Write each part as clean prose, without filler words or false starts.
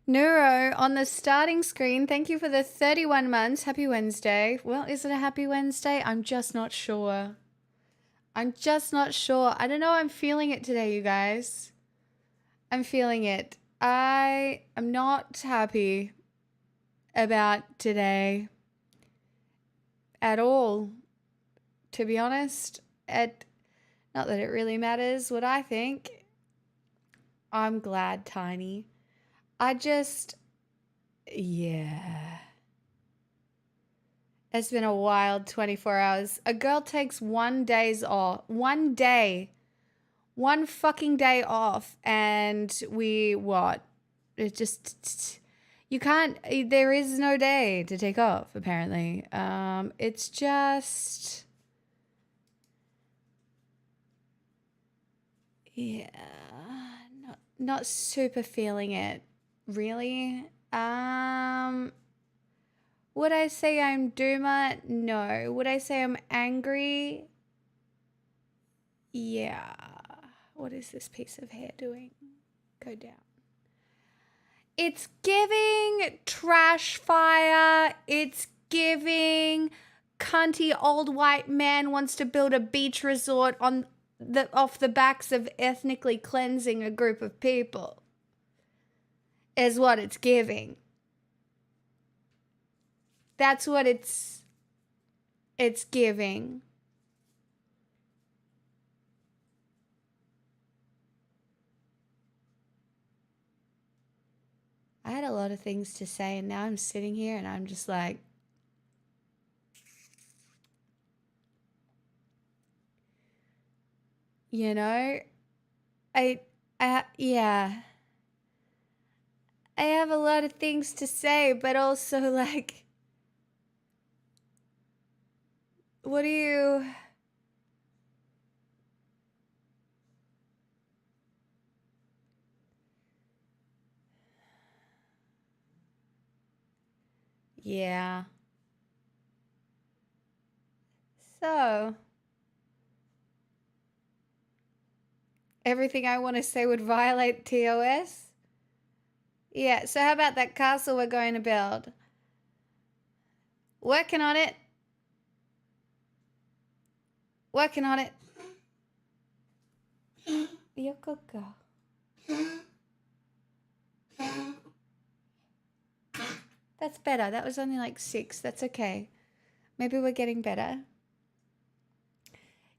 Neuro on the starting screen. Thank you for the 31 months. Happy Wednesday. Well, is it a happy Wednesday? I'm just not sure. I don't know. I'm feeling it today, you guys. I'm feeling it. I am not happy about today at all, to be honest. Not that it really matters what I think. I'm glad, Tiny. Yeah. It's been a wild 24 hours. A girl takes 1 day off. 1 day. One fucking day off. And what? It just, you can't, there is no day to take off, apparently. It's just, yeah, not super feeling it, really. Would I say I'm doomer? No. Would I say I'm angry? Yeah. What is this piece of hair doing? Go down. It's giving trash fire. It's giving cunty old white man wants to build a beach resort off the backs of ethnically cleansing a group of people. Is what it's giving. That's what it's giving. I had a lot of things to say, and now I'm sitting here and I'm just like, you know, yeah. I have a lot of things to say, but also like, what do you... Yeah. So, everything I want to say would violate TOS? Yeah, so how about that castle we're going to build? Working on it. Working on it. Yokoko. That's better. That was only like 6. That's okay. Maybe we're getting better.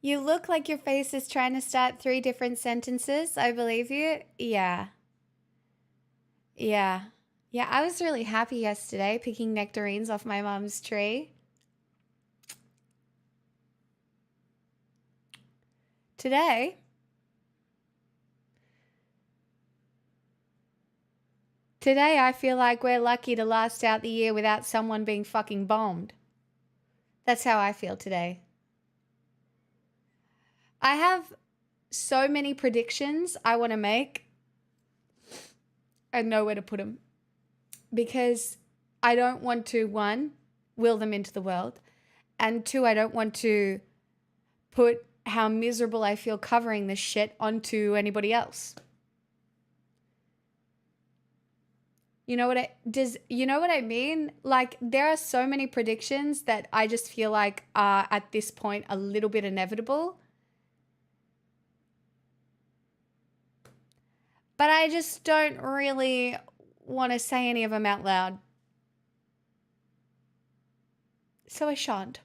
You look like your face is trying to start 3 different sentences. I believe you. Yeah. Yeah. Yeah, I was really happy yesterday picking nectarines off my mom's tree. Today I feel like we're lucky to last out the year without someone being fucking bombed. That's how I feel today. I have so many predictions I want to make and know where to put them. Because I don't want to, 1, will them into the world. And 2, I don't want to put how miserable I feel covering this shit onto anybody else. You know what I mean? Like, there are so many predictions that I just feel like are at this point a little bit inevitable. But I just don't really want to say any of them out loud. So I shan't.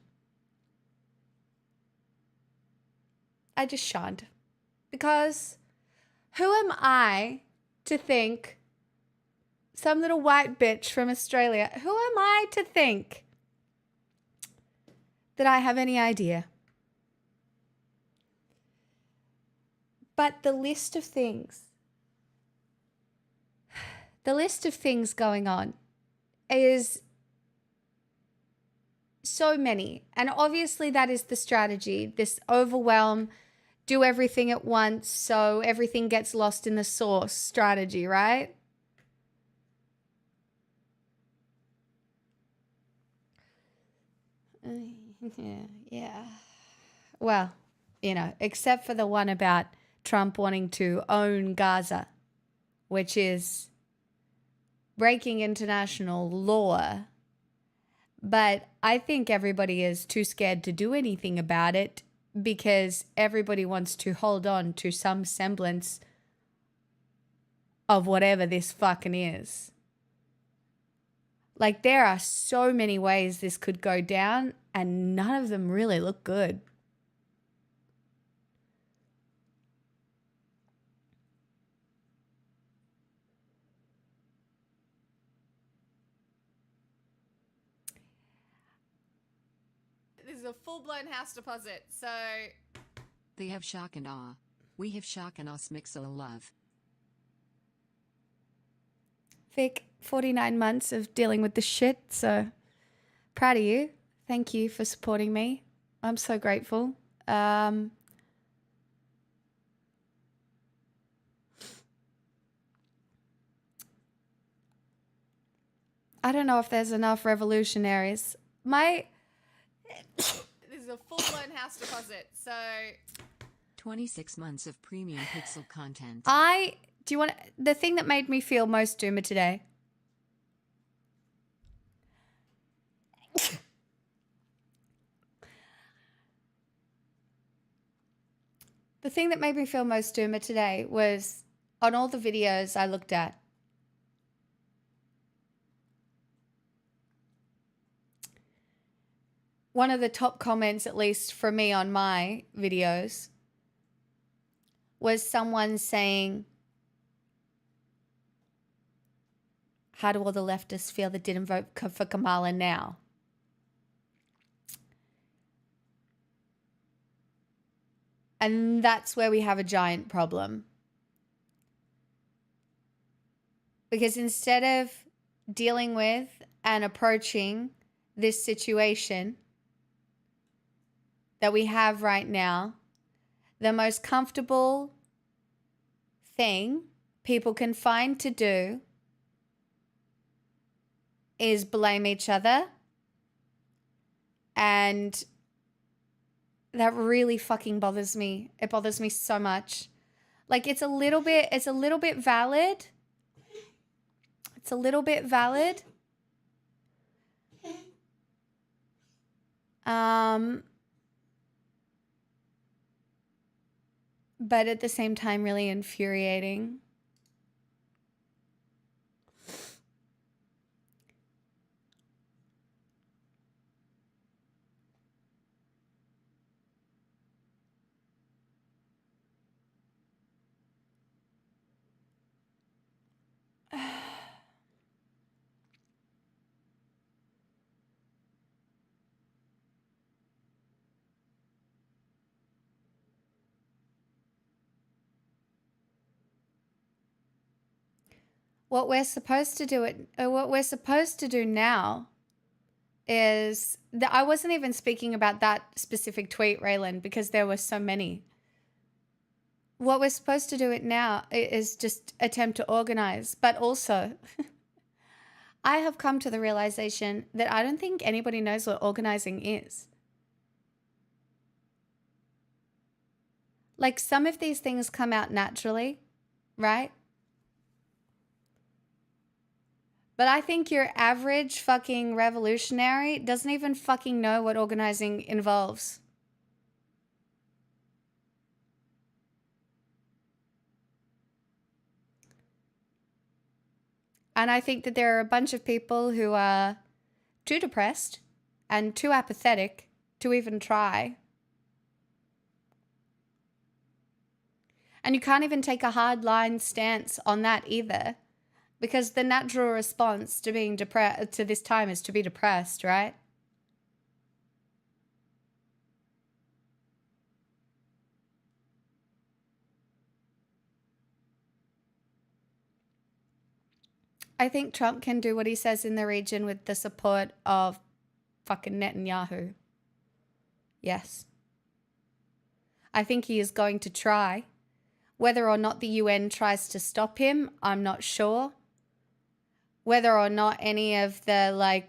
I just shan't. Because who am I to think, some little white bitch from Australia, who am I to think that I have any idea? But the list of things going on is so many. And obviously that is the strategy, this overwhelm, do everything at once so everything gets lost in the sauce strategy, right? Yeah. Well, except for the one about Trump wanting to own Gaza, which is breaking international law. But I think everybody is too scared to do anything about it because everybody wants to hold on to some semblance of whatever this fucking is. Like, there are so many ways this could go down, and none of them really look good. This is a full-blown house deposit, so... They have shock and awe. We have shock and awe mix of love. Vic, 49 months of dealing with the shit, so proud of you. Thank you for supporting me. I'm so grateful. I don't know if there's enough revolutionaries. This is a full-blown house deposit, so... 26 months of premium pixel content. Do you want the thing that made me feel most doomer today? The thing that made me feel most doomer today was on all the videos I looked at. One of the top comments, at least for me on my videos, was someone saying, how do all the leftists feel that didn't vote for Kamala now? And that's where we have a giant problem. Because instead of dealing with and approaching this situation that we have right now, the most comfortable thing people can find to do is blame each other. And that really fucking bothers me. It bothers me so much. Like, it's a little bit valid. It's a little bit valid. But at the same time, really infuriating. What we're supposed to do now is that I wasn't even speaking about that specific tweet, Raylan, because there were so many. What we're supposed to do now is just attempt to organize, but also I have come to the realization that I don't think anybody knows what organizing is. Like, some of these things come out naturally, right? But I think your average fucking revolutionary doesn't even fucking know what organizing involves. And I think that there are a bunch of people who are too depressed and too apathetic to even try. And you can't even take a hard line stance on that either. Because the natural response to being depressed to this time is to be depressed, right? I think Trump can do what he says in the region with the support of fucking Netanyahu. Yes. I think he is going to try. Whether or not the UN tries to stop him, I'm not sure. Whether or not any of the,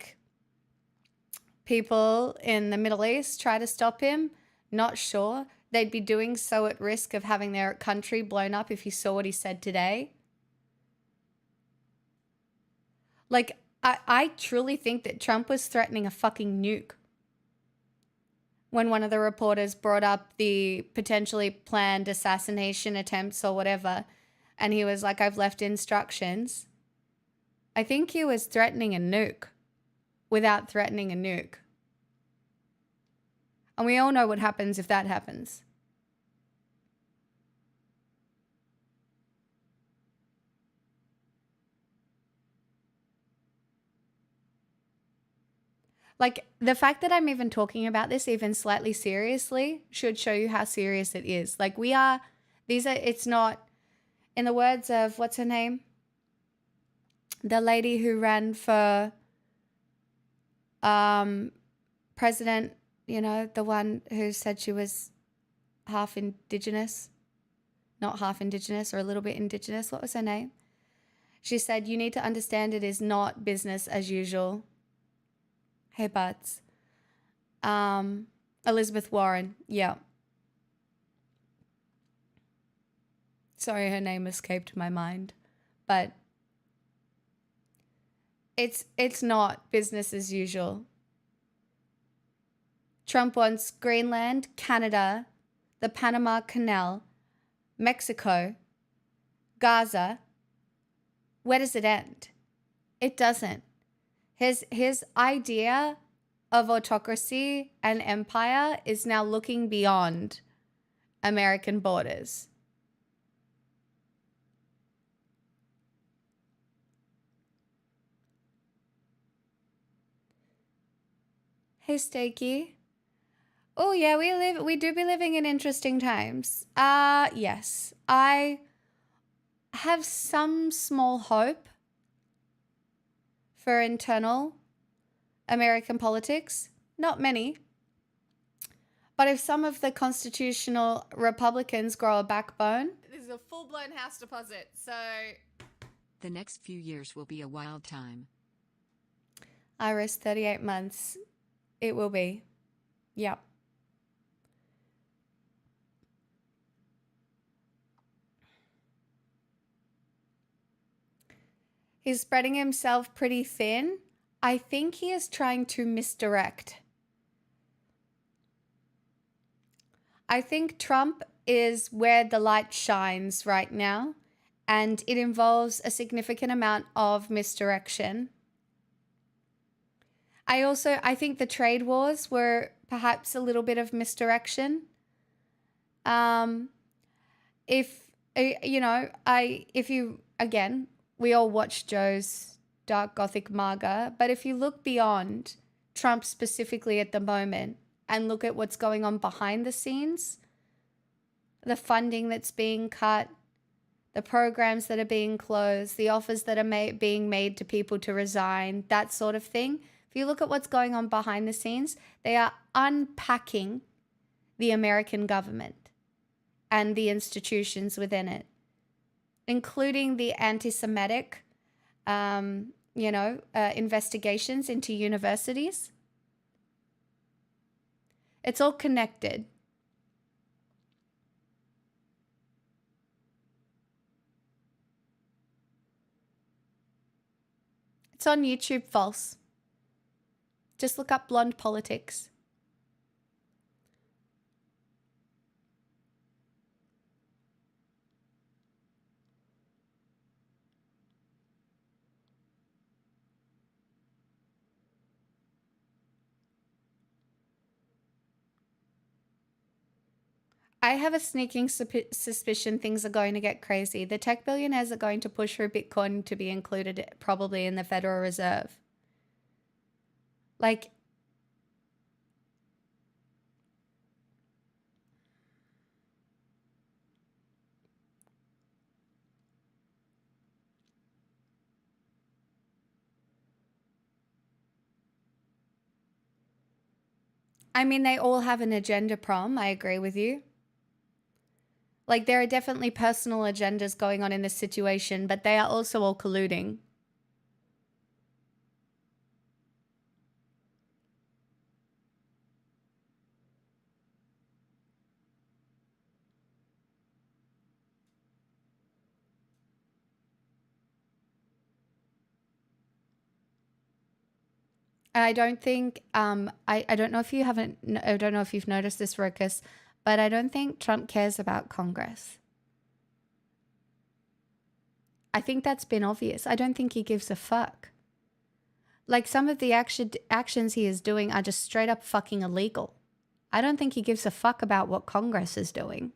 people in the Middle East try to stop him, not sure. They'd be doing so at risk of having their country blown up if you saw what he said today. Like, I truly think that Trump was threatening a fucking nuke when one of the reporters brought up the potentially planned assassination attempts or whatever. And he was like, I've left instructions. I think he was threatening a nuke without threatening a nuke. And we all know what happens if that happens. Like, the fact that I'm even talking about this even slightly seriously should show you how serious it is. Like, it's not, in the words of, what's her name? The lady who ran for president, the one who said she was half Indigenous, not half Indigenous or a little bit Indigenous. What was her name? She said, you need to understand it is not business as usual. Hey, buds. Elizabeth Warren. Yeah. Sorry, her name escaped my mind. But it's not business as usual. Trump wants Greenland, Canada, the Panama Canal, Mexico, Gaza. Where does it end? It doesn't. His idea of autocracy and empire is now looking beyond American borders. Hey, Stakey. Oh yeah, we do be living in interesting times. Yes. I have some small hope for internal American politics. Not many. But if some of the constitutional Republicans grow a backbone, this is a full-blown house deposit. So The next few years will be a wild time. Iris, 38 months. It will be. Yep. He's spreading himself pretty thin. I think he is trying to misdirect. I think Trump is where the light shines right now, and it involves a significant amount of misdirection. I think the trade wars were perhaps a little bit of misdirection. We all watch Joe's Dark Gothic Manga, but if you look beyond Trump specifically at the moment and look at what's going on behind the scenes, the funding that's being cut, the programs that are being closed, the offers that are being made to people to resign, that sort of thing. If you look at what's going on behind the scenes, they are unpacking the American government and the institutions within it, including the anti-Semitic, investigations into universities. It's all connected. It's on YouTube, false. Just look up blonde politics. I have a sneaking suspicion things are going to get crazy. The tech billionaires are going to push for Bitcoin to be included probably in the Federal Reserve. Like, I mean, they all have an agenda, Prom. I agree with you. Like, there are definitely personal agendas going on in this situation, but they are also all colluding. I don't think I don't know if you haven't I don't know if you've noticed this, Ruckus, but I don't think Trump cares about Congress. I think that's been obvious. I don't think he gives a fuck. Like, some of the actions he is doing are just straight up fucking illegal. I don't think he gives a fuck about what Congress is doing.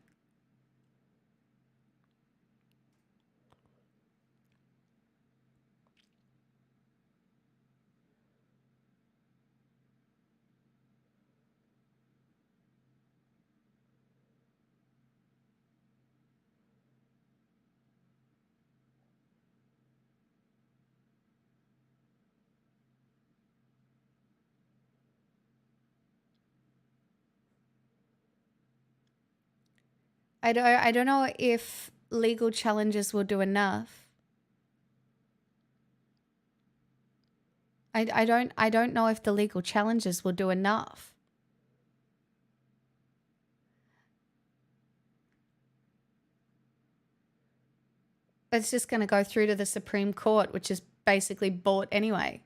I don't know if legal challenges will do enough. I don't know if the legal challenges will do enough. It's just going to go through to the Supreme Court, which is basically bought anyway.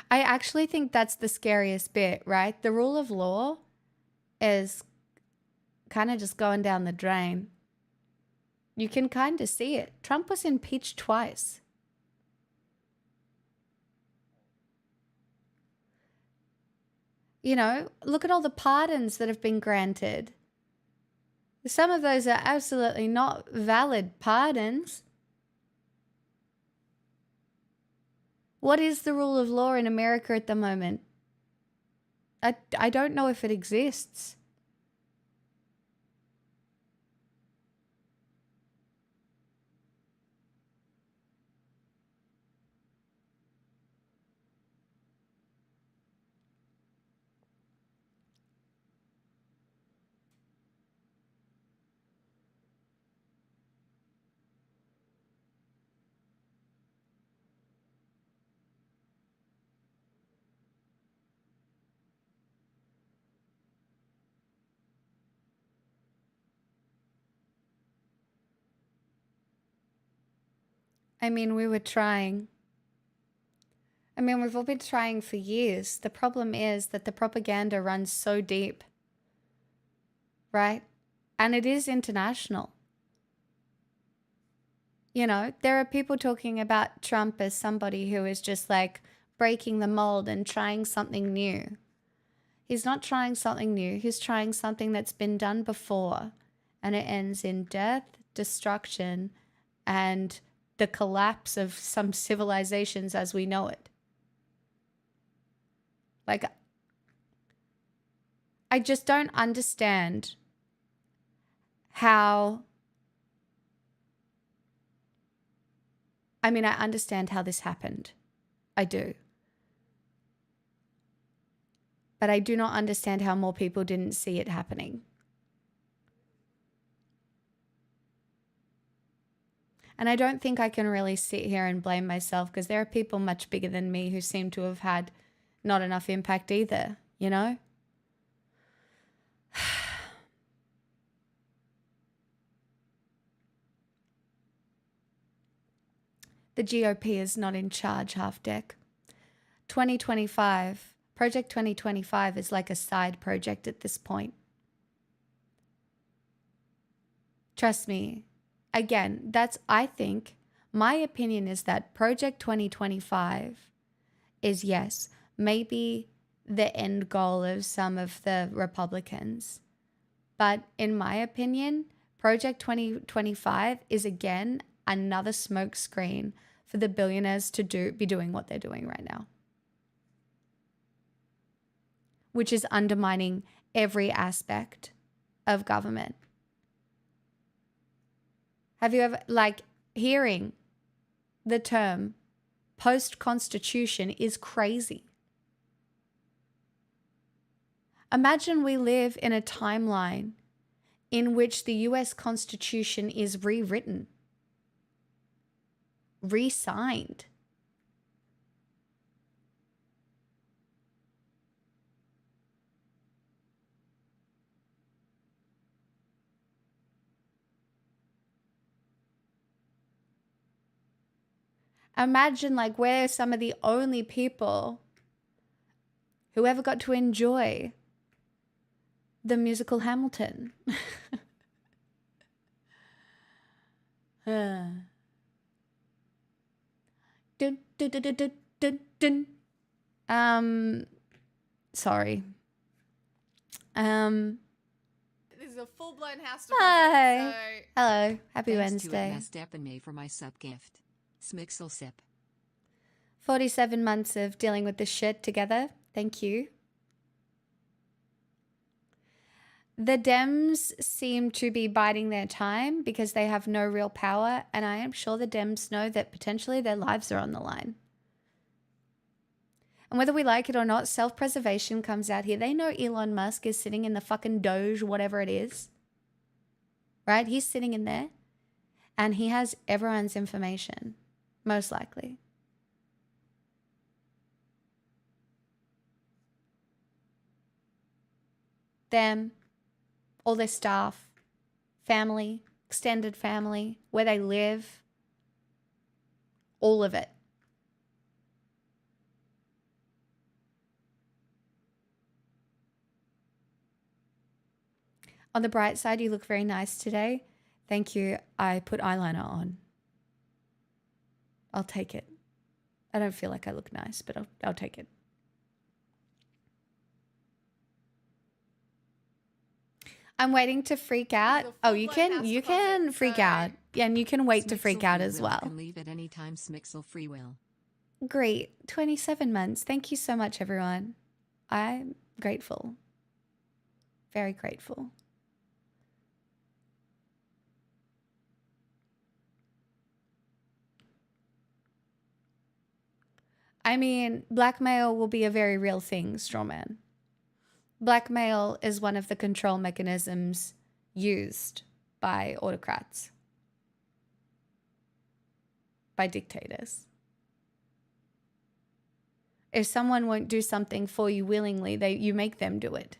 I actually think that's the scariest bit, right? The rule of law is kind of just going down the drain. You can kind of see it. Trump was impeached twice. You know, look at all the pardons that have been granted. Some of those are absolutely not valid pardons. What is the rule of law in America at the moment? I don't know if it exists. I mean, we were trying. I mean, we've all been trying for years. The problem is that the propaganda runs so deep, right? And it is international. You know, there are people talking about Trump as somebody who is just like breaking the mold and trying something new. He's not trying something new. He's trying something that's been done before, and it ends in death, destruction, and the collapse of some civilizations as we know it. Like, I just don't understand how. I mean, I understand how this happened. I do. But I do not understand how more people didn't see it happening. And I don't think I can really sit here and blame myself, because there are people much bigger than me who seem to have had not enough impact either, you know? The GOP is not in charge, Half Deck. 2025, Project 2025 is like a side project at this point. Trust me. Again, that's, I think, my opinion is that Project 2025 is, yes, maybe the end goal of some of the Republicans. But in my opinion, Project 2025 is, again, another smokescreen for the billionaires to be doing what they're doing right now, which is undermining every aspect of government. Have you ever, like, hearing the term post-constitution is crazy. Imagine we live in a timeline in which the US Constitution is rewritten, re-signed. Imagine like we're some of the only people who ever got to enjoy the musical Hamilton. Dun, dun, dun, dun, dun, dun, dun. Sorry. This is a full-blown house deposit. Hi. Hello. Happy Thanks Wednesday. to Messed and me for my sub gift. Smixel sip. 47 months of dealing with this shit together. Thank you. The Dems seem to be biding their time because they have no real power, and I am sure the Dems know that potentially their lives are on the line. And whether we like it or not, self-preservation comes out here. They know Elon Musk is sitting in the fucking Doge, whatever it is. Right? He's sitting in there, and he has everyone's information, most likely. Them, all their staff, family, extended family, where they live, all of it. On the bright side, you look very nice today. Thank you. I put eyeliner on. I'll take it. I don't feel like I look nice, but I'll take it. I'm waiting to freak out. Oh, you can freak out. Yeah, and you can wait to freak out as well. Can leave at any time. Smixel free will. Great. 27 months. Thank you so much, everyone. I'm grateful. Very grateful. I mean, blackmail will be a very real thing, Strawman. Blackmail is one of the control mechanisms used by autocrats, by dictators. If someone won't do something for you willingly, you make them do it.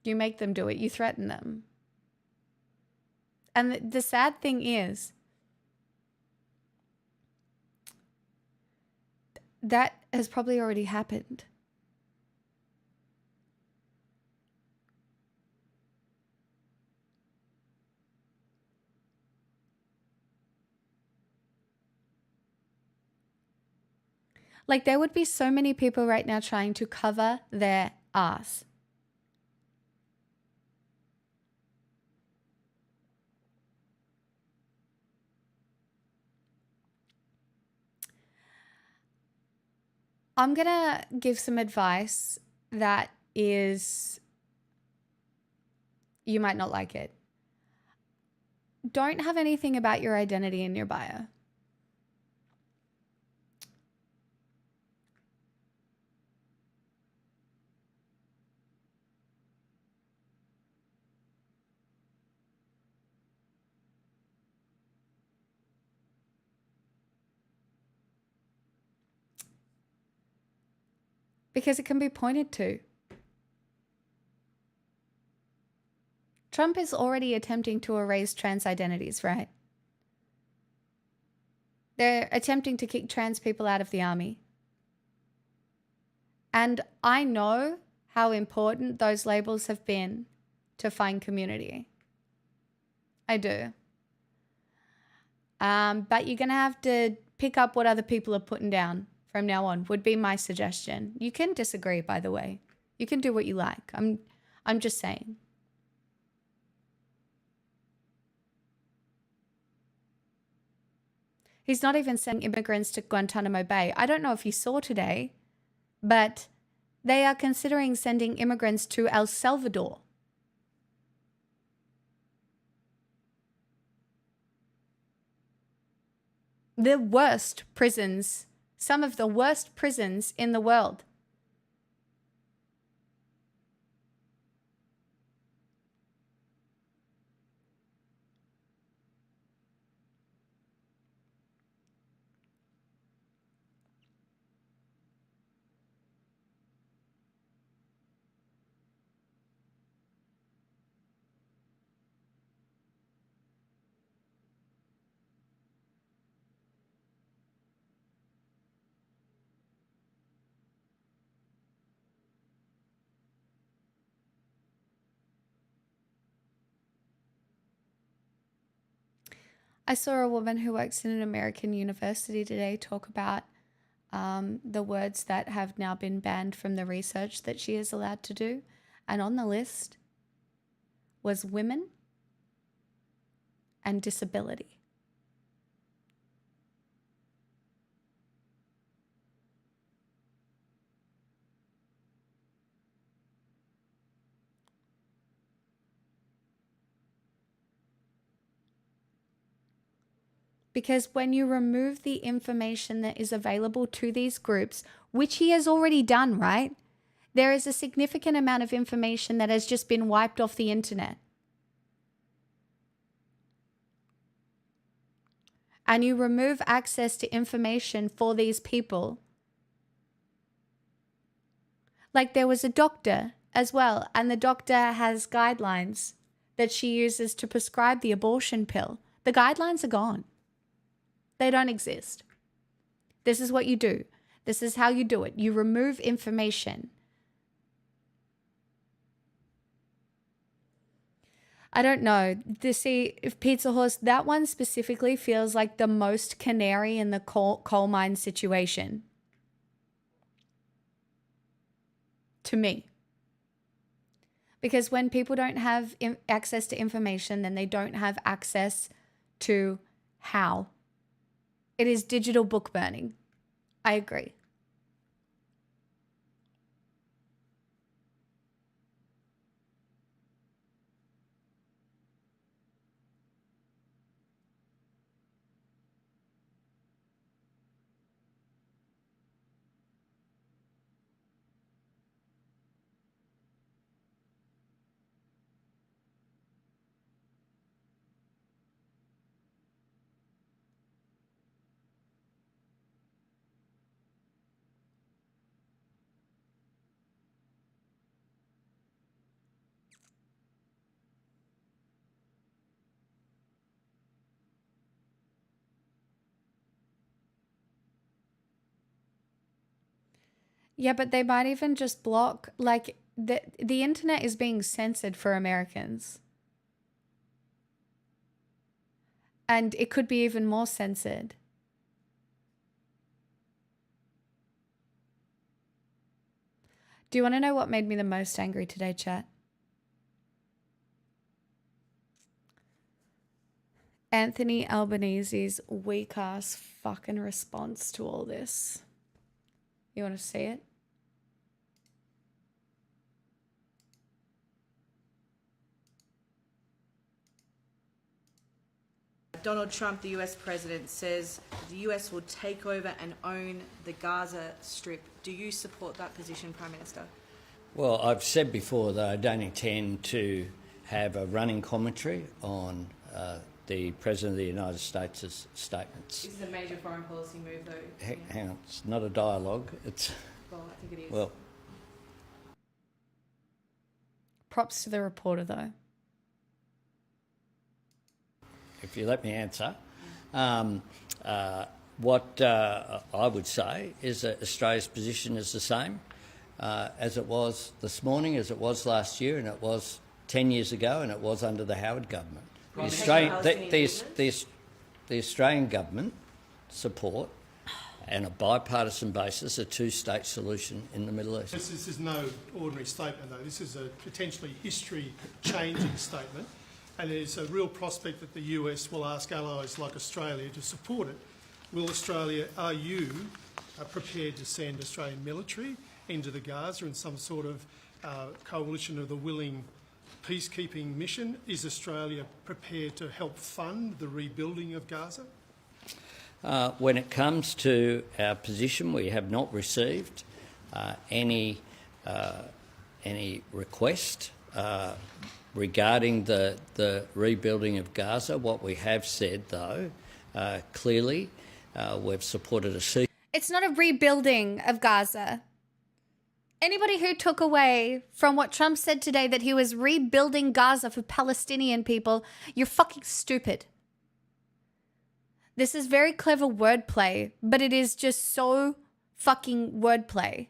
You make them do it. You threaten them. And the sad thing is, that has probably already happened. Like, there would be so many people right now trying to cover their ass. I'm going to give some advice that is, you might not like it. Don't have anything about your identity in your bio. Because it can be pointed to. Trump is already attempting to erase trans identities, right? They're attempting to kick trans people out of the army. And I know how important those labels have been to find community. I do. But you're going to have to pick up what other people are putting down from now on, would be my suggestion. You can disagree, by the way. You can do what you like. I'm just saying. He's not even sending immigrants to Guantanamo Bay. I don't know if you saw today, but they are considering sending immigrants to El Salvador. The worst prisons, some of the worst prisons in the world. I saw a woman who works in an American university today talk about the words that have now been banned from the research that she is allowed to do. And on the list was women and disability. Because when you remove the information that is available to these groups, which he has already done, right? There is a significant amount of information that has just been wiped off the internet. And you remove access to information for these people. Like there was a doctor as well, and the doctor has guidelines that she uses to prescribe the abortion pill. The guidelines are gone. They don't exist. This is what you do. This is how you do it. You remove information. I don't know. See, if Pizza Horse, that one specifically feels like the most canary in the coal mine situation. To me. Because when people don't have access to information, then they don't have access to how. It is digital book burning. I agree. Yeah, but they might even just block, like, the internet is being censored for Americans. And it could be even more censored. Do you want to know what made me the most angry today, chat? Anthony Albanese's weak-ass fucking response to all this. You want to see it? Donald Trump, the US president, says the US will take over and own the Gaza Strip. Do you support that position, Prime Minister? Well, I've said before that I don't intend to have a running commentary on the President of the United States' statements. This is a major foreign policy move, though. Hang on, it's not a dialogue. It's Well, I think it is. well, Props to the reporter, though. if you let me answer, what I would say is that Australia's position is the same as it was this morning, as it was last year, and it was 10 years ago, and it was under the Howard government. The Australian government support, on a bipartisan basis, a two-state solution in the Middle East. This is no ordinary statement, though. This is a potentially history-changing statement, and there's a real prospect that the US will ask allies like Australia to support it. Are you prepared to send Australian military into the Gaza in some sort of coalition of the willing peacekeeping mission? Is Australia prepared to help fund the rebuilding of Gaza? When it comes to our position, we have not received any request regarding the rebuilding of Gaza. What we have said, though, clearly, we've supported a ceasefire. It's not a rebuilding of Gaza. Anybody who took away from what Trump said today that he was rebuilding Gaza for Palestinian people, you're fucking stupid. This is very clever wordplay, but it is just so fucking wordplay.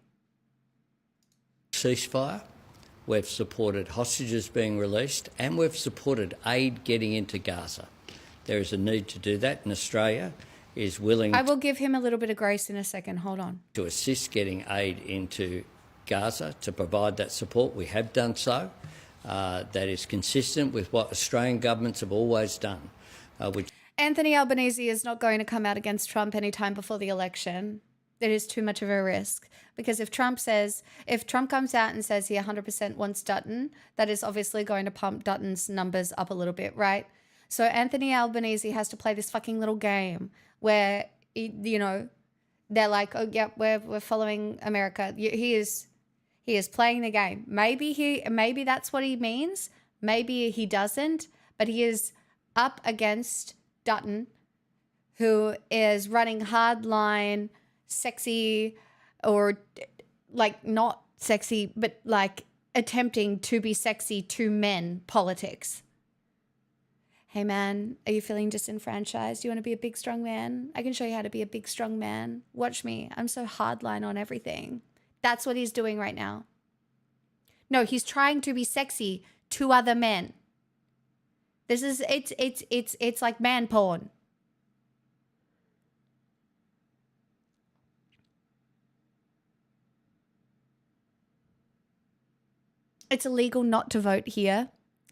Ceasefire. We've supported hostages being released, and we've supported aid getting into Gaza. there is a need to do that, and Australia is willing I will give him a little bit of grace in a second. Hold on. to assist getting aid into Gaza to provide that support. We have done so. That is consistent with what Australian governments have always done, which Anthony Albanese is not going to come out against Trump anytime before the election. It is too much of a risk, because if Trump comes out and says he 100% wants Dutton, that is obviously going to pump Dutton's numbers up a little bit, right? So Anthony Albanese has to play this fucking little game where, you know, they're like, oh, yep, we're following America. He is playing the game. Maybe that's what he means. Maybe he doesn't, but he is up against Dutton, who is running hardline, sexy, or like not sexy, but like attempting to be sexy to men politics. Hey man, are you feeling disenfranchised? Do you want to be a big, strong man? I can show you how to be a big, strong man. Watch me. I'm so hardline on everything. That's what he's doing right now. No, he's trying to be sexy to other men. It's like man porn. It's illegal not to vote here,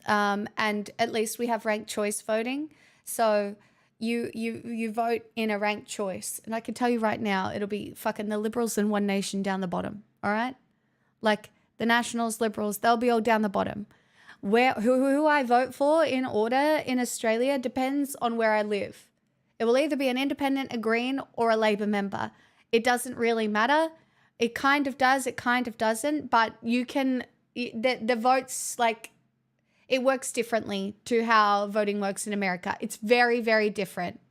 and at least we have ranked choice voting. So you vote in a ranked choice, and I can tell you right now, it'll be fucking the Liberals and One Nation down the bottom. All right, like the Nationals, Liberals, they'll be all down the bottom. Who I vote for in order in Australia depends on where I live. It will either be an independent, a Green, or a Labor member. It doesn't really matter. It kind of does, it kind of doesn't, but you can. The votes, like, it works differently to how voting works in America. It's very, very different.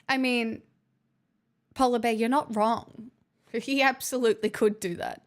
I mean, Polar Bear, you're not wrong. He absolutely could do that.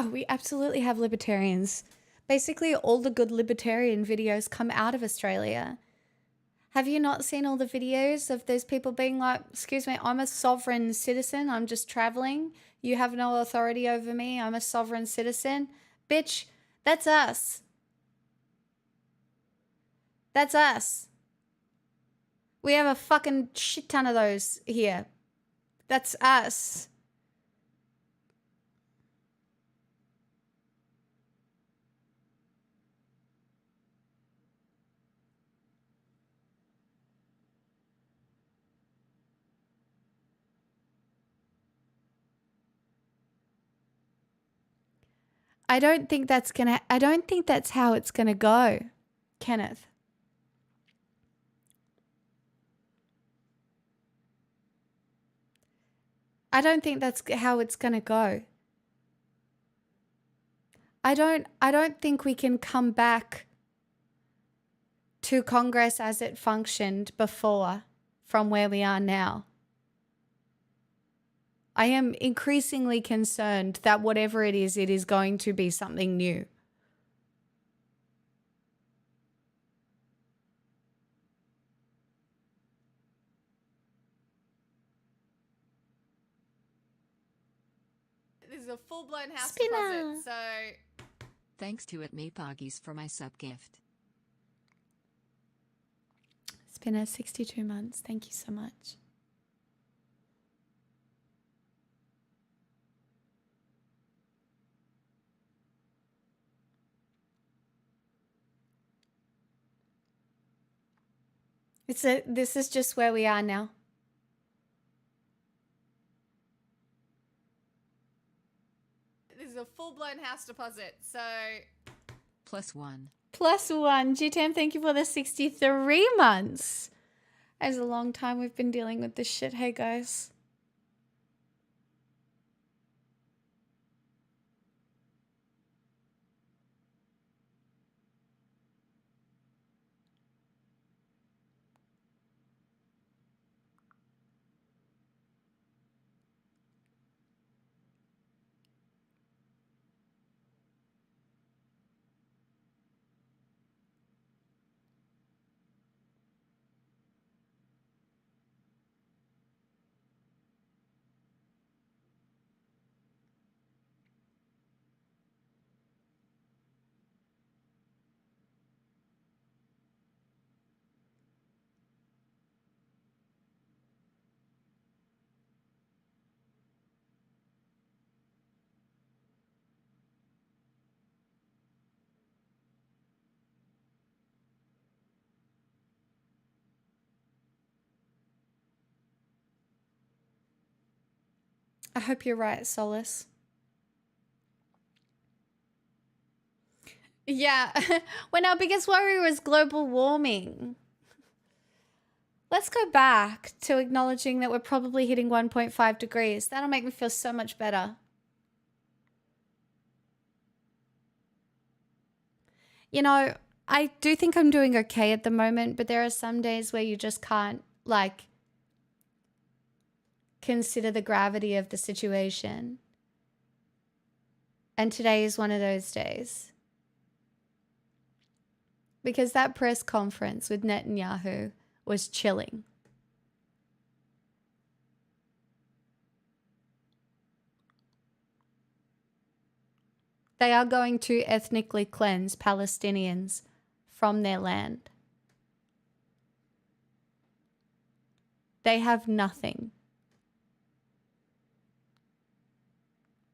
Oh, we absolutely have libertarians. Basically, all the good libertarian videos come out of Australia. Have you not seen all the videos of those people being like, excuse me, I'm a sovereign citizen. I'm just traveling. You have no authority over me. I'm a sovereign citizen. Bitch, that's us. That's us. We have a fucking shit ton of those here. That's us. I don't think that's how it's gonna go, Kenneth. I don't think that's how it's gonna go. I don't think we can come back to Congress as it functioned before from where we are now. I am increasingly concerned that whatever it is going to be something new. This is a full-blown house deposit, so... Thanks to @MePoggies for my sub gift. Spinner, 62 months. Thank you so much. This is just where we are now. full-blown house deposit. So +1. +1. GTM, thank you for the 63 months. It's a long time we've been dealing with this shit. Hey, guys. I hope you're right, Solace. Yeah, when our biggest worry was global warming. Let's go back to acknowledging that we're probably hitting 1.5 degrees. That'll make me feel so much better. You know, I do think I'm doing okay at the moment, but there are some days where you just can't, like, consider the gravity of the situation. And today is one of those days. Because that press conference with Netanyahu was chilling. They are going to ethnically cleanse Palestinians from their land. They have nothing.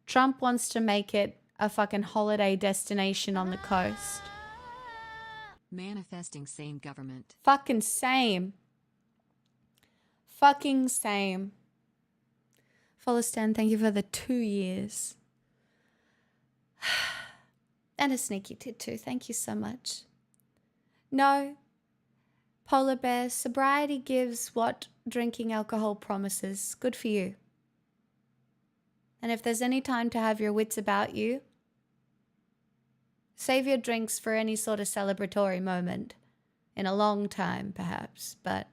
Trump wants to make it a fucking holiday destination on the coast. Manifesting same government. Fucking same. Fucking same. Follow Stan, thank you for the 2 years. And a sneaky tit too. Thank you so much. No. Polar Bear, sobriety gives what drinking alcohol promises. Good for you. And if there's any time to have your wits about you, save your drinks for any sort of celebratory moment. In a long time, perhaps, but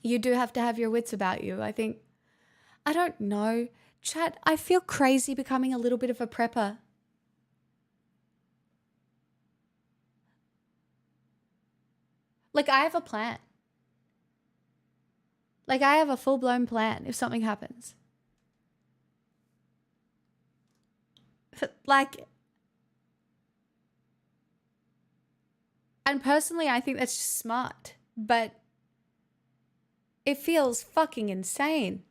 you do have to have your wits about you. I think, I don't know. Chat, I feel crazy becoming a little bit of a prepper. Like, I have a plan. Like, I have a full-blown plan if something happens. Like, and personally, I think that's just smart, but it feels fucking insane.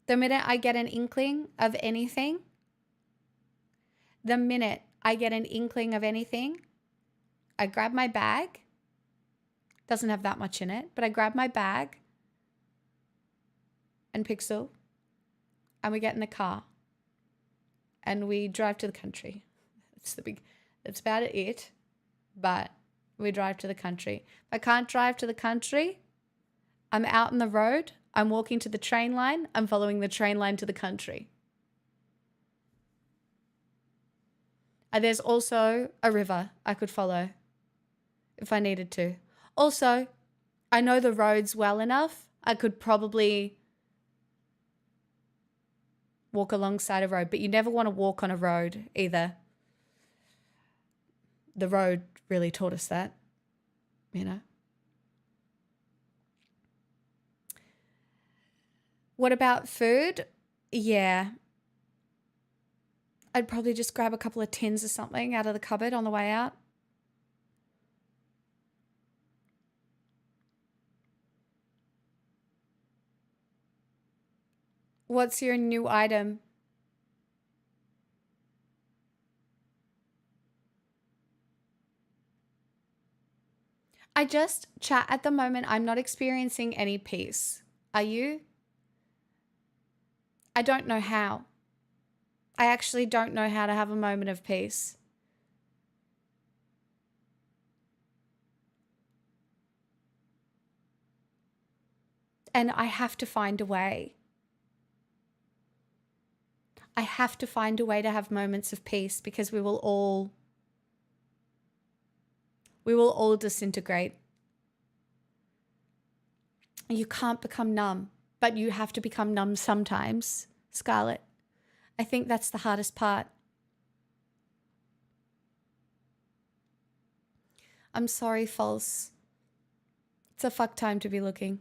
The minute I get an inkling of anything, I grab my bag. Doesn't have that much in it, but I grab my bag and Pixel, and we get in the car and we drive to the country. That's about it, but we drive to the country. If I can't drive to the country, I'm out on the road, I'm walking to the train line, I'm following the train line to the country. And there's also a river I could follow if I needed to. Also, I know the roads well enough, I could probably walk alongside a road, but you never want to walk on a road either. The road really taught us that, you know. What about food? Yeah. I'd probably just grab a couple of tins or something out of the cupboard on the way out. What's your new item? Chat, at the moment, I'm not experiencing any peace. Are you? I don't know how. I actually don't know how to have a moment of peace. And I have to find a way. I have to find a way to have moments of peace, because we will all disintegrate. You can't become numb, but you have to become numb sometimes, Scarlett. I think that's the hardest part. I'm sorry, False. It's a fuck time to be looking.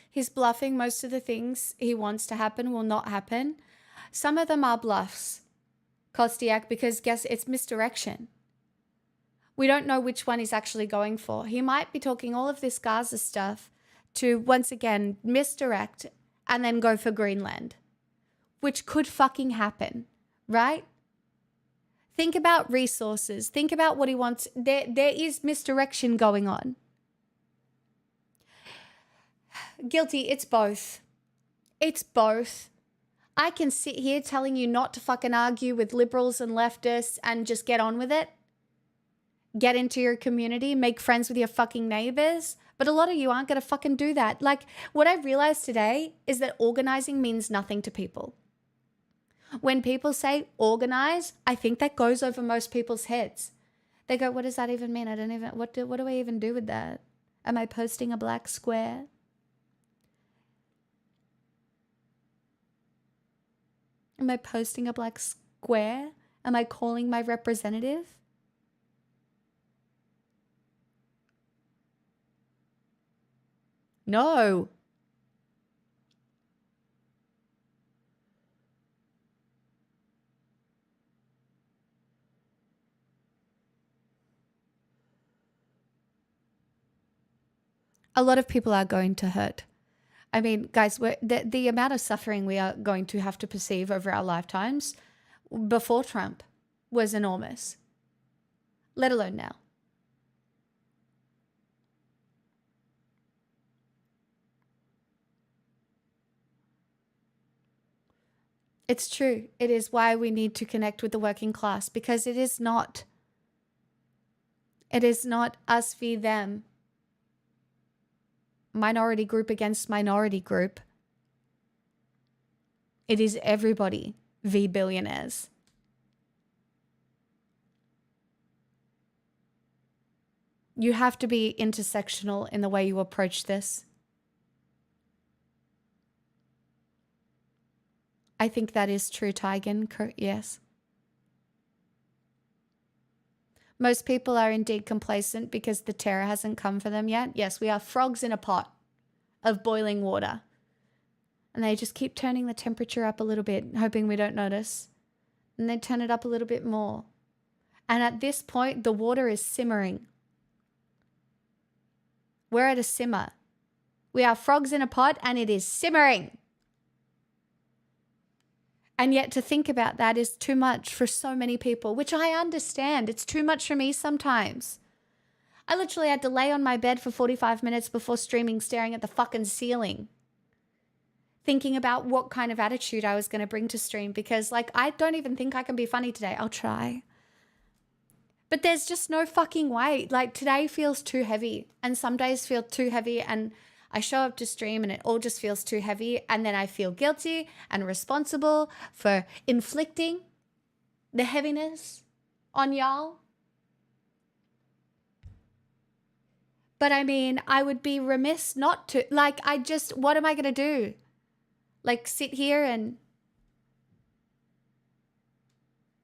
He's bluffing. Most of the things he wants to happen will not happen. Some of them are bluffs, Kostiak, because guess it's misdirection. We don't know which one he's actually going for. He might be talking all of this Gaza stuff to, once again, misdirect and then go for Greenland, which could fucking happen, right? Think about resources. Think about what he wants. There is misdirection going on. Guilty, it's both. It's both. I can sit here telling you not to fucking argue with liberals and leftists and just get on with it. Get into your community, make friends with your fucking neighbors. But a lot of you aren't going to fucking do that. Like, what I've realized today is that organizing means nothing to people. When people say organize, I think that goes over most people's heads. They go, what does that even mean? I don't even, what do I even do with that? Am I posting a black square? Am I posting a black square? Am I calling my representative? No. A lot of people are going to hurt. I mean, guys, the amount of suffering we are going to have to perceive over our lifetimes before Trump was enormous, let alone now. It's true. It is why we need to connect with the working class, because it is not us v them. Minority group against minority group. It is everybody v billionaires. You have to be intersectional in the way you approach this. I think that is true, Tigan. Yes. Most people are indeed complacent because the terror hasn't come for them yet. Yes, we are frogs in a pot of boiling water. And they just keep turning the temperature up a little bit, hoping we don't notice. And they turn it up a little bit more. And at this point, the water is simmering. We're at a simmer. We are frogs in a pot and it is simmering. And yet to think about that is too much for so many people, which I understand. It's too much for me sometimes. I literally had to lay on my bed for 45 minutes before streaming, staring at the fucking ceiling, thinking about what kind of attitude I was going to bring to stream, because like, I don't even think I can be funny today. I'll try. But there's just no fucking way. Like, today feels too heavy, and some days feel too heavy, and I show up to stream and it all just feels too heavy, and then I feel guilty and responsible for inflicting the heaviness on y'all. But I mean, I would be remiss not to. Like, what am I going to do? Like, sit here and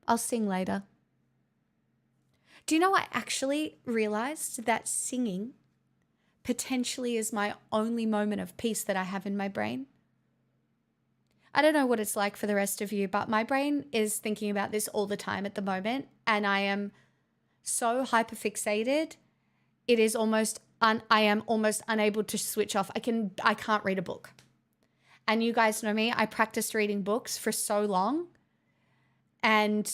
I'll sing later. Do you know, I actually realized that singing potentially is my only moment of peace that I have in my brain. I don't know what it's like for the rest of you, but my brain is thinking about this all the time at the moment, and I am so hyperfixated. It is almost I am almost unable to switch off. I can't read a book. And you guys know me, I practiced reading books for so long and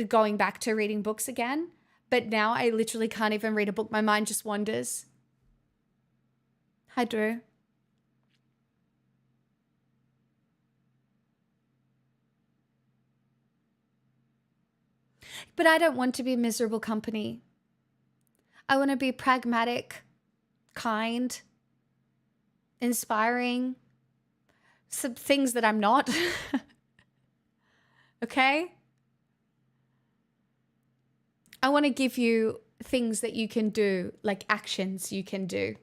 going back to reading books again. But now I literally can't even read a book. My mind just wanders. Hi, Drew. But I don't want to be miserable company. I want to be pragmatic, kind, inspiring, some things that I'm not. Okay? I want to give you things that you can do, like actions you can do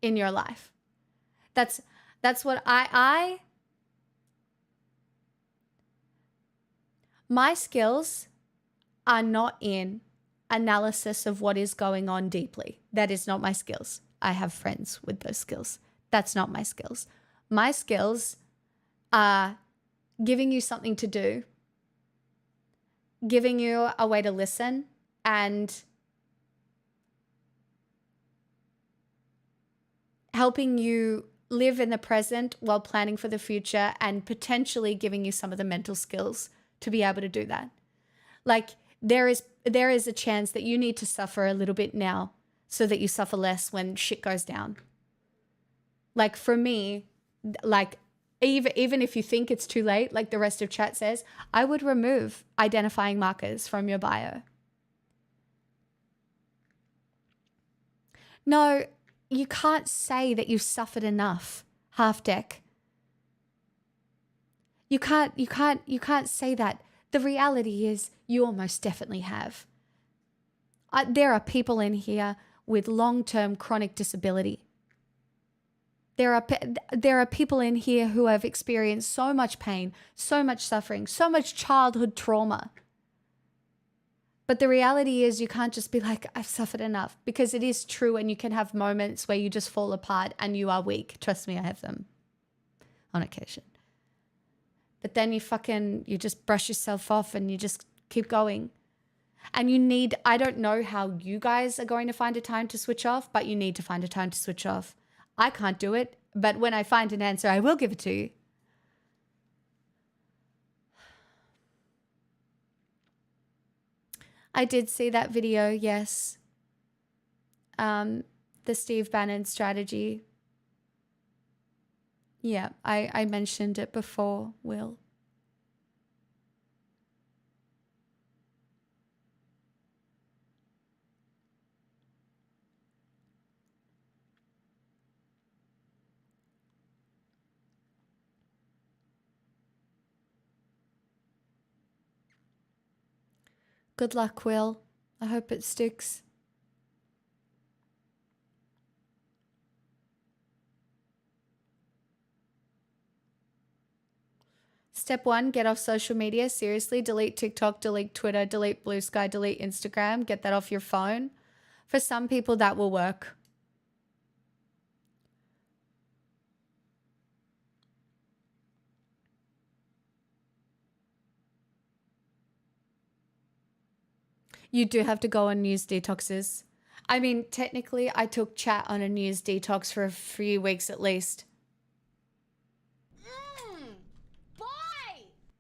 in your life. That's what my skills are not in analysis of what is going on deeply. That is not my skills. I have friends with those skills. That's not my skills. My skills are giving you something to do, giving you a way to listen, and helping you live in the present while planning for the future, and potentially giving you some of the mental skills to be able to do that. Like there is a chance that you need to suffer a little bit now so that you suffer less when shit goes down. Like for me, like even if you think it's too late, like the rest of chat says, I would remove identifying markers from your bio. No, you can't say that you've suffered enough, half deck. You can't say that. The reality is you almost definitely have. There are people in here with long-term chronic disability. There are people in here who have experienced so much pain, so much suffering, so much childhood trauma. But the reality is you can't just be like, I've suffered enough, because it is true, and you can have moments where you just fall apart and you are weak. Trust me, I have them on occasion. But then you just brush yourself off and you just keep going. And I don't know how you guys are going to find a time to switch off, but you need to find a time to switch off. I can't do it, but when I find an answer, I will give it to you. I did see that video, yes. The Steve Bannon strategy. Yeah, I mentioned it before, Will. Good luck, Will. I hope it sticks. Step 1, get off social media. Seriously, delete TikTok, delete Twitter, delete Blue Sky, delete Instagram. Get that off your phone. For some people, that will work. You do have to go on news detoxes. I mean, technically, I took chat on a news detox for a few weeks at least.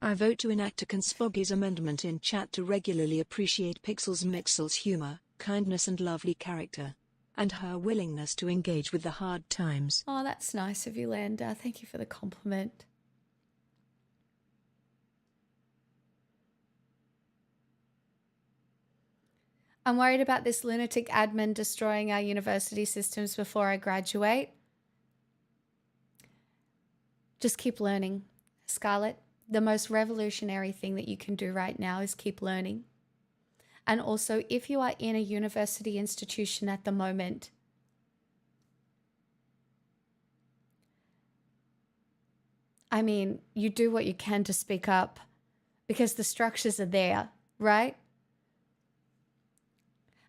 I vote to enact a Consfoggy's amendment in chat to regularly appreciate Pixel's Mixel's humor, kindness and lovely character, and her willingness to engage with the hard times. Oh, that's nice of you, Landa. Thank you for the compliment. I'm worried about this lunatic admin destroying our university systems before I graduate. Just keep learning, Scarlett. The most revolutionary thing that you can do right now is keep learning. And also, if you are in a university institution at the moment, I mean, you do what you can to speak up because the structures are there, right?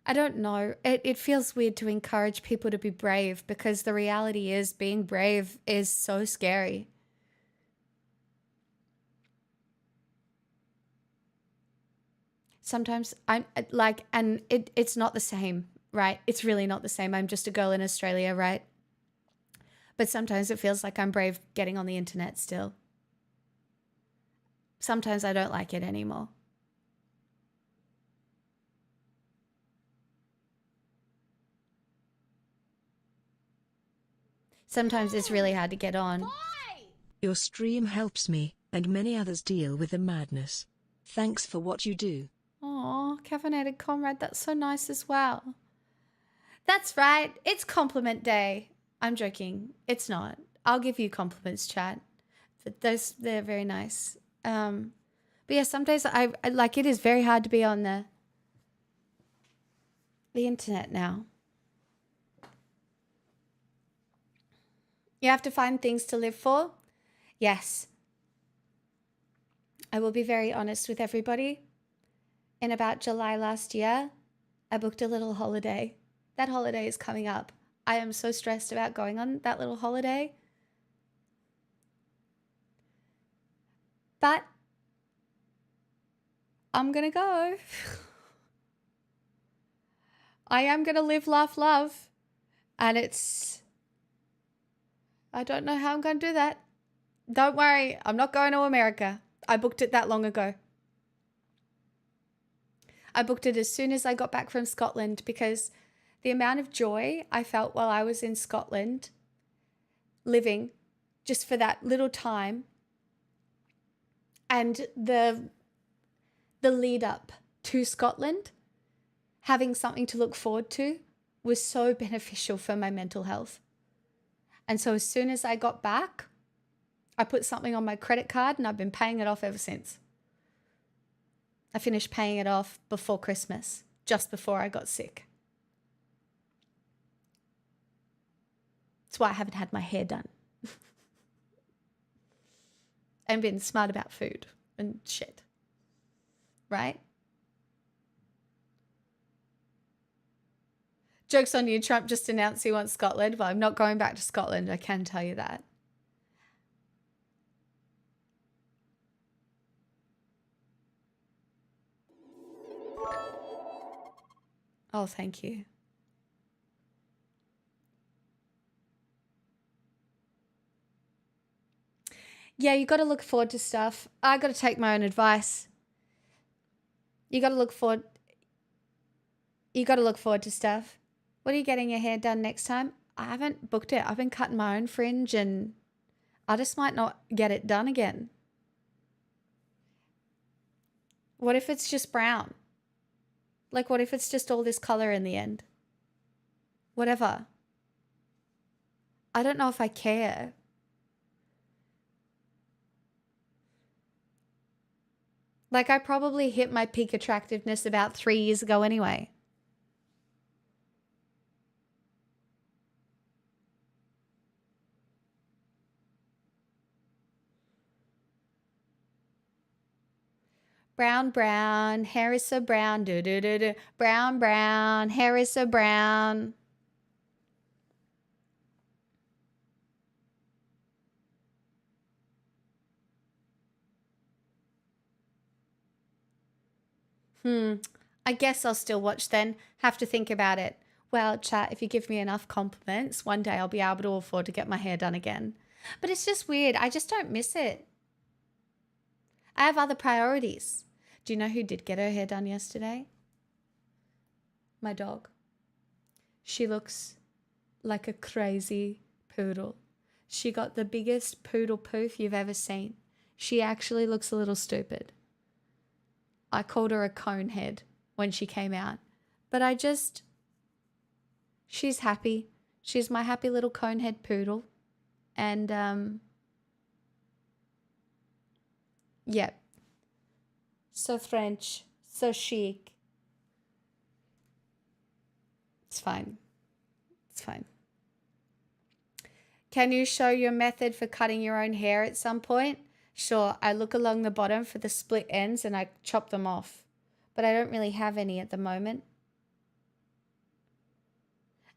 I don't know. It feels weird to encourage people to be brave because the reality is being brave is so scary. Sometimes I'm like, and it's not the same, right? It's really not the same. I'm just a girl in Australia, right? But sometimes it feels like I'm brave getting on the internet still. Sometimes I don't like it anymore. Sometimes it's really hard to get on. Your stream helps me, and many others deal with the madness. Thanks for what you do. Aw, caffeinated comrade, that's so nice as well. That's right, it's compliment day. I'm joking, it's not. I'll give you compliments, chat. But they're very nice. But yeah, some days I like it is very hard to be on the internet now. You have to find things to live for. Yes. I will be very honest with everybody. In about July last year, I booked a little holiday. That holiday is coming up. I am so stressed about going on that little holiday. But I'm going to go. I am going to live, laugh, love. And I don't know how I'm going to do that. Don't worry, I'm not going to America. I booked it that long ago. I booked it as soon as I got back from Scotland because the amount of joy I felt while I was in Scotland, living just for that little time, and the lead up to Scotland, having something to look forward to, was so beneficial for my mental health. And so as soon as I got back, I put something on my credit card and I've been paying it off ever since. I finished paying it off before Christmas, just before I got sick. That's why I haven't had my hair done. And been smart about food and shit. Right? Joke's on you, Trump just announced he wants Scotland. Well, I'm not going back to Scotland, I can tell you that. Oh, thank you. Yeah, you got to look forward to stuff. I got to take my own advice. You got to look forward to stuff. What are you getting your hair done next time? I haven't booked it. I've been cutting my own fringe and I just might not get it done again. What if it's just brown? Like, what if it's just all this color in the end? Whatever. I don't know if I care. Like, I probably hit my peak attractiveness about 3 years ago anyway. Brown, brown, hair is so brown, do-do-do-do. Brown, brown, hair is so brown. I guess I'll still watch then. Have to think about it. Well, chat, if you give me enough compliments, one day I'll be able to afford to get my hair done again. But it's just weird. I just don't miss it. I have other priorities. Do you know who did get her hair done yesterday? My dog. She looks like a crazy poodle. She got the biggest poodle poof you've ever seen. She actually looks a little stupid. I called her a cone head when she came out. But she's happy. She's my happy little cone head poodle. And, yeah. So French, so chic. It's fine. It's fine. Can you show your method for cutting your own hair at some point? Sure, I look along the bottom for the split ends and I chop them off. But I don't really have any at the moment.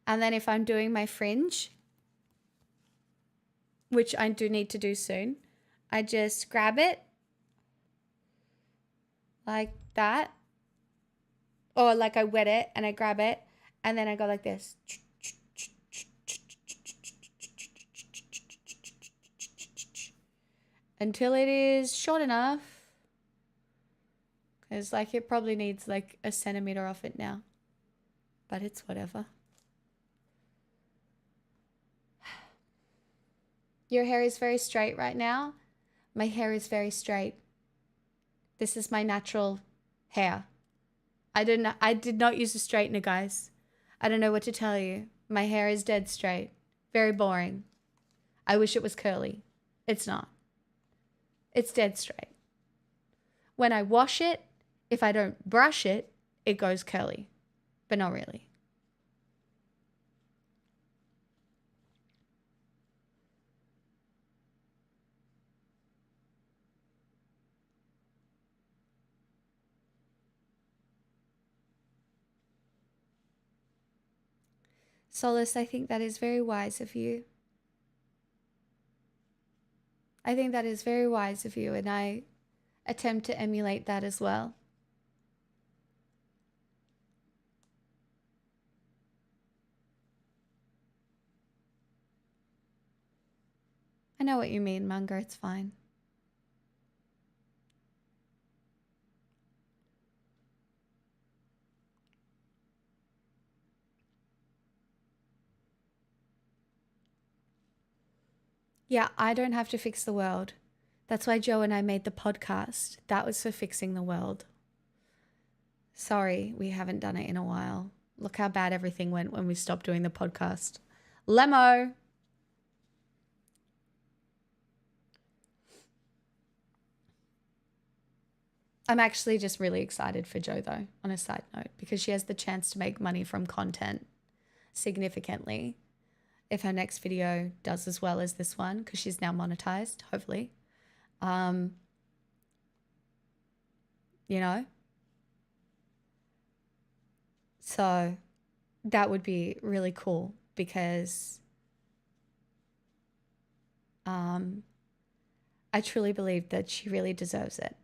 And then if I'm doing my fringe, which I do need to do soon, I just grab it like that. Or like I wet it and I grab it and then I go like this. Until it is short enough. Because like it probably needs like a centimeter off it now. But it's whatever. Your hair is very straight right now. My hair is very straight. This is my natural hair. I did not use a straightener, guys. I don't know what to tell you. My hair is dead straight. Very boring. I wish it was curly. It's not. It's dead straight. When I wash it, if I don't brush it, it goes curly. But not really. Solace, I think that is very wise of you. I think that is very wise of you, and I attempt to emulate that as well. I know what you mean, Munger. It's fine. Yeah, I don't have to fix the world. That's why Joe and I made the podcast. That was for fixing the world. Sorry, we haven't done it in a while. Look how bad everything went when we stopped doing the podcast. Lemo. I'm actually just really excited for Joe, though, on a side note, because she has the chance to make money from content significantly if her next video does as well as this one, because she's now monetized, hopefully. You know? So that would be really cool because I truly believe that she really deserves it.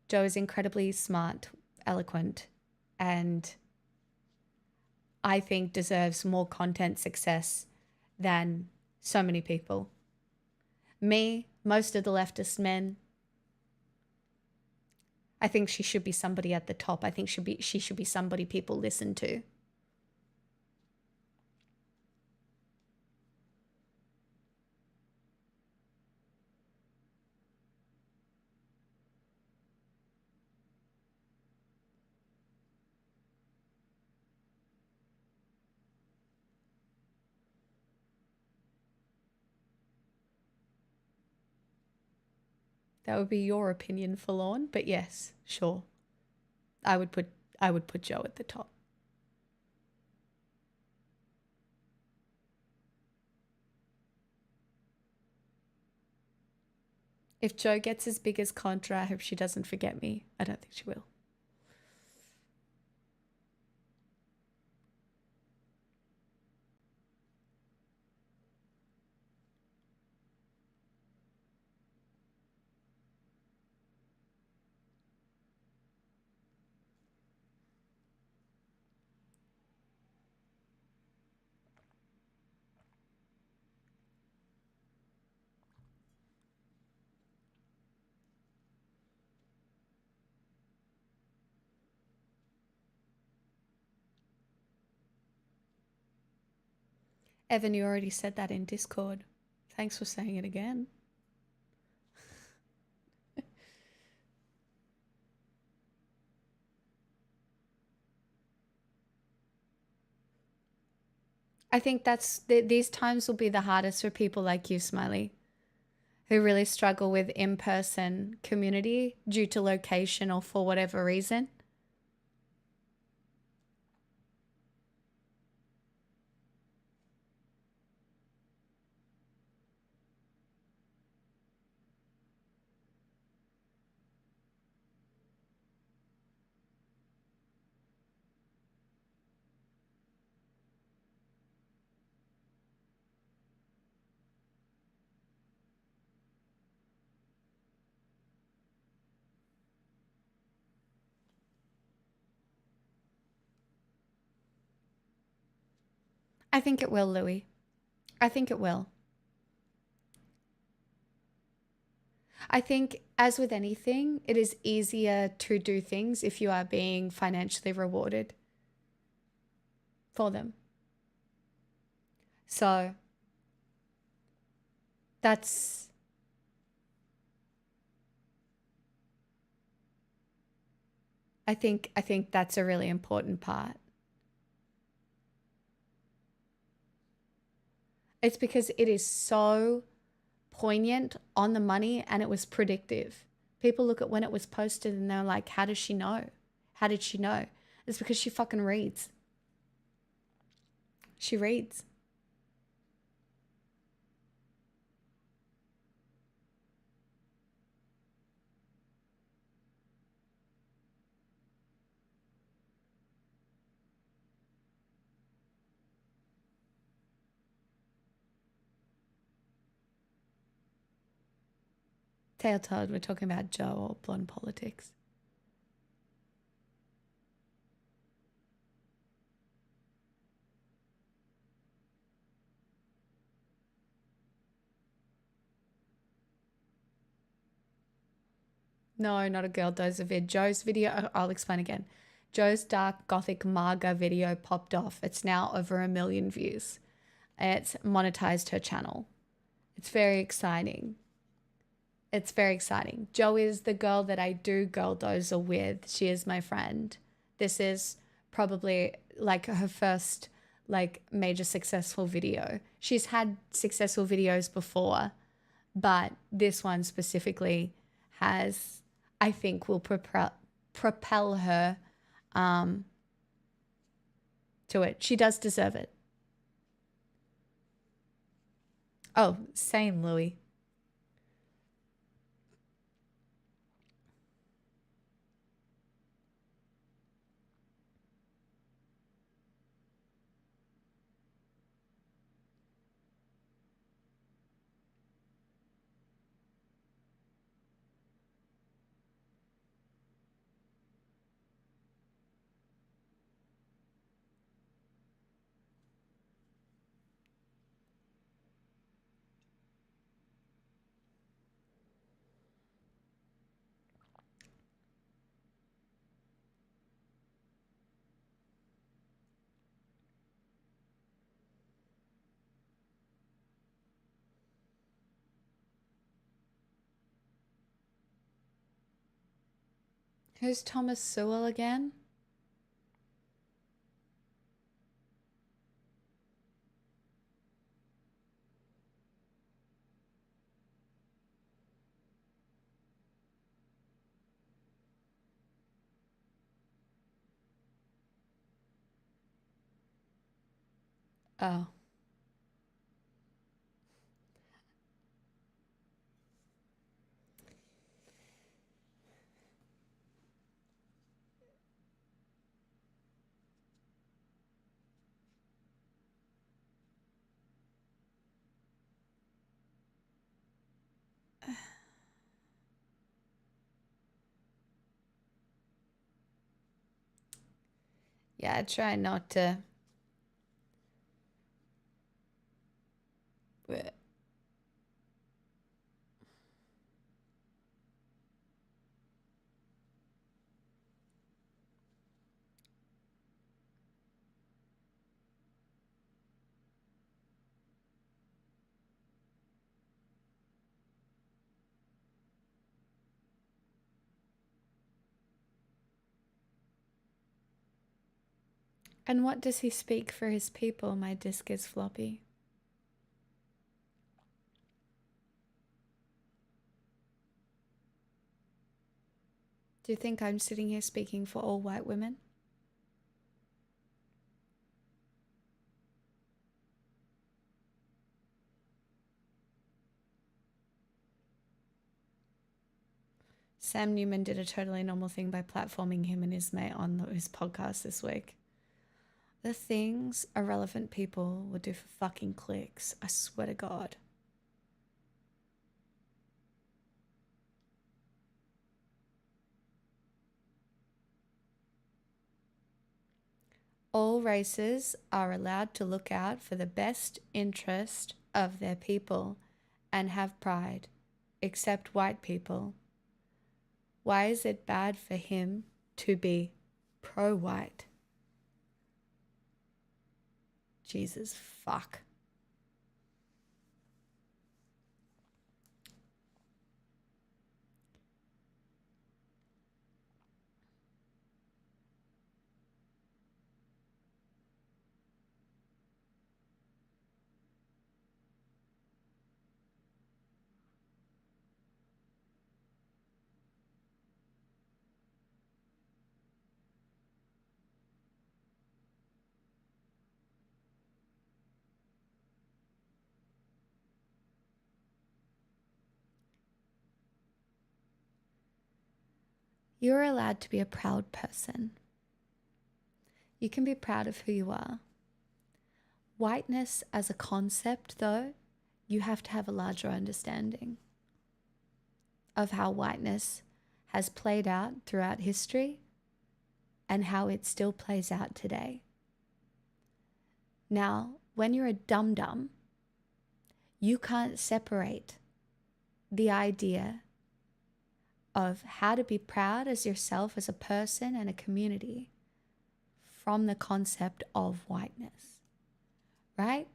Joe is incredibly smart, eloquent, and I think deserves more content success than so many people. Me, most of the leftist men. I think she should be somebody at the top. I think she should be somebody people listen to. That would be your opinion, forlorn, but yes, sure. I would put Joe at the top. If Joe gets as big as Contra, I hope she doesn't forget me. I don't think she will. Evan, you already said that in Discord. Thanks for saying it again. I think these times will be the hardest for people like you, Smiley, who really struggle with in-person community due to location or for whatever reason. I think it will, Louis. I think it will. I think, as with anything, it is easier to do things if you are being financially rewarded for them. So That's I think that's a really important part. It's because it is so poignant, on the money, and it was predictive. People look at when it was posted and they're like, how does she know? How did she know? It's because she fucking reads. She reads. Tail Toad, we're talking about Joe or blonde politics. No, not a girl does a vid. Joe's video, I'll explain again. Joe's dark gothic Marga video popped off. It's now over 1 million views. It's monetized her channel. It's very exciting. It's very exciting. Jo is the girl that I do girl dozer with. She is my friend. This is probably like her first like major successful video. She's had successful videos before, but this one specifically has, I think, will propel her to it. She does deserve it. Oh, same, Louis. Who's Thomas Sewell again? Oh. Yeah, I try not to. And what does he speak for his people? My disc is floppy. Do you think I'm sitting here speaking for all white women? Sam Newman did a totally normal thing by platforming him and his mate on his podcast this week. The things irrelevant people will do for fucking clicks, I swear to God. All races are allowed to look out for the best interest of their people and have pride, except white people. Why is it bad for him to be pro-white? Jesus fuck. You're allowed to be a proud person. You can be proud of who you are. Whiteness as a concept, though, you have to have a larger understanding of how whiteness has played out throughout history and how it still plays out today. Now, when you're a dum-dum, you can't separate the idea of how to be proud as yourself as a person and a community from the concept of whiteness, right?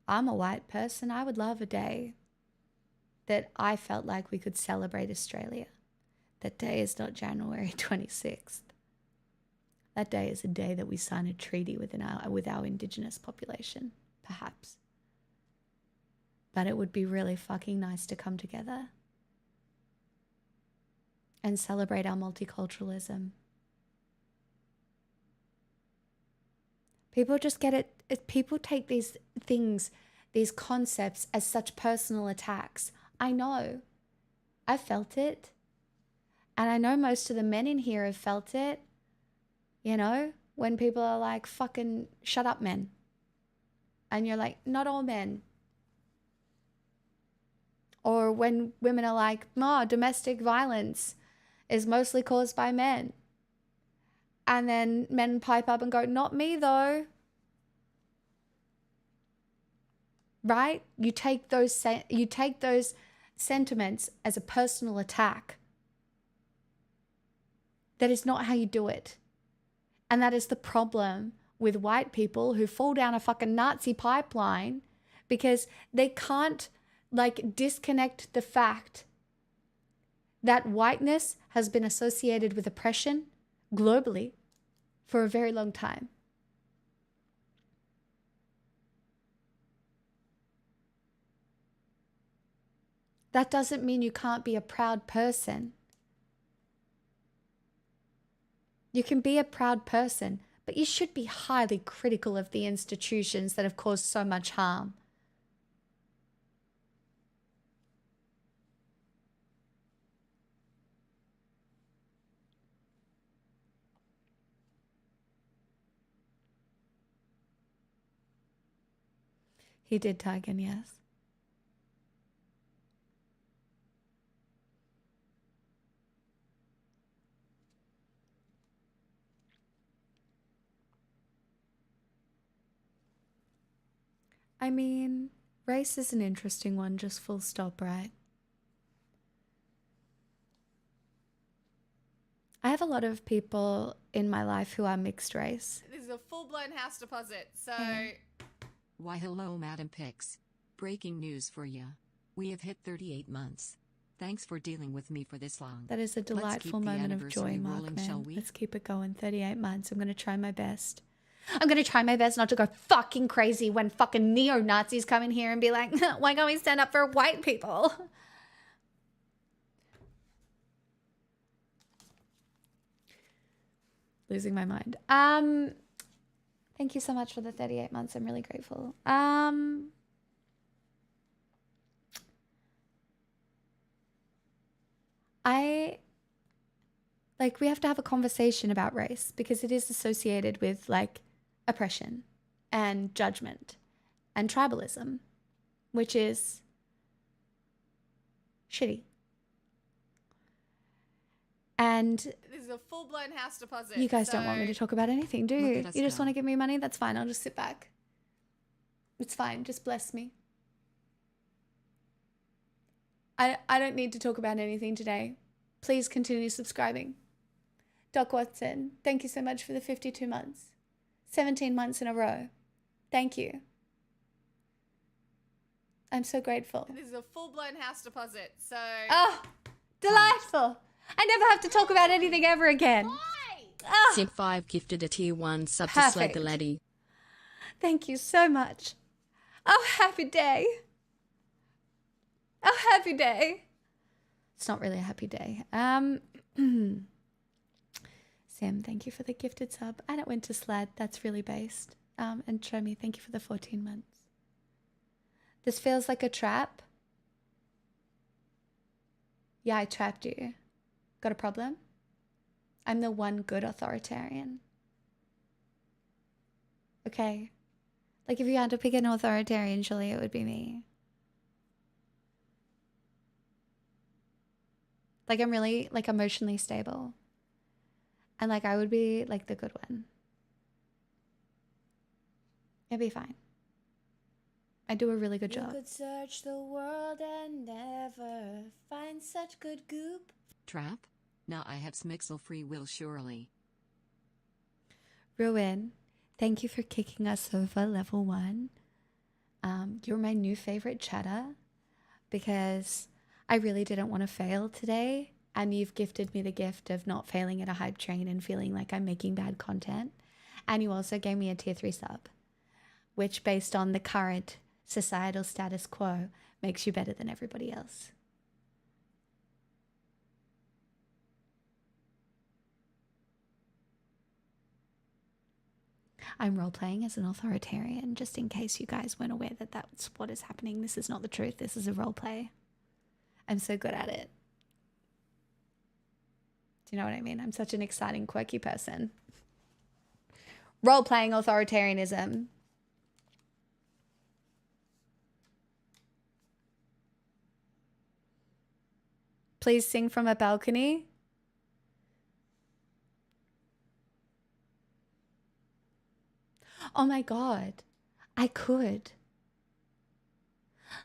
I'm a white person. I would love a day that I felt like we could celebrate Australia. That day is not January 26th. That day is a day that we sign a treaty with our Indigenous population, perhaps. But it would be really fucking nice to come together and celebrate our multiculturalism. People just get it. People take these things, these concepts as such personal attacks. I know. I felt it. And I know most of the men in here have felt it. You know, when people are like, fucking shut up, men. And you're like, not all men. Or when women are like, no, domestic violence is mostly caused by men. And then men pipe up and go, not me though. Right? You take those sentiments as a personal attack. That is not how you do it. And that is the problem with white people who fall down a fucking Nazi pipeline because they can't disconnect the fact that whiteness has been associated with oppression globally for a very long time. That doesn't mean you can't be a proud person. You can be a proud person, but you should be highly critical of the institutions that have caused so much harm. He did tag in, yes. I mean, race is an interesting one, just full stop, right? I have a lot of people in my life who are mixed race. This is a full-blown house deposit, so... Why hello Madam Pix. Breaking news for ya. We have hit 38 months. Thanks for dealing with me for this long. That is a delightful moment of joy, Mark, man. Let's keep it going. 38 months. I'm going to try my best. I'm going to try my best not to go fucking crazy when fucking neo-Nazis come in here and be like, why can't we stand up for white people? Losing my mind. Thank you so much for the 38 months. I'm really grateful. We have to have a conversation about race because it is associated with oppression and judgment and tribalism, which is shitty. And This is a full-blown house deposit. you guys don't want me to talk about anything, do you? You just want to give me money? That's fine. I'll just sit back. It's fine. Just bless me. I don't need to talk about anything today. Please continue subscribing. Doc Watson, thank you so much for the 52 months. 17 months in a row. Thank you. I'm so grateful. This is a full-blown house deposit, so... Oh, delightful. I never have to talk about anything ever again. Oh, Sim5 gifted a tier 1 sub to Perfect. Slag the Laddie. thank you so much. Oh, happy day. Oh, happy day. It's not really a happy day. Sam, thank you for the gifted sub. And it went to Slad. That's really based. And show me, thank you for the 14 months. This feels like a trap. Yeah, I trapped you. Got a problem? I'm the one good authoritarian. Okay. Like if you had to pick an authoritarian, surely it would be me. Like I'm really like emotionally stable. And like I would be like the good one. It'd be fine. I do a really good job. You could search the world and never find such good goop. Trap? Now I have Smixel free will surely. Ruin, thank you for kicking us over level 1. You're my new favorite chatter because I really didn't want to fail today. And you've gifted me the gift of not failing at a hype train and feeling like I'm making bad content. And you also gave me a tier 3 sub, which based on the current societal status quo makes you better than everybody else. I'm role-playing as an authoritarian, just in case you guys weren't aware that that's what is happening. This is not the truth. This is a role-play. I'm so good at it. Do you know what I mean? I'm such an exciting, quirky person. Role-playing authoritarianism. Please sing from a balcony. Oh my God, I could.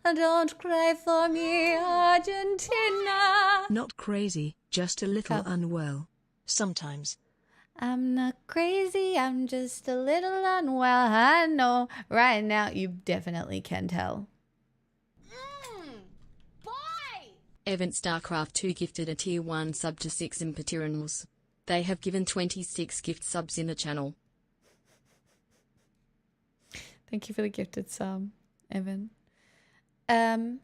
Don't cry for me, Argentina. Not crazy, just a little Oh. unwell. Sometimes. I'm not crazy, I'm just a little unwell. I know right now you definitely can tell. Event StarCraft 2 gifted a tier 1 sub to 6 Imperials. They have given 26 gift subs in the channel. Thank you for the gifted sub, Evan. Guys,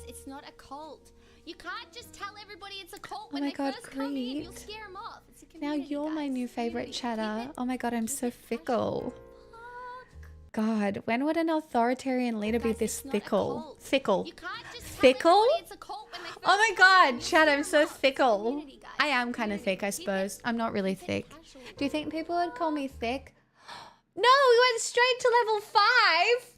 it's not a cult. You can't just tell everybody it's a cult Oh when my they God, first come in. You'll great. scare them off. It's a Now community, you're my guys. new It's a favorite community. chatter. Keep it- Oh my God, I'm so keep it fickle. casual. God, when would an authoritarian leader be Guys, this it's not a fickle? cult. Fickle. You can't just tell Fickle? everybody it's a cult when they first Oh my come in. God, You'll Chad, I'm scare so 'em off. It's a fickle. community, guys. I am It's a kind of thick, I community. Keep it- suppose. I'm not really keep it thick. casual. Do you think people would call me thick? No, we went straight to level 5.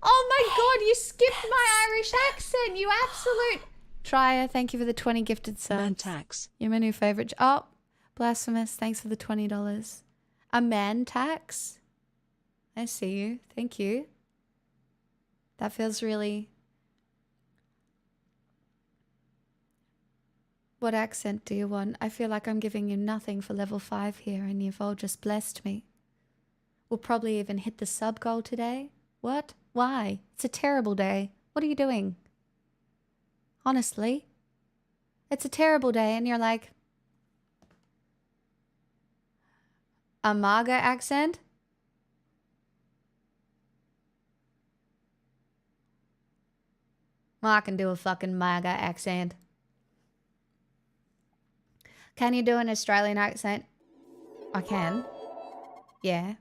Oh my God, you skipped my Irish accent, you absolute... Trier, thank you for the 20 gifted subs. Mantax. You're my new favorite. Oh, Blasphemous, thanks for the $20. A man tax? I see you. Thank you. That feels really... What accent do you want? I feel like I'm giving you nothing for level 5 here and you've all just blessed me. We'll probably even hit the sub goal today. What? Why? It's a terrible day. What are you doing? Honestly. It's a terrible day and you're like... A MAGA accent? Well, I can do a fucking MAGA accent. Can you do an Australian accent? I can. Yeah.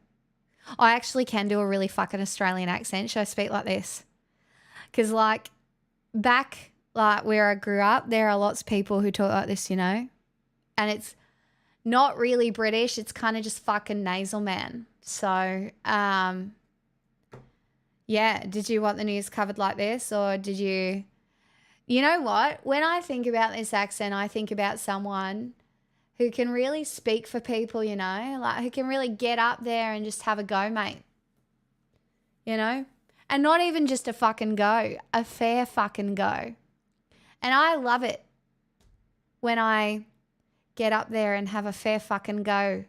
I actually can do a really fucking Australian accent. Should I speak like this? Because, like, back, like, where I grew up, there are lots of people who talk like this, you know? And it's not really British. It's kind of just fucking nasal, man. So, yeah. Did you want the news covered like this? Or did you... You know what? When I think about this accent, I think about someone who can really speak for people, you know, like who can really get up there and just have a go, mate. You know? And not even just a fucking go, a fair fucking go. And I love it when I get up there and have a fair fucking go.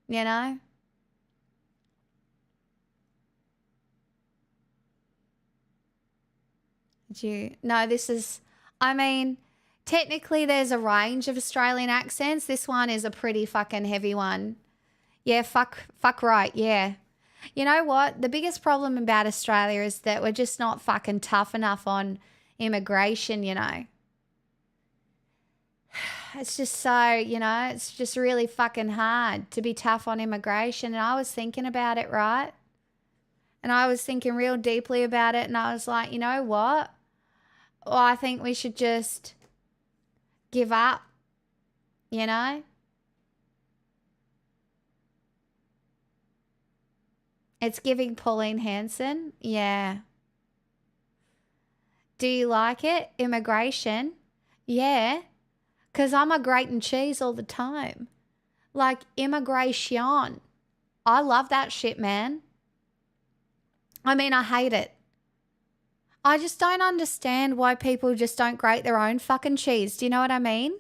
You know? No, this is, I mean, technically there's a range of Australian accents. This one is a pretty fucking heavy one. Yeah, fuck right, yeah. You know what? The biggest problem about Australia is that we're just not fucking tough enough on immigration, you know. It's just so, you know, it's just really fucking hard to be tough on immigration. And I was thinking about it, right? And I was thinking real deeply about it. And I was like, you know what? Well, I think we should just give up, you know? It's giving Pauline Hanson. Yeah. Do you like it? Immigration? Yeah. Because I'm a grating cheese all the time. Like immigration. I love that shit, man. I mean, I hate it. I just don't understand why people just don't grate their own fucking cheese. Do you know what I mean?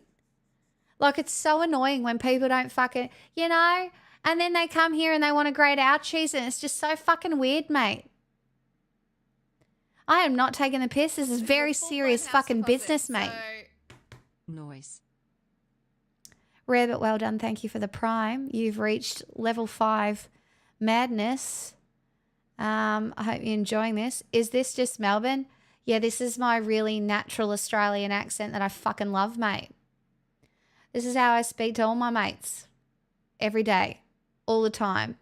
Like, it's so annoying when people don't fucking, you know? And then they come here and they want to grate our cheese and it's just so fucking weird, mate. I am not taking the piss. This is very serious fucking business, mate. Noise. Rare but well done. Thank you for the prime. You've reached level 5 madness. I hope you're enjoying this. Is this just Melbourne? Yeah, this is my really natural Australian accent that I fucking love, mate. This is how I speak to all my mates. Every day. All the time.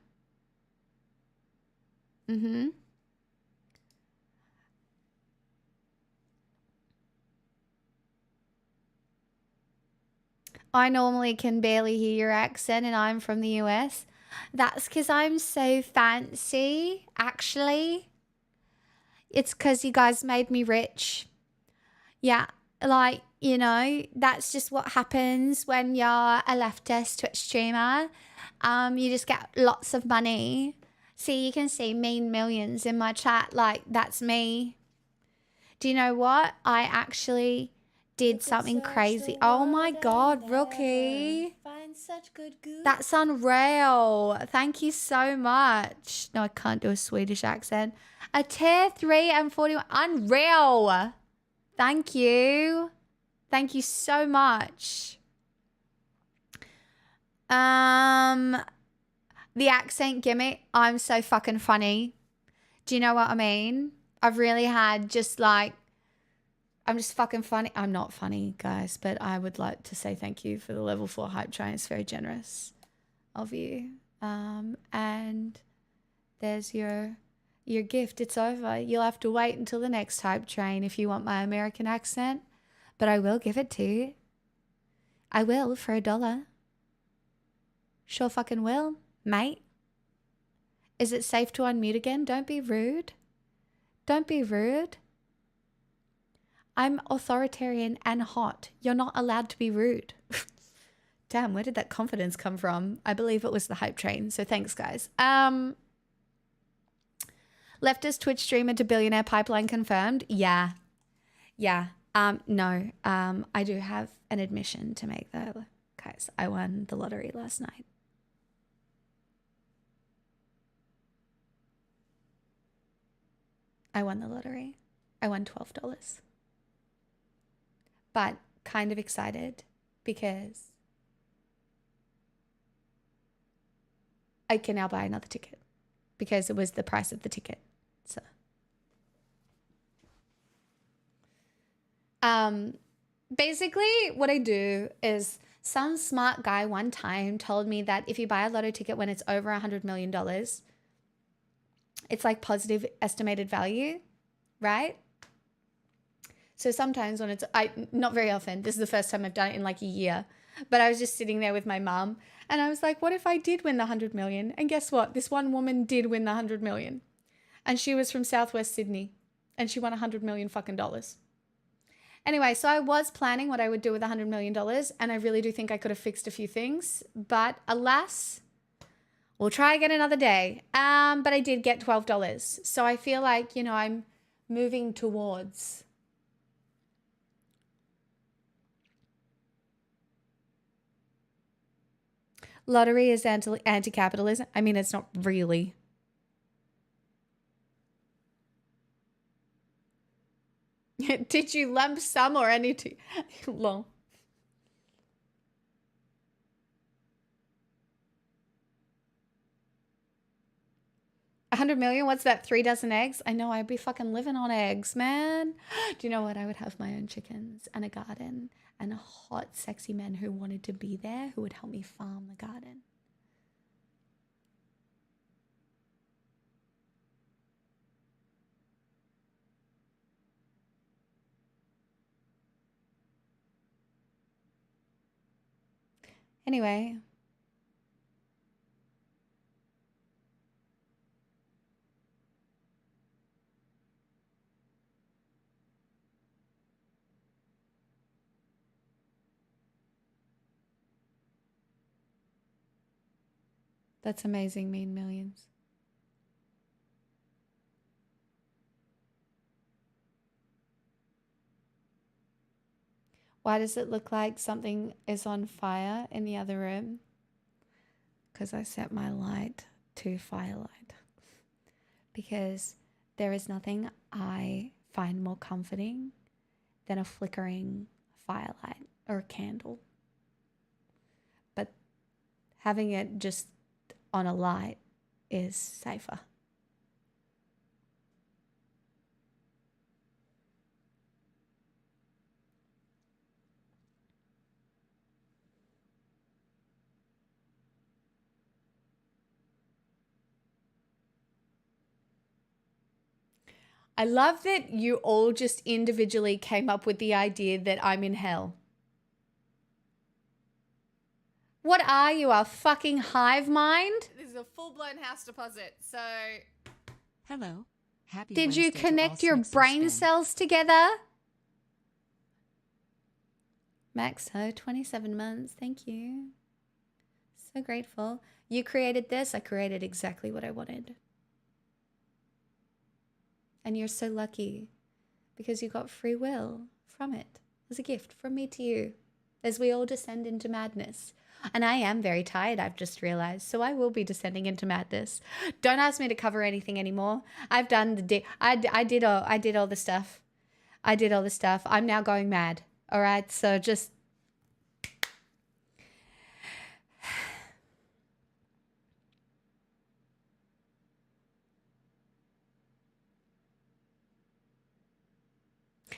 I normally can barely hear your accent and I'm from the US. That's because I'm so fancy, actually. It's because you guys made me rich. Yeah, like, you know, that's just what happens when you're a leftist Twitch streamer. You just get lots of money. See, you can see mean millions in my chat. Like, that's me. Do you know what? I actually did something crazy. Oh my God, Rookie. Find such good goo. That's unreal. Thank you so much. No, I can't do a Swedish accent. A tier 3 and 41. Unreal. Thank you. Thank you so much. The accent gimmick. I'm so fucking funny. Do you know what I mean? I've really had just like, I'm just fucking funny. I'm not funny, guys, but I would like to say thank you for the level 4 hype train. It's very generous of you. And there's your gift. It's over. You'll have to wait until the next hype train if you want my American accent, but I will give it to you. I will for $1. Sure fucking will, mate. Is it safe to unmute again? Don't be rude. Don't be rude. I'm authoritarian and hot. You're not allowed to be rude. Damn, where did that confidence come from? I believe it was the hype train. So thanks, guys. Leftist Twitch streamer to billionaire pipeline confirmed. Yeah. No. I do have an admission to make though. Guys, I won the lottery last night. I won the lottery. I won $12. But kind of excited because I can now buy another ticket because it was the price of the ticket. So, basically what I do is some smart guy one time told me that if you buy a lotto ticket when it's over $100 million, it's like positive estimated value, right? So sometimes when not very often, this is the first time I've done it in like a year, but I was just sitting there with my mum and I was like, what if I did win the 100 million? And guess what? This one woman did win the 100 million and she was from Southwest Sydney and she won $100 million fucking dollars. Anyway, so I was planning what I would do with $100 million and I really do think I could have fixed a few things, but alas, we'll try again another day. But I did get $12. So I feel like, you know, I'm moving towards lottery is anti-capitalism. I mean, it's not really. Did you lump sum or any two? Long. $100 million? What's that? 3 dozen eggs? I know, I'd be fucking living on eggs, man. Do you know what? I would have my own chickens and a garden and a hot, sexy man who wanted to be there who would help me farm the garden. Anyway. That's amazing, Mean Millions. Why does it look like something is on fire in the other room? Because I set my light to firelight. Because there is nothing I find more comforting than a flickering firelight or a candle. But having it just on a light is safer. I love that you all just individually came up with the idea that I'm in hell. What are you, a fucking hive mind? This is a full-blown house deposit, so... Hello. Happy Did you Wednesday to connect all your Smixels brain fans. cells together? Max Ho, 27 months. Thank you. So grateful. You created this. I created exactly what I wanted. And you're so lucky because you got free will from it as a gift from me to you as we all descend into madness. And I am very tired, I've just realized, so I will be descending into madness. Don't ask me to cover anything anymore. I've done I did all the stuff. I did all the stuff. I'm now going mad. All right, so just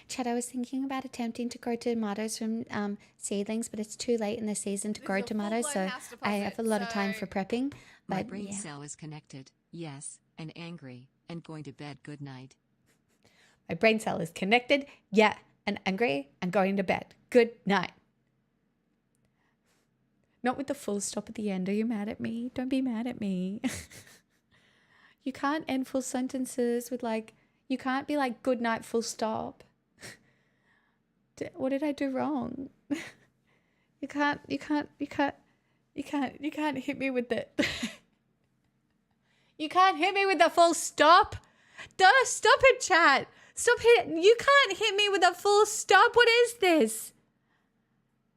Chad, I was thinking about attempting to grow tomatoes from seedlings, but it's too late in the season to grow tomatoes, so I have a lot of time for prepping. My But brain yeah. cell is connected, yes, and angry, and going to bed. Good night. My brain cell is connected, yeah, and angry, and going to bed. Good night. Not with the full stop at the end. Are you mad at me? Don't be mad at me. You can't end full sentences with like, you can't be like, good night, full stop. What did I do wrong? You can't hit me with the, you can't hit me with the full stop. Stop it, chat. Stop hitting, you can't hit me with a full stop. What is this?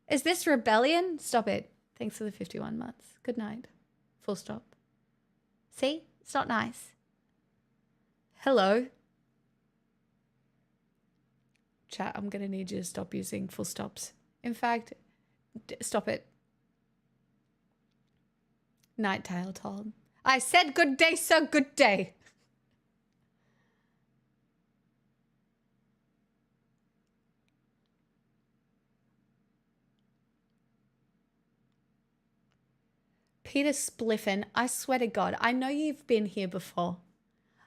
Is this rebellion? Stop it. Thanks for the 51 months. Good night. Full stop. See? It's not nice. Hello. Chat, I'm going to need you to stop using full stops. In fact, stop it. Nighttail Tom. I said good day, sir. Good day. Peter Spliffin, I swear to God, I know you've been here before.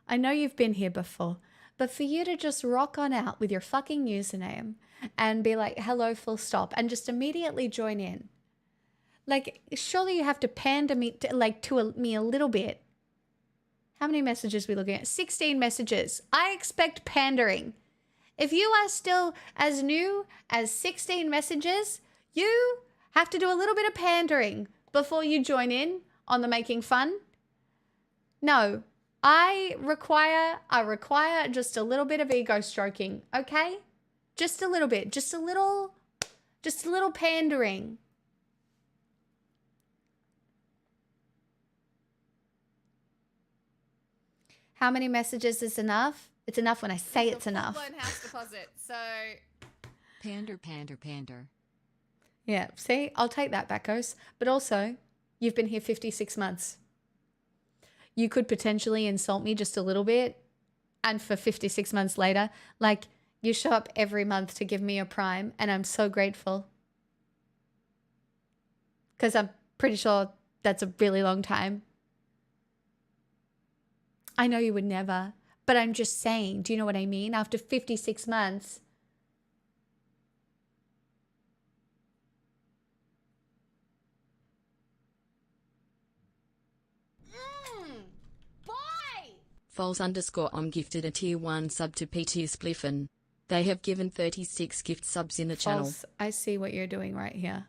I know you've been here before. But for you to just rock on out with your fucking username and be like, hello, full stop, and just immediately join in. Like, surely you have to pander me to me a little bit. How many messages are we looking at? 16 messages. I expect pandering. If you are still as new as 16 messages, you have to do a little bit of pandering before you join in on the making fun. No, I require just a little bit of ego stroking, okay? Just a little bit, just a little pandering. How many messages is enough? It's enough when I say it's enough. Full-blown house deposit. So Pander, pander, pander. Yeah, see, I'll take that, Backos. But also, you've been here 56 months. You could potentially insult me just a little bit, and for 56 months later, like, you show up every month to give me a prime, and I'm so grateful. Because I'm pretty sure that's a really long time. I know you would never, but I'm just saying, do you know what I mean? After 56 months, Foles_om gifted a tier 1 sub to PT Spliffen. They have given 36 gift subs in the channel. False. I see what you're doing right here.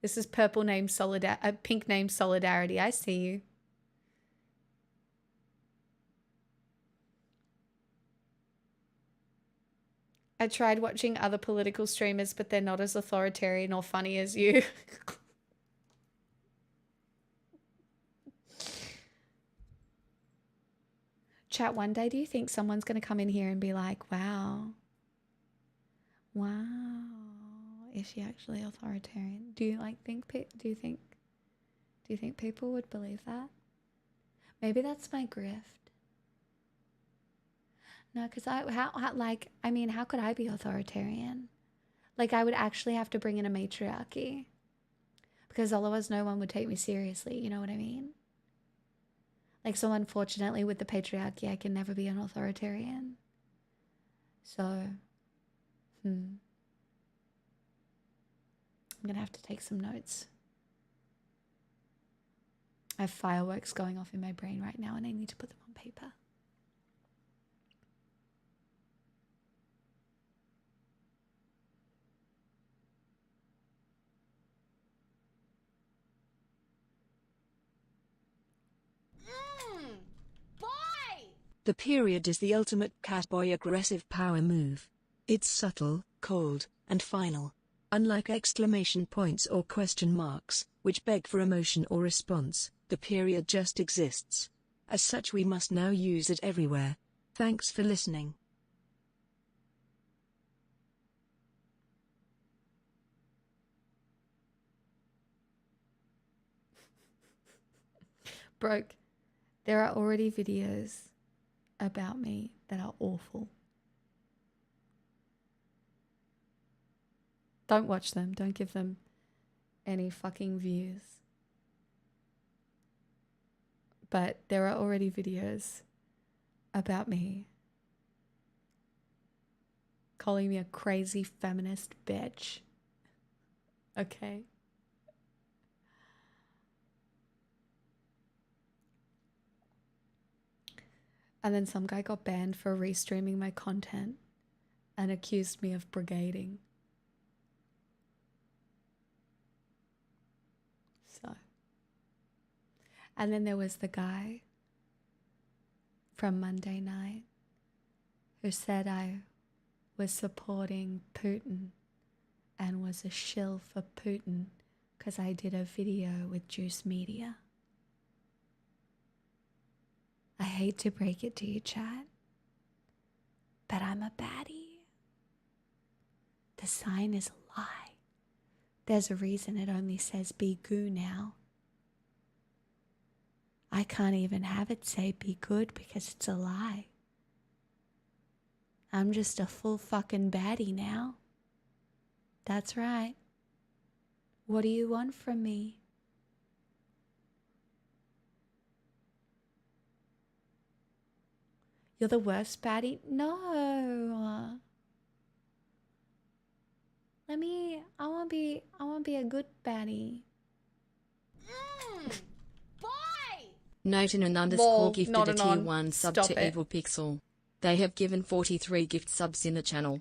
This is pink name solidarity. I see you. I tried watching other political streamers, but they're not as authoritarian or funny as you. Chat, one day do you think someone's going to come in here and be like, wow, is she actually authoritarian? Do you think people would believe that? Maybe that's my grift. No, because how could I be authoritarian? Like, I would actually have to bring in a matriarchy. Because otherwise no one would take me seriously, you know what I mean? Like, so unfortunately with the patriarchy, I can never be an authoritarian. So, I'm going to have to take some notes. I have fireworks going off in my brain right now and I need to put them on paper. The period is the ultimate catboy aggressive power move. It's subtle, cold, and final. Unlike exclamation points or question marks, which beg for emotion or response, the period just exists. As such, we must now use it everywhere. Thanks for listening. Broke. There are already videos about me that are awful. Don't watch them. Don't give them any fucking views. But there are already videos about me calling me a crazy feminist bitch. Okay? And then some guy got banned for restreaming my content and accused me of brigading. So. And then there was the guy from Monday night who said I was supporting Putin and was a shill for Putin because I did a video with Juice Media. I hate to break it to you, chat, but I'm a baddie. The sign is a lie. There's a reason it only says be goo now. I can't even have it say be good because it's a lie. I'm just a full fucking baddie now. That's right. What do you want from me? You're the worst baddie? No. I want to be a good baddie. Note an Lol, gifted not a an tier on. 1 sub Stop to it. Evil Pixel. They have given 43 gift subs in the channel.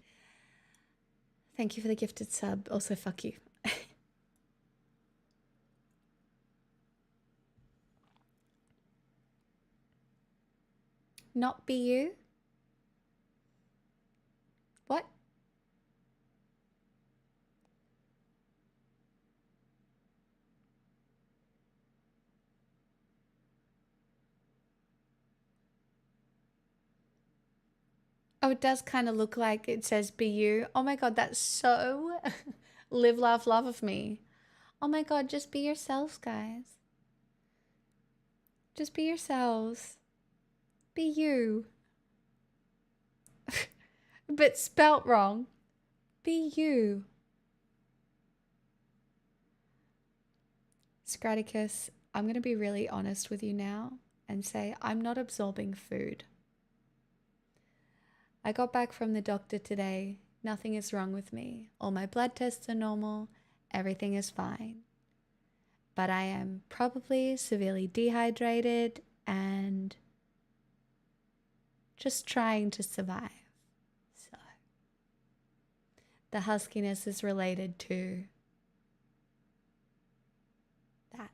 Thank you for the gifted sub. Also, fuck you. Not be you? What? Oh, it does kind of look like it says be you. Oh my god, that's so live, laugh, love of me. Oh my god, just be yourselves, guys. Just be yourselves. Be you. But spelt wrong. Be you. Scraticus, I'm going to be really honest with you now and say I'm not absorbing food. I got back from the doctor today. Nothing is wrong with me. All my blood tests are normal. Everything is fine. But I am probably severely dehydrated and just trying to survive. So the huskiness is related to that.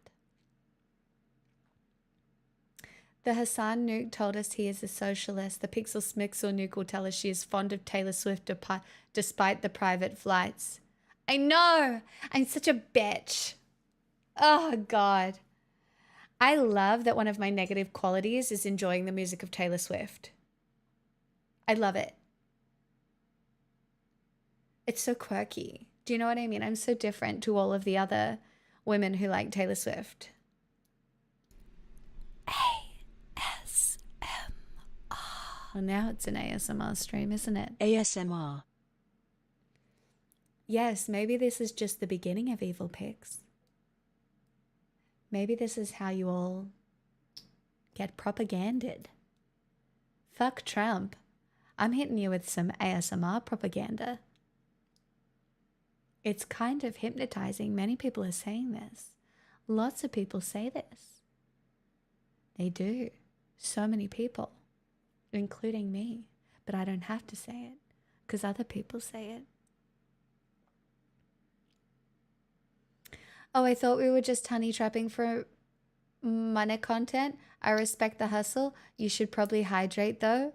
The Hassan Nuke told us he is a socialist. The Pixel Smixel Nuke will tell us she is fond of Taylor Swift despite the private flights. I know! I'm such a bitch. Oh, God. I love that one of my negative qualities is enjoying the music of Taylor Swift. I love it. It's so quirky. Do you know what I mean? I'm so different to all of the other women who like Taylor Swift. ASMR. Well, now it's an ASMR stream, isn't it? ASMR. Yes, maybe this is just the beginning of Evil Pics. Maybe this is how you all get propaganded. Fuck Trump. I'm hitting you with some ASMR propaganda. It's kind of hypnotizing. Many people are saying this. Lots of people say this. They do. So many people, including me. But I don't have to say it because other people say it. Oh, I thought we were just honey trapping for money content. I respect the hustle. You should probably hydrate though.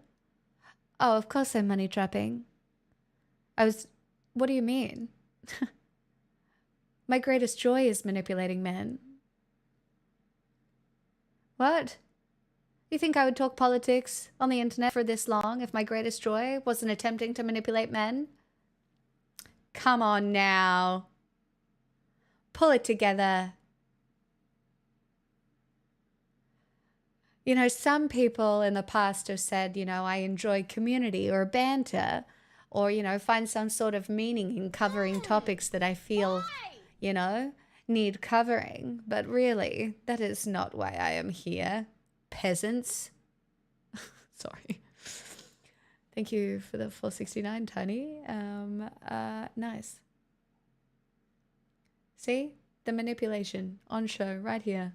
Oh, of course I'm money trapping. What do you mean? My greatest joy is manipulating men. What? You think I would talk politics on the internet for this long if my greatest joy wasn't attempting to manipulate men? Come on now. Pull it together. You know, some people in the past have said, you know, I enjoy community or banter or, you know, find some sort of meaning in covering topics that I feel, you know, need covering. But really, that is not why I am here. Peasants. Sorry. Thank you for the 469, Tony. Nice. See? The manipulation on show right here.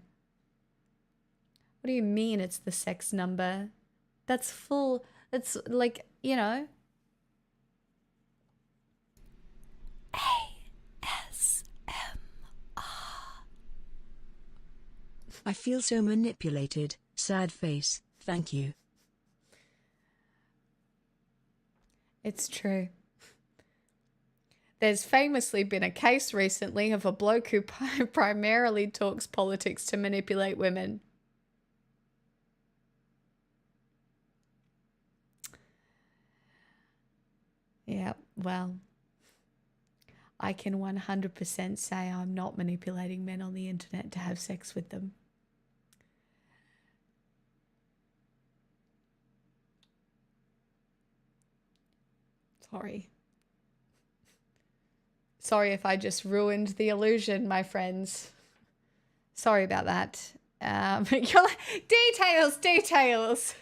What do you mean it's the sex number? That's full. It's like, you know. ASMR. I feel so manipulated. Sad face. Thank you. It's true. There's famously been a case recently of a bloke who primarily talks politics to manipulate women. Yeah, well, I can 100% say I'm not manipulating men on the internet to have sex with them. Sorry. Sorry if I just ruined the illusion, my friends. Sorry about that. You're like, details.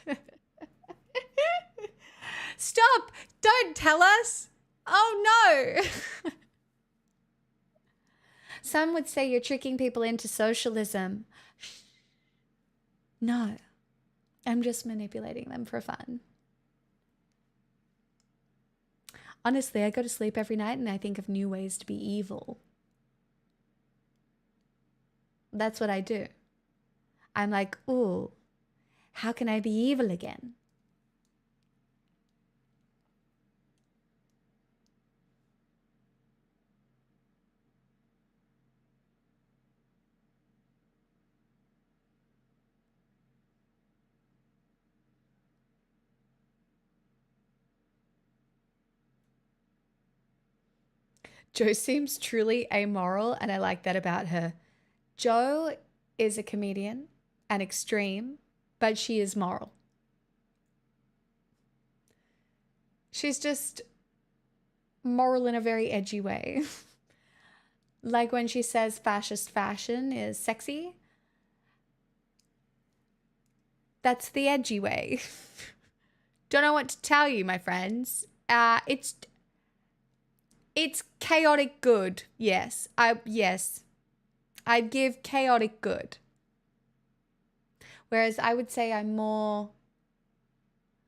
Stop! Don't tell us! Oh no! Some would say you're tricking people into socialism. No. I'm just manipulating them for fun. Honestly, I go to sleep every night and I think of new ways to be evil. That's what I do. I'm like, ooh, how can I be evil again? Jo seems truly amoral, and I like that about her. Jo is a comedian and extreme, but she is moral. She's just moral in a very edgy way. Like when she says fascist fashion is sexy. That's the edgy way. Don't know what to tell you, my friends. It's chaotic good. Yes. I'd give chaotic good. Whereas I would say I'm more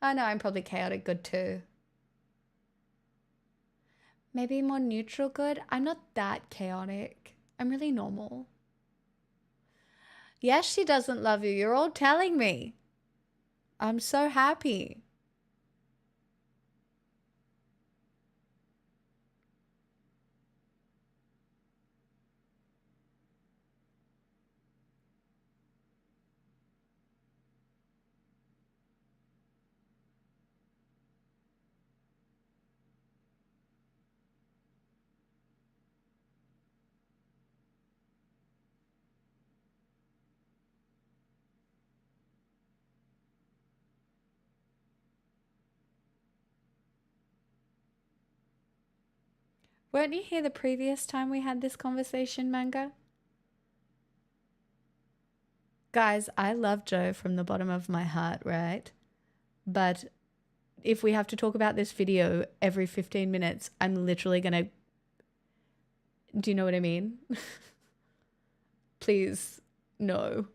I know I'm probably chaotic good too. Maybe more neutral good? I'm not that chaotic. I'm really normal. Yes, she doesn't love you. You're all telling me. I'm so happy. Weren't you here the previous time we had this conversation, Manga? Guys, I love Joe from the bottom of my heart, right? But if we have to talk about this video every 15 minutes, I'm literally gonna... Do you know what I mean? Please, no.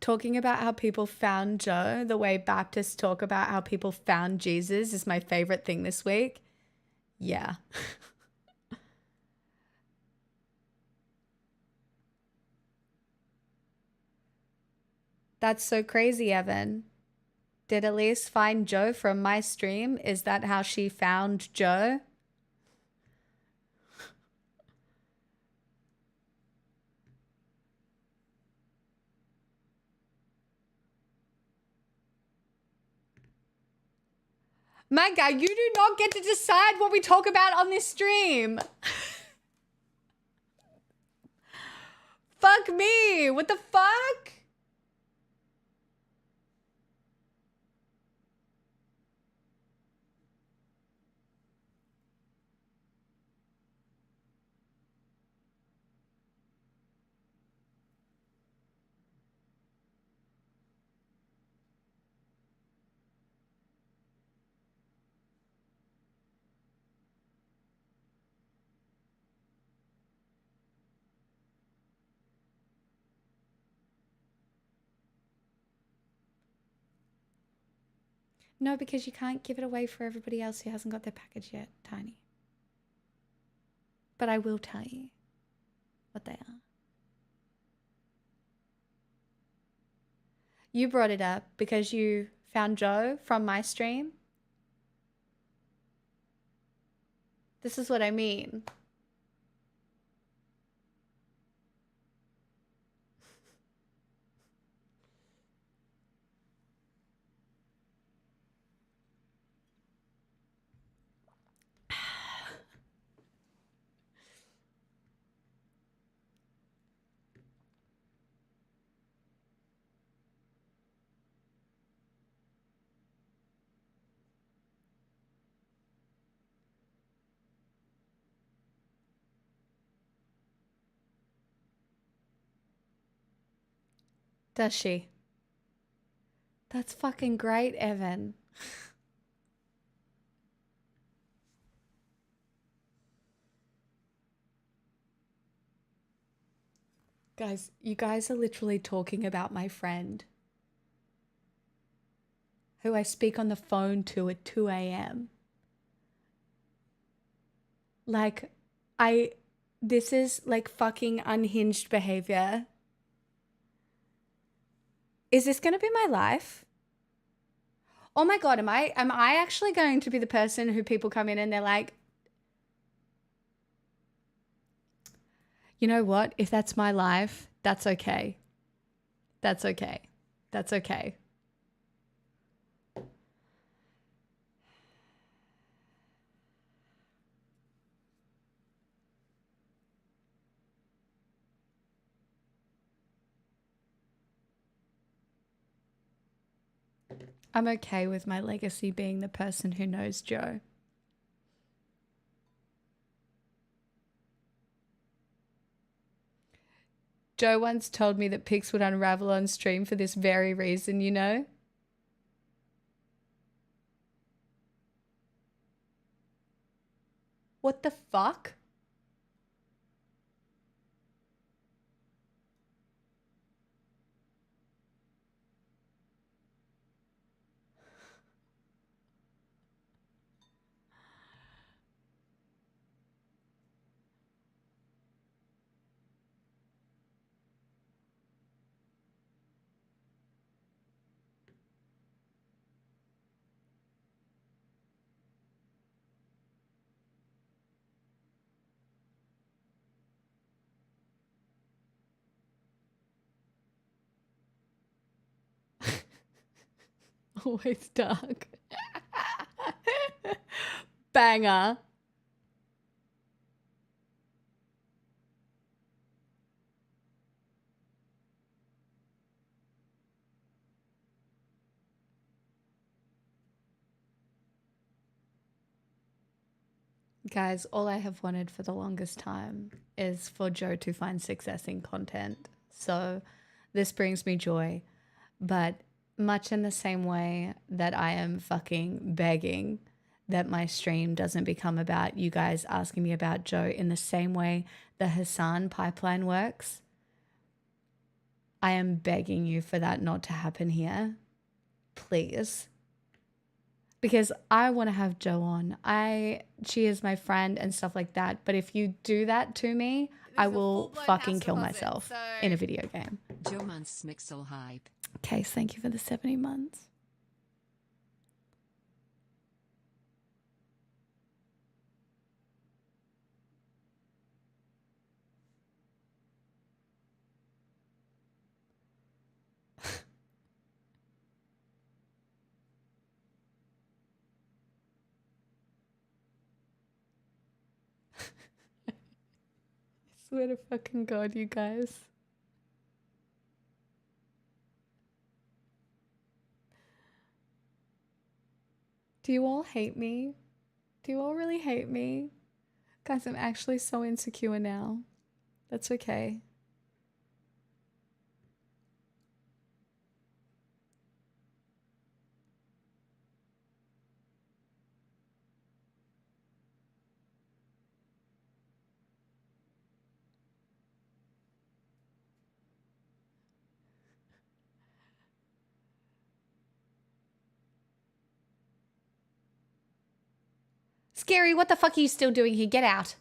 Talking about how people found Joe, the way Baptists talk about how people found Jesus is my favorite thing this week. Yeah. That's so crazy, Evan. Did Elise find Joe from my stream? Is that how she found Joe? Manga, you do not get to decide what we talk about on this stream. Fuck me. What the fuck? No, because you can't give it away for everybody else who hasn't got their package yet, Tiny. But I will tell you what they are. You brought it up because you found Joe from my stream. This is what I mean. Does she? That's fucking great, Evan. Guys, you guys are literally talking about my friend who I speak on the phone to at 2 a.m. Like, this is like fucking unhinged behavior. Is this going to be my life? Oh my God, am I actually going to be the person who people come in and they're like, you know what? If that's my life, that's okay. That's okay. That's okay. I'm okay with my legacy being the person who knows Joe. Joe once told me that pics would unravel on stream for this very reason, you know? What the fuck? Always dark. Banger. Guys, all I have wanted for the longest time is for Joe to find success in content. So this brings me joy. But much in the same way that I am fucking begging that my stream doesn't become about you guys asking me about Joe, in the same way the Hassan pipeline works, I am begging you for that not to happen here. Please. Because I want to have Joe on. She is my friend and stuff like that. But if you do that to me, I will fucking kill myself in a video game. Joe months Mixel hype. Case, thank you for the 70 months. I swear to fucking God, you guys. Do you all hate me? Do you all really hate me? Guys, I'm actually so insecure now. That's okay. Scary, what the fuck are you still doing here? Get out.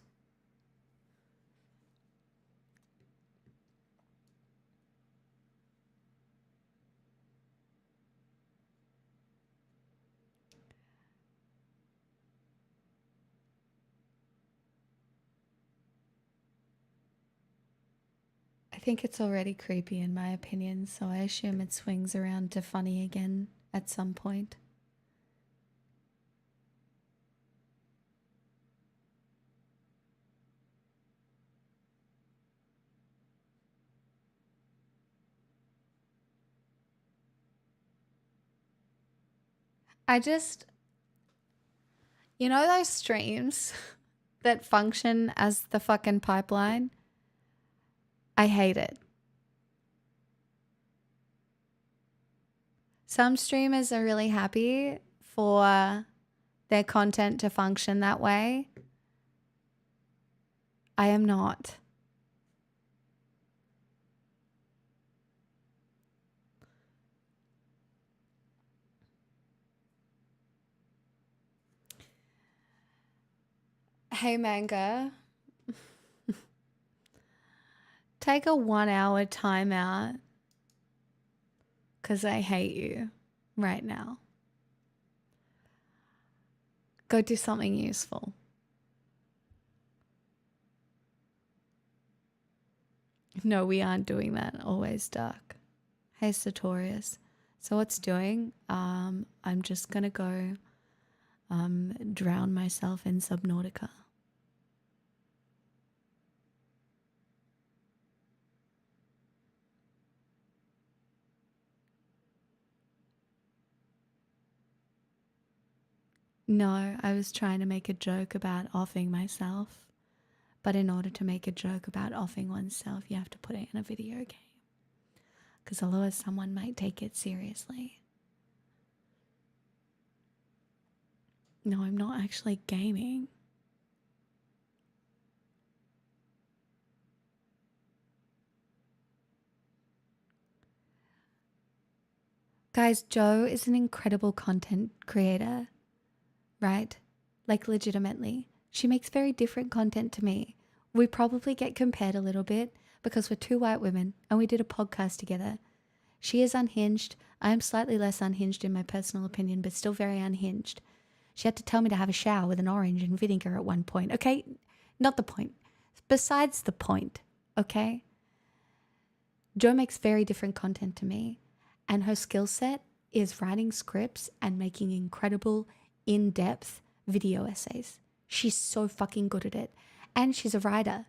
I think it's already creepy in my opinion, so I assume it swings around to funny again at some point. You know those streams that function as the fucking pipeline? I hate it. Some streamers are really happy for their content to function that way. I am not. Hey, Manga. Take a 1 hour timeout because I hate you right now. Go do something useful. No, we aren't doing that. Always dark. Hey, Sartorius. So what's doing? I'm just gonna go drown myself in Subnautica. No, I was trying to make a joke about offing myself. But in order to make a joke about offing oneself, you have to put it in a video game. Because otherwise someone might take it seriously. No, I'm not actually gaming. Guys, Joe is an incredible content creator, right? Like legitimately. She makes very different content to me. We probably get compared a little bit because we're two white women and we did a podcast together. She is unhinged. I am slightly less unhinged in my personal opinion, but still very unhinged. She had to tell me to have a shower with an orange and vinegar at one point. Okay, not the point. Besides the point, okay? Jo makes very different content to me, and her skill set is writing scripts and making incredible, in-depth video essays. She's so fucking good at it. And she's a writer.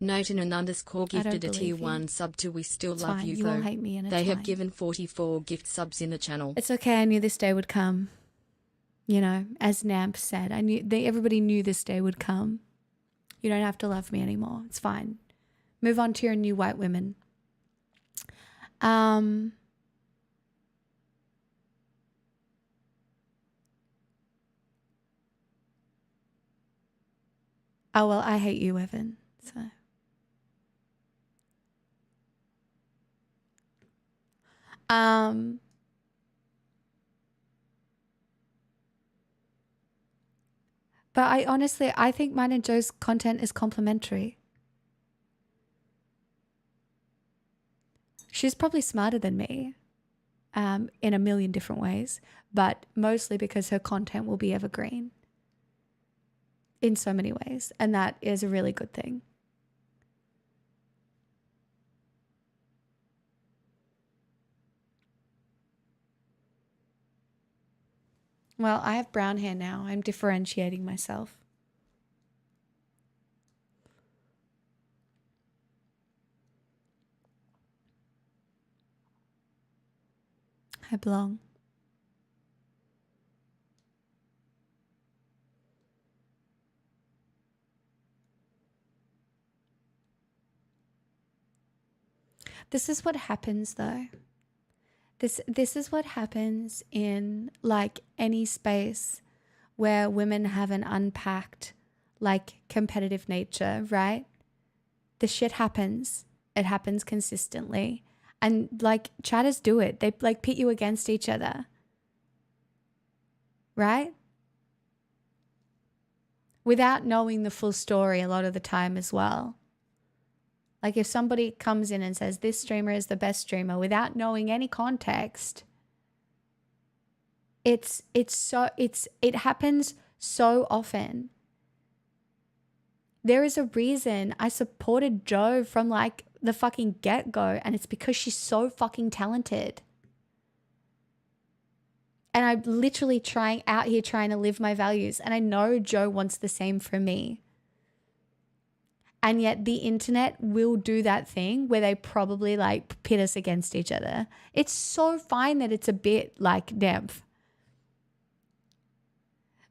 Note and _ I don't gifted a tier believe you. 1 sub to We Still It's Love fine. You You all though. hate me and it's They have fine. given 44 gift subs in the channel. It's okay. I knew this day would come. You know, as Namp said, everybody knew this day would come. You don't have to love me anymore. It's fine. Move on to your new white women. Oh, well, I hate you, Evan. So. But I think mine and Joe's content is complementary. She's probably smarter than me in a million different ways, but mostly because her content will be evergreen in so many ways. And that is a really good thing. Well, I have brown hair now. I'm differentiating myself. I belong. This is what happens though. This is what happens in like any space where women have an unpacked like competitive nature, right? The shit happens. It happens consistently. And like chatters do it. They like pit you against each other. Right? Without knowing the full story a lot of the time as well. Like if somebody comes in and says this streamer is the best streamer without knowing any context, it happens so often. There is a reason I supported Joe from like the fucking get-go, and it's because she's so fucking talented. And I'm literally out here trying to live my values, and I know Joe wants the same from me. And yet the internet will do that thing where they probably like pit us against each other. It's so fine that it's a bit like depth.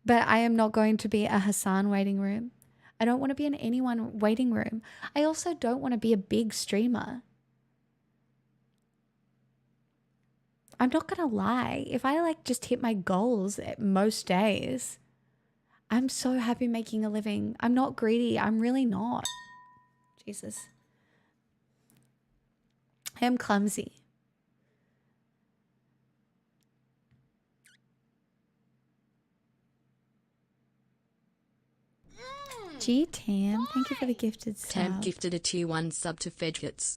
But I am not going to be a Hassan waiting room. I don't want to be in anyone waiting room. I also don't want to be a big streamer. I'm not going to lie. If I like just hit my goals at most days, I'm so happy making a living. I'm not greedy. I'm really not. Jesus. I am clumsy. Gee, Tam, thank you for the gifted sub. Tam gifted a tier 1 sub to Fedgets.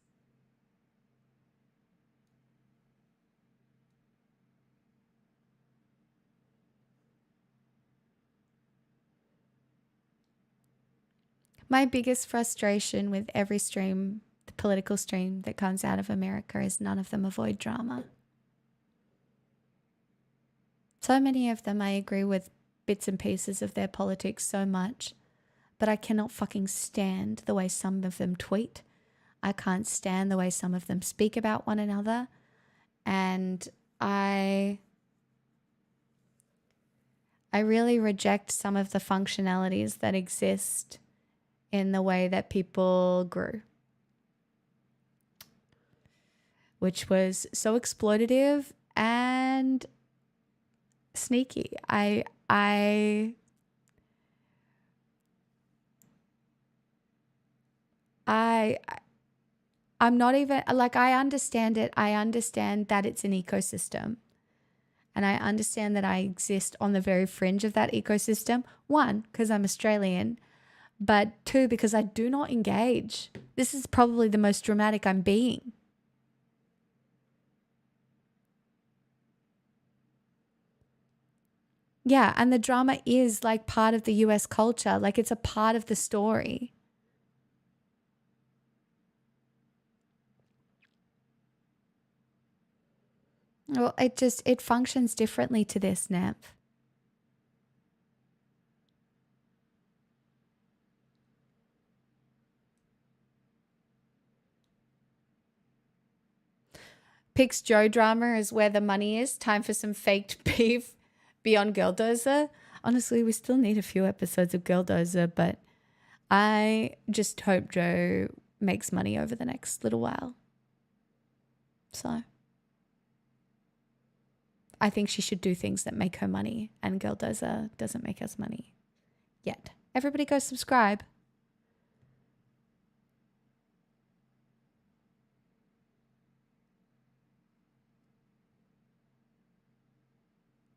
My biggest frustration with every stream, the political stream that comes out of America, is none of them avoid drama. So many of them I agree with bits and pieces of their politics so much, but I cannot fucking stand the way some of them tweet. I can't stand the way some of them speak about one another. And I really reject some of the functionalities that exist in the way that people grew, which was so exploitative and sneaky. I'm not even like, I understand it. I understand that it's an ecosystem. And I understand that I exist on the very fringe of that ecosystem. One, because I'm Australian. But two, because I do not engage. This is probably the most dramatic I'm being. Yeah, and the drama is like part of the US culture. Like it's a part of the story. Well, it functions differently to this, Nymph. Picks Joe drama is where the money is. Time for some faked beef beyond Girldozer. Honestly, we still need a few episodes of Girldozer, but I just hope Joe makes money over the next little while. So I think she should do things that make her money, and Girldozer doesn't make us money yet. Everybody go subscribe.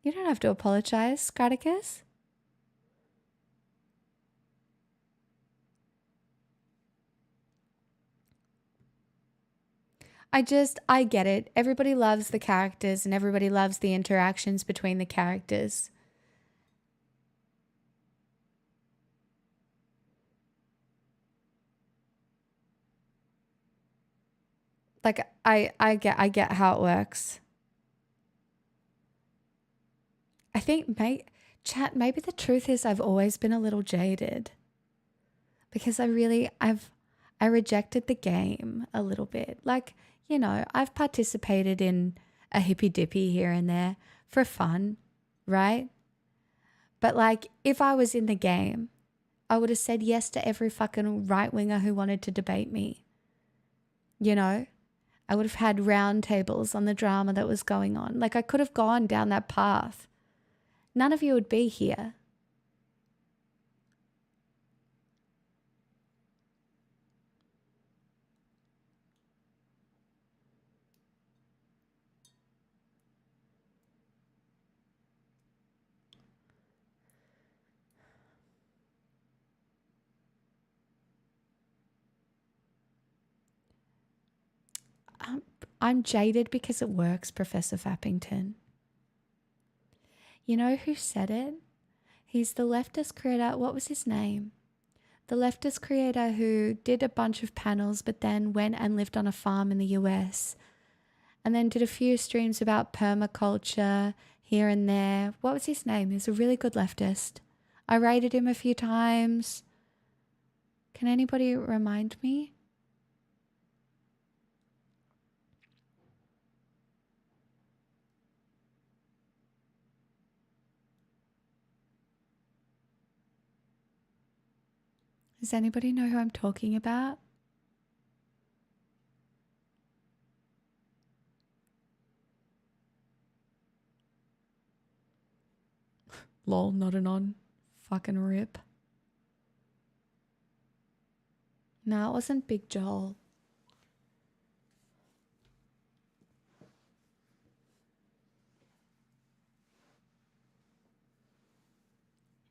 You don't have to apologize, Scraticus. I get it. Everybody loves the characters and everybody loves the interactions between the characters. Like, I get how it works. I think, maybe the truth is I've always been a little jaded. Because I rejected the game a little bit. Like, you know, I've participated in a hippy dippy here and there for fun, right? But like, if I was in the game, I would have said yes to every fucking right winger who wanted to debate me. You know, I would have had round tables on the drama that was going on. Like, I could have gone down that path. None of you would be here. I'm jaded because it works, Professor Fappington. You know who said it? He's the leftist creator. What was his name? The leftist creator who did a bunch of panels but then went and lived on a farm in the US and then did a few streams about permaculture here and there. What was his name? He's a really good leftist. I rated him a few times. Can anybody remind me? Does anybody know who I'm talking about? Lol, not an on. Fucking rip. No, it wasn't Big Joel.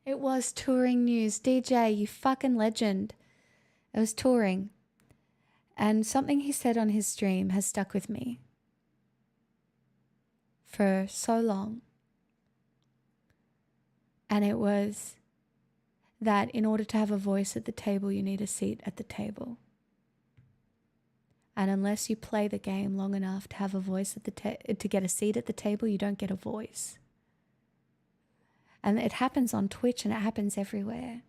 It was Touring News. DJ, you fucking legend. It was Touring. And something he said on his stream has stuck with me for so long. And it was that in order to have a voice at the table, you need a seat at the table. And unless you play the game long enough to have a voice at to get a seat at the table, you don't get a voice. And it happens on Twitch and it happens everywhere.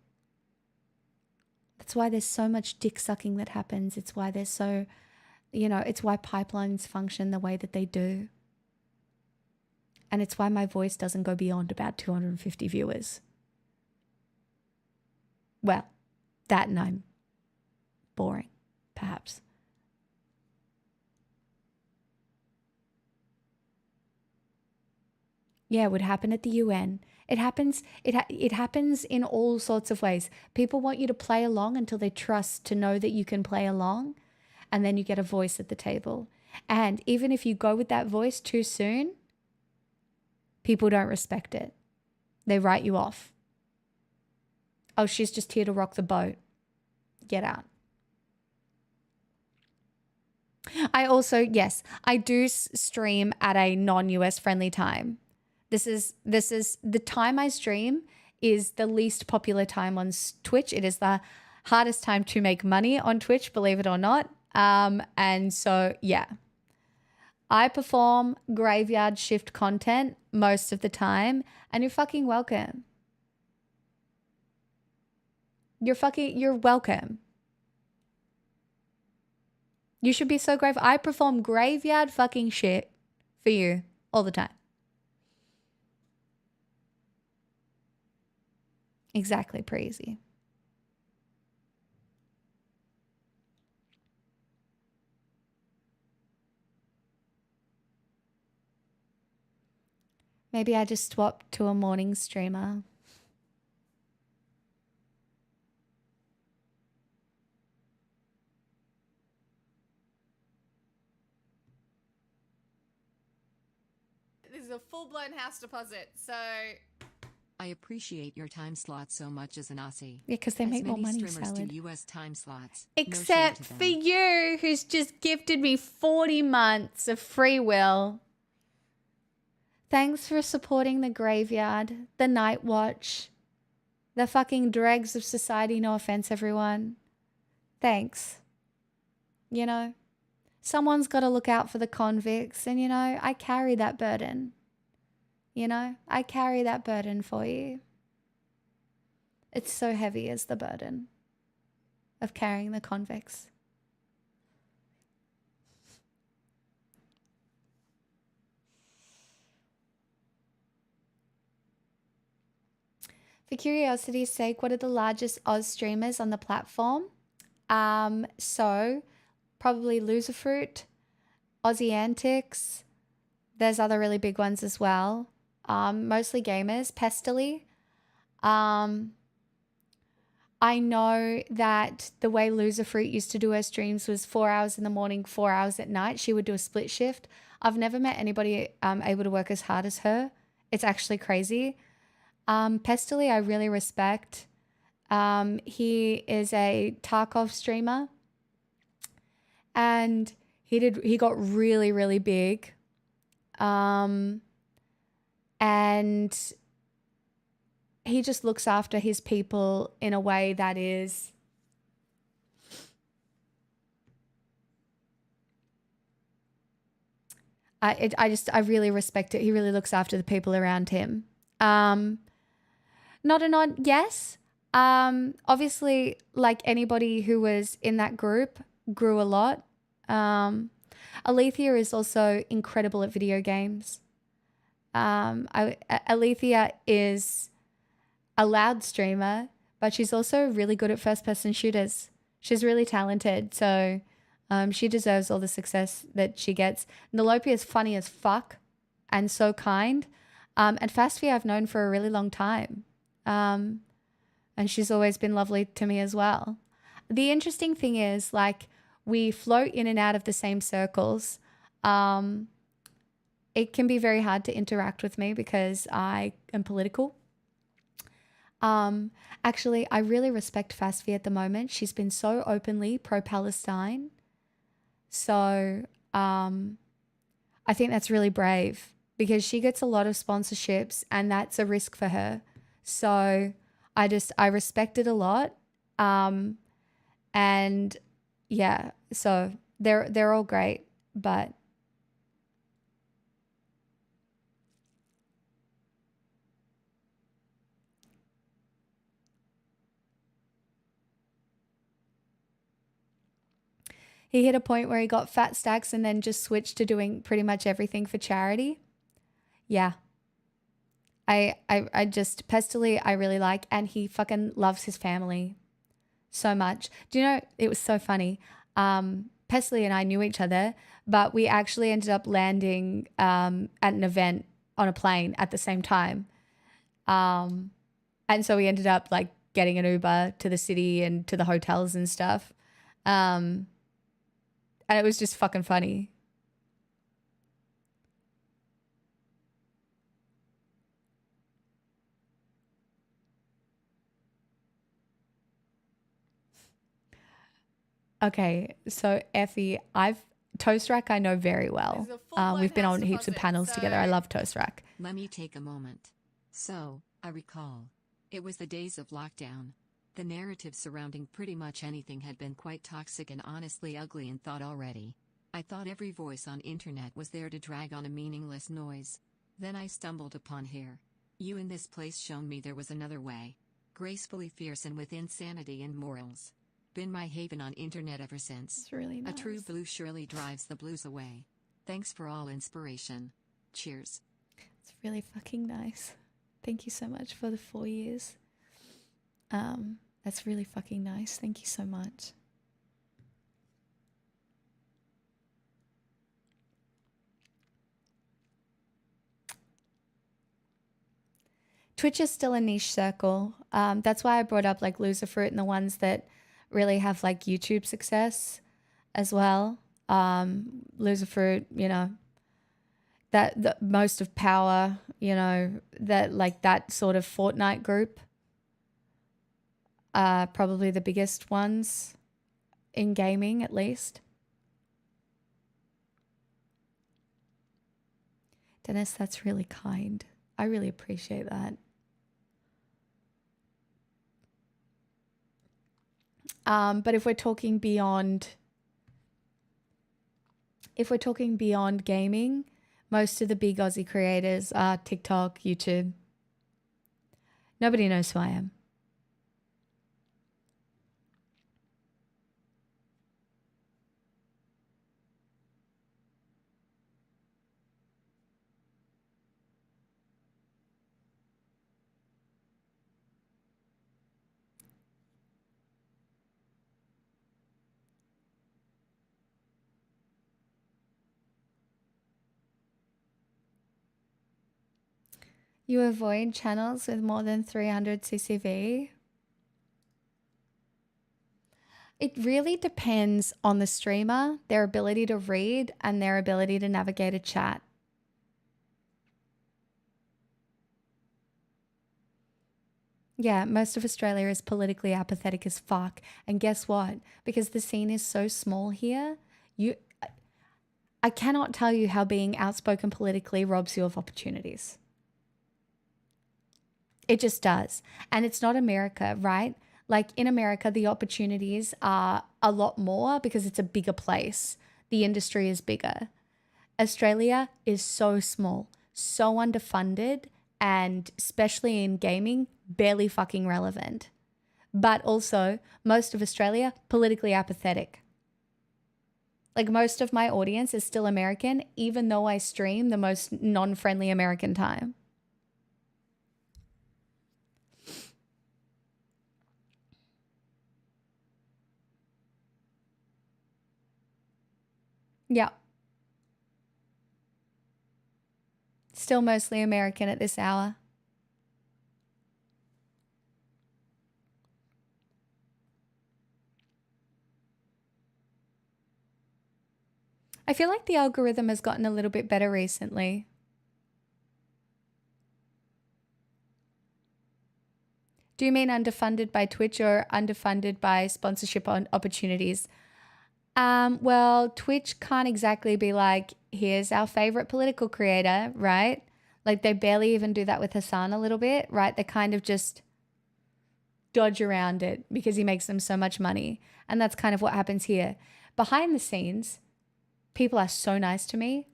That's why there's so much dick sucking that happens. It's why there's so, you know, it's why pipelines function the way that they do. And it's why my voice doesn't go beyond about 250 viewers. Well, that and I'm boring, perhaps. Yeah, it would happen at the UN. It happens in all sorts of ways. People want you to play along until they trust to know that you can play along, and then you get a voice at the table. And even if you go with that voice too soon, people don't respect it. They write you off. Oh, she's just here to rock the boat. Get out. I also, yes, I do stream at a non-US friendly time. This is the time I stream is the least popular time on Twitch. It is the hardest time to make money on Twitch, believe it or not. And so, yeah, I perform graveyard shift content most of the time, and you're fucking welcome. You're welcome. You should be so grateful. I perform graveyard fucking shit for you all the time. Exactly, Preezy. Maybe I just swapped to a morning streamer. This is a full-blown house deposit, so... I appreciate your time slot so much as an Aussie. Yeah, because they As make more many money, streamers Salad. do US time slots. No shame Except to for them. you, who's just gifted me 40 months of free will. Thanks for supporting the graveyard, the night watch, the fucking dregs of society. No offense, everyone. Thanks. You know, someone's got to look out for the convicts, and, you know, I carry that burden. You know, I carry that burden for you. It's so heavy as the burden of carrying the convicts. For curiosity's sake, what are the largest Oz streamers on the platform? So probably Loserfruit, Aussie Antics. There's other really big ones as well. Mostly gamers. Pestily. I know that the way Loserfruit used to do her streams was 4 hours in the morning, 4 hours at night. She would do a split shift. I've never met anybody able to work as hard as her. It's actually crazy. Pestily, I really respect. He is a Tarkov streamer, and he got really, really big. And he just looks after his people in a way that is I really respect it. He really looks after the people around him. Not a nod, yes. Obviously, like anybody who was in that group, grew a lot. Alethea is also incredible at video games. Alethea is a loud streamer, but she's also really good at first-person shooters. She's really talented, so she deserves all the success that she gets. Nolopia is funny as fuck and so kind. And Fastvia I've known for a really long time. And she's always been lovely to me as well. The interesting thing is, like, we float in and out of the same circles. It can be very hard to interact with me because I am political. Actually, I really respect Fastvia at the moment. She's been so openly pro-Palestine. So I think that's really brave because she gets a lot of sponsorships and that's a risk for her. So I respect it a lot. And yeah, so they're all great, but he hit a point where he got fat stacks and then just switched to doing pretty much everything for charity. Yeah. I just, Pestily, I really like, and he fucking loves his family so much. Do you know, it was so funny. Pestily and I knew each other, but we actually ended up landing at an event on a plane at the same time. And so we ended up like getting an Uber to the city and to the hotels and stuff. And it was just fucking funny. Okay, so Effie, Toast Rack I know very well. We've been on heaps of panels together. I love Toast Rack. Let me take a moment. So, I recall. It was the days of lockdown. The narrative surrounding pretty much anything had been quite toxic and honestly ugly in thought already. I thought every voice on internet was there to drag on a meaningless noise. Then I stumbled upon here. You in this place shown me there was another way. Gracefully fierce and with insanity and morals. Been my haven on internet ever since. It's really nice. A true blue surely drives the blues away. Thanks for all inspiration. Cheers. It's really fucking nice. Thank you so much for the 4 years. That's really fucking nice. Thank you so much. Twitch is still a niche circle. That's why I brought up like Loserfruit and the ones that really have like YouTube success as well. Loserfruit, you know, that the most of Power, you know, that like that sort of Fortnite group are probably the biggest ones in gaming, at least. Dennis, that's really kind. I really appreciate that. But if we're talking beyond gaming, most of the big Aussie creators are TikTok, YouTube. Nobody knows who I am. You avoid channels with more than 300 CCV? It really depends on the streamer, their ability to read, and their ability to navigate a chat. Yeah, most of Australia is politically apathetic as fuck. And guess what? Because the scene is so small here, I cannot tell you how being outspoken politically robs you of opportunities. It just does. And it's not America, right? Like in America, the opportunities are a lot more because it's a bigger place. The industry is bigger. Australia is so small, so underfunded, and especially in gaming, barely fucking relevant. But also, most of Australia, politically apathetic. Like most of my audience is still American, even though I stream the most non-friendly American time. Yeah. Still mostly American at this hour. I feel like the algorithm has gotten a little bit better recently. Do you mean underfunded by Twitch or underfunded by sponsorship opportunities? Well, Twitch can't exactly be like, here's our favorite political creator, right? Like they barely even do that with Hassan a little bit, right? They kind of just dodge around it because he makes them so much money. And that's kind of what happens here. Behind the scenes, people are so nice to me.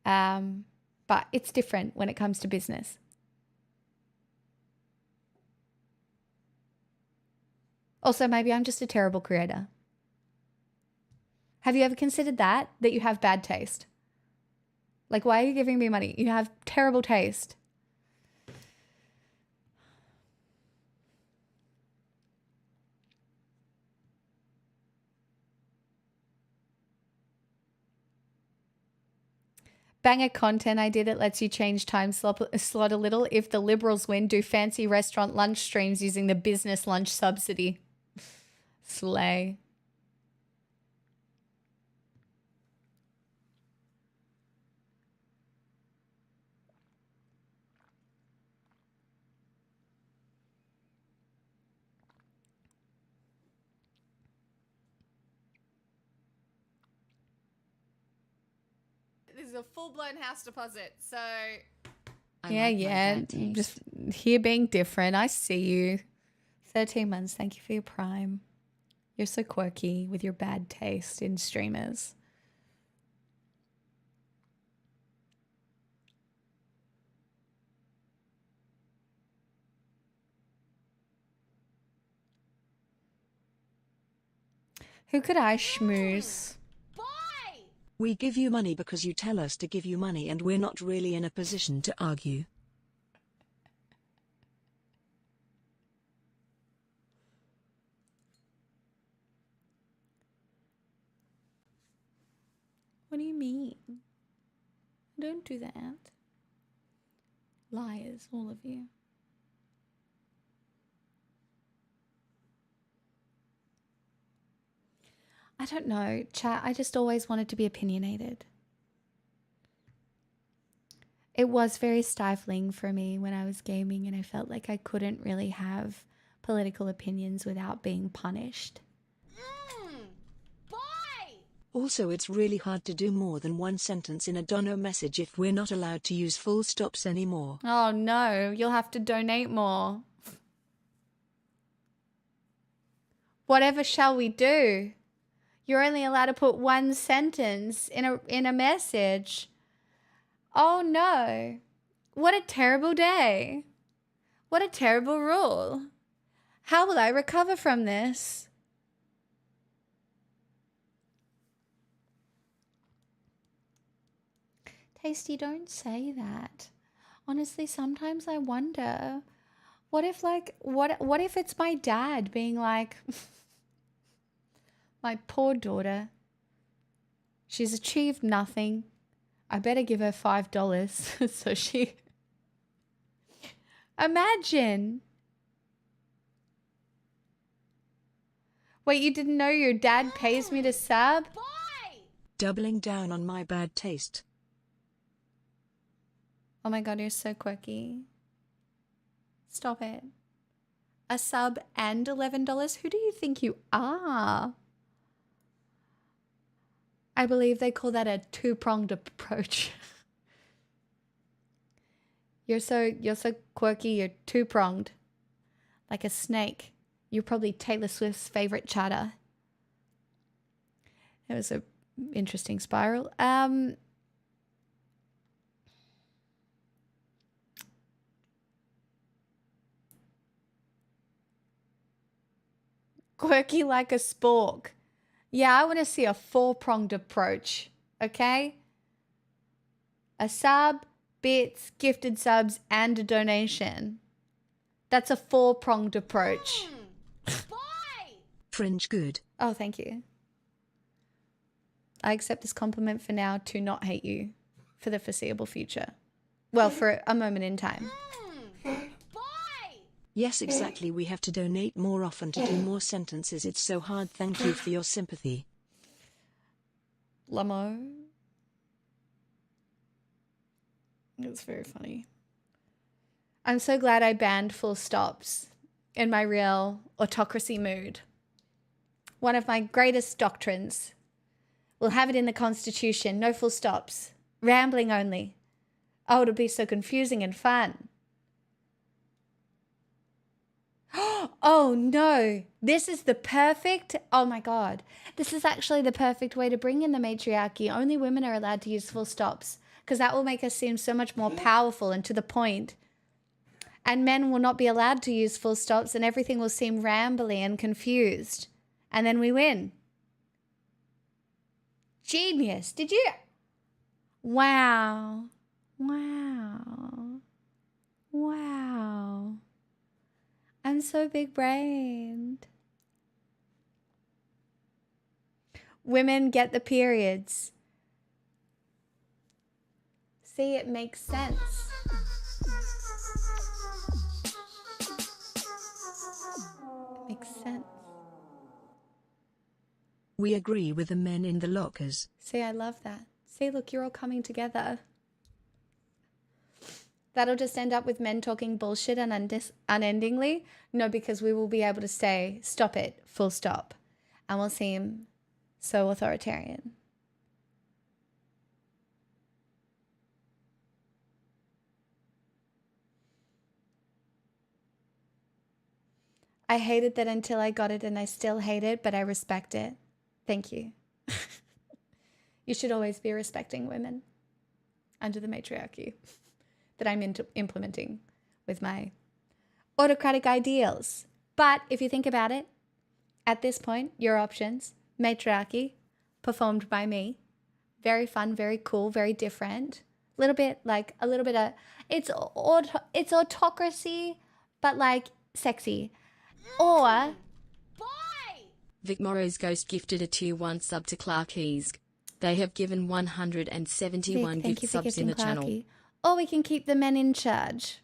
But it's different when it comes to business. Also, maybe I'm just a terrible creator. Have you ever considered that you have bad taste? Like, why are you giving me money? You have terrible taste. Banger content idea that lets you change time slot a little. If the Liberals win, do fancy restaurant lunch streams using the business lunch subsidy. Slay. This is a full-blown house deposit, so... Yeah, just here being different. I see you. 13 months. Thank you for your prime. You're so quirky with your bad taste in streamers. Who could I schmooze? We give you money because you tell us to give you money, and we're not really in a position to argue. What do you mean? Don't do that. Liars, all of you. I don't know, chat. I just always wanted to be opinionated. It was very stifling for me when I was gaming, and I felt like I couldn't really have political opinions without being punished. Also, it's really hard to do more than one sentence in a dono message if we're not allowed to use full stops anymore. Oh no, you'll have to donate more. Whatever shall we do? You're only allowed to put one sentence in a message. Oh no. What a terrible day. What a terrible rule. How will I recover from this? Tasty, don't say that. Honestly, sometimes I wonder, what if what if it's my dad being like, my poor daughter, she's achieved nothing. I better give her $5 so she... Imagine. Wait, you didn't know your dad pays me to sub? Doubling down on my bad taste. Oh my god, you're so quirky. Stop it. A sub and $11? Who do you think you are? I believe they call that a two-pronged approach. You're so quirky, you're two-pronged. Like a snake. You're probably Taylor Swift's favorite chatter. It was an interesting spiral. Quirky like a spork. Yeah, I want to see a four-pronged approach, okay? A sub, bits, gifted subs, and a donation. That's a four-pronged approach. Fringe good. Oh, thank you. I accept this compliment for now to not hate you for the foreseeable future. Well, for a moment in time. Yes, exactly. We have to donate more often to do more sentences. It's so hard. Thank you for your sympathy. Lamo. It's very funny. I'm so glad I banned full stops in my real autocracy mood. One of my greatest doctrines. We'll have it in the Constitution. No full stops. Rambling only. Oh, it'll be so confusing and fun. Oh no, this is the perfect, oh my god, this is actually the perfect way to bring in the matriarchy. Only women are allowed to use full stops because that will make us seem so much more powerful and to the point. And men will not be allowed to use full stops and everything will seem rambly and confused. And then we win. Genius. Did you? Wow. Wow. Wow. I'm so big-brained. Women get the periods. See, it makes sense. It makes sense. We agree with the men in the lockers. See, I love that. See, look, you're all coming together. That'll just end up with men talking bullshit and unendingly. No, because we will be able to say, stop it, full stop. And we'll seem so authoritarian. I hated that until I got it, and I still hate it, but I respect it. Thank you. You should always be respecting women under the matriarchy that I'm implementing with my autocratic ideals. But if you think about it, at this point, your options, matriarchy, performed by me, very fun, very cool, very different. A little bit of, it's autocracy, but like sexy. Or Vic Morrow's Ghost gifted a tier 1 sub to Clark Eask. They have given 171 Vic, thank gift you for subs in gifting the channel. Clarky. Or we can keep the men in charge.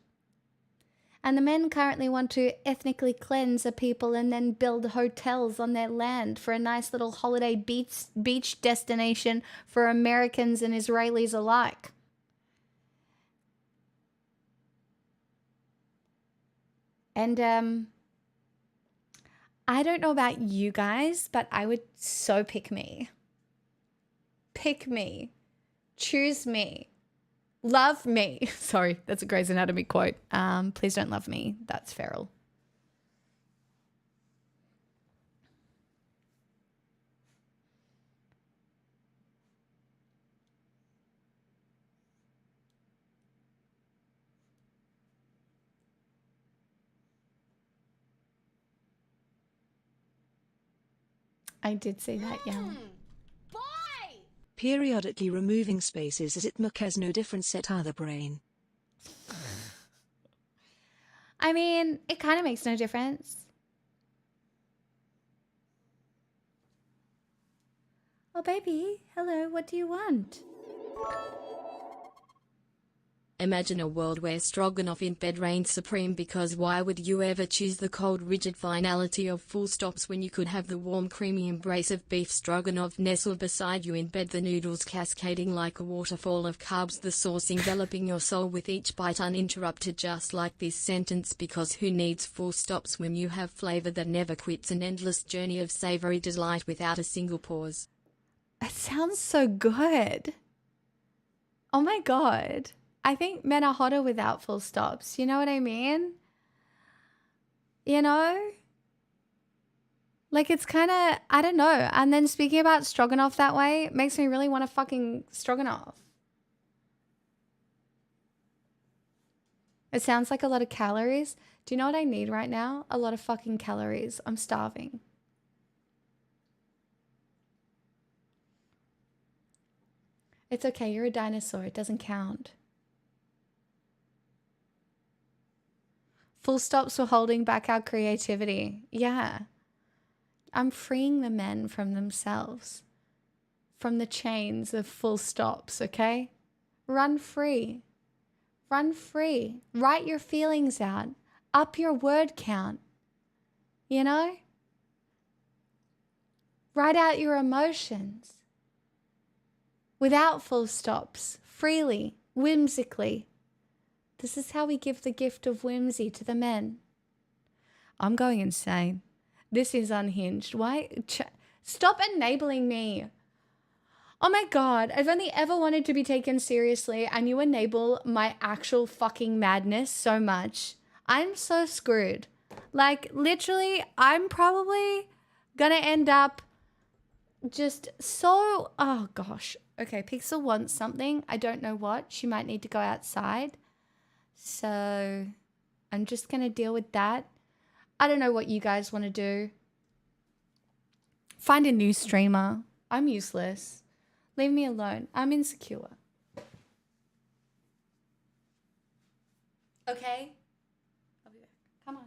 And the men currently want to ethnically cleanse a people and then build hotels on their land for a nice little holiday beach destination for Americans and Israelis alike. And I don't know about you guys, but I would so pick me. Pick me. Choose me. Love me. Sorry, that's a Grey's Anatomy quote. Please don't love me. That's feral. I did see that, yeah. Periodically removing spaces as it has no difference at other brain. I mean, it kind of makes no difference. Oh, baby. Hello, what do you want? Imagine a world where stroganoff in bed reigns supreme, because why would you ever choose the cold rigid finality of full stops when you could have the warm creamy embrace of beef stroganoff nestled beside you in bed, the noodles cascading like a waterfall of carbs, the sauce enveloping your soul with each bite uninterrupted, just like this sentence, because who needs full stops when you have flavor that never quits, an endless journey of savory delight without a single pause. It sounds so good. Oh my God. I think men are hotter without full stops. You know what I mean? You know? Like, it's kind of, I don't know. And then speaking about stroganoff that way makes me really want to fucking stroganoff. It sounds like a lot of calories. Do you know what I need right now? A lot of fucking calories. I'm starving. It's okay. You're a dinosaur. It doesn't count. Full stops were holding back our creativity. Yeah. I'm freeing the men from themselves, from the chains of full stops, okay? Run free. Run free. Write your feelings out. Up your word count. You know? Write out your emotions. Without full stops. Freely. Whimsically. This is how we give the gift of whimsy to the men. I'm going insane. This is unhinged. Why? Stop enabling me. Oh my God. I've only ever wanted to be taken seriously, and you enable my actual fucking madness so much. I'm so screwed. Like, literally, I'm probably gonna end up just so... Oh gosh. Okay, Pixel wants something. I don't know what. She might need to go outside. So I'm just going to deal with that. I don't know what you guys want to do. Find a new streamer. I'm useless. Leave me alone. I'm insecure. Okay? I'll be back. Come on.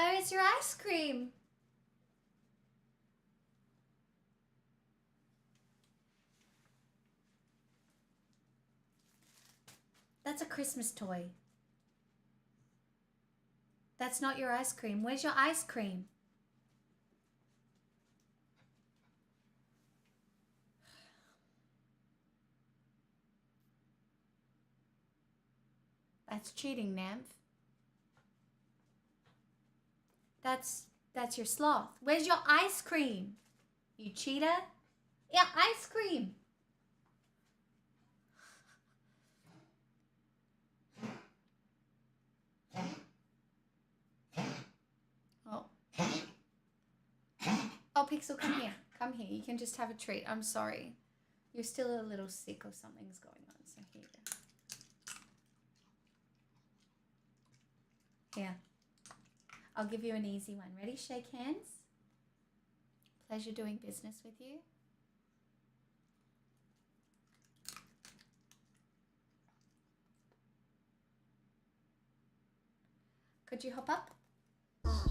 Where is your ice cream? That's a Christmas toy. That's not your ice cream. Where's your ice cream? That's cheating, Nymph. That's your sloth. Where's your ice cream? You cheater? Yeah, ice cream. Oh. Oh, Pixel, come here. Come here. You can just have a treat. I'm sorry. You're still a little sick or something's going on, so here you go. Here. I'll give you an easy one. Ready? Shake hands. Pleasure doing business with you. Could you hop up? Hop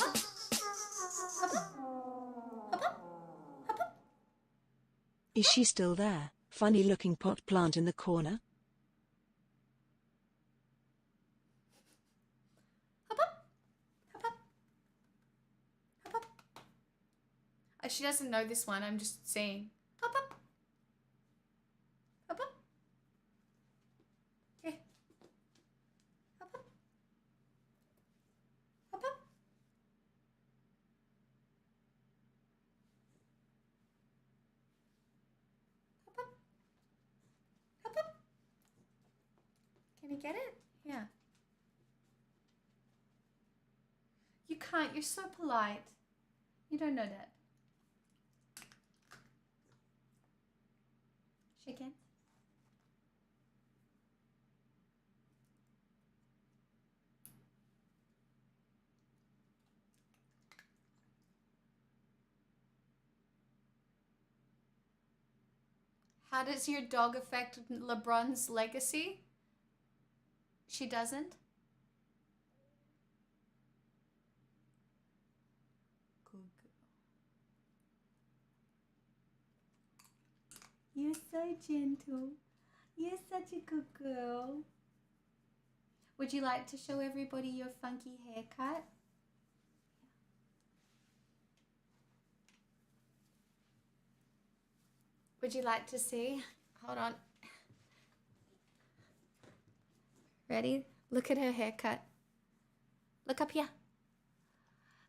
up. Hop up. Hop up. Hop up. Is she still there? Funny looking pot plant in the corner? She doesn't know this one. I'm just saying. Hop up. Hop up. Yeah. Hop up. Hop up. Hop up. Hop up. Can you get it? Yeah. You can't. You're so polite. You don't know that. Shake hands. How does your dog affect LeBron's legacy? She doesn't? Good girl. You're so gentle. You're such a good girl. Would you like to show everybody your funky haircut? Would you like to see? Hold on. Ready? Look at her haircut. Look up here.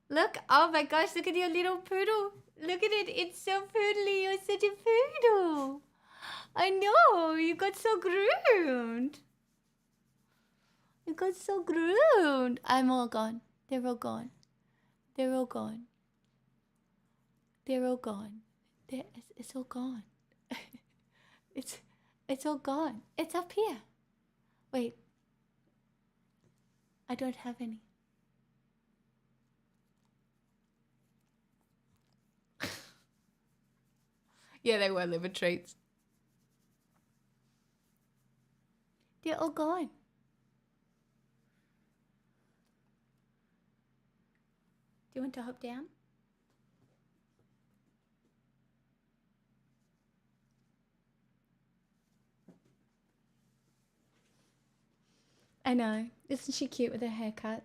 Look. Oh my gosh, look at your little poodle. Look at it. It's so poodly. You're such a poodle. I know. You got so groomed. You got so groomed. I'm all gone. They're all gone. They're all gone. They're all gone. It's all gone. It's all gone. It's up here. Wait. I don't have any. Yeah, they were liver treats. They're all gone. Do you want to hop down? I know. Isn't she cute with her haircut?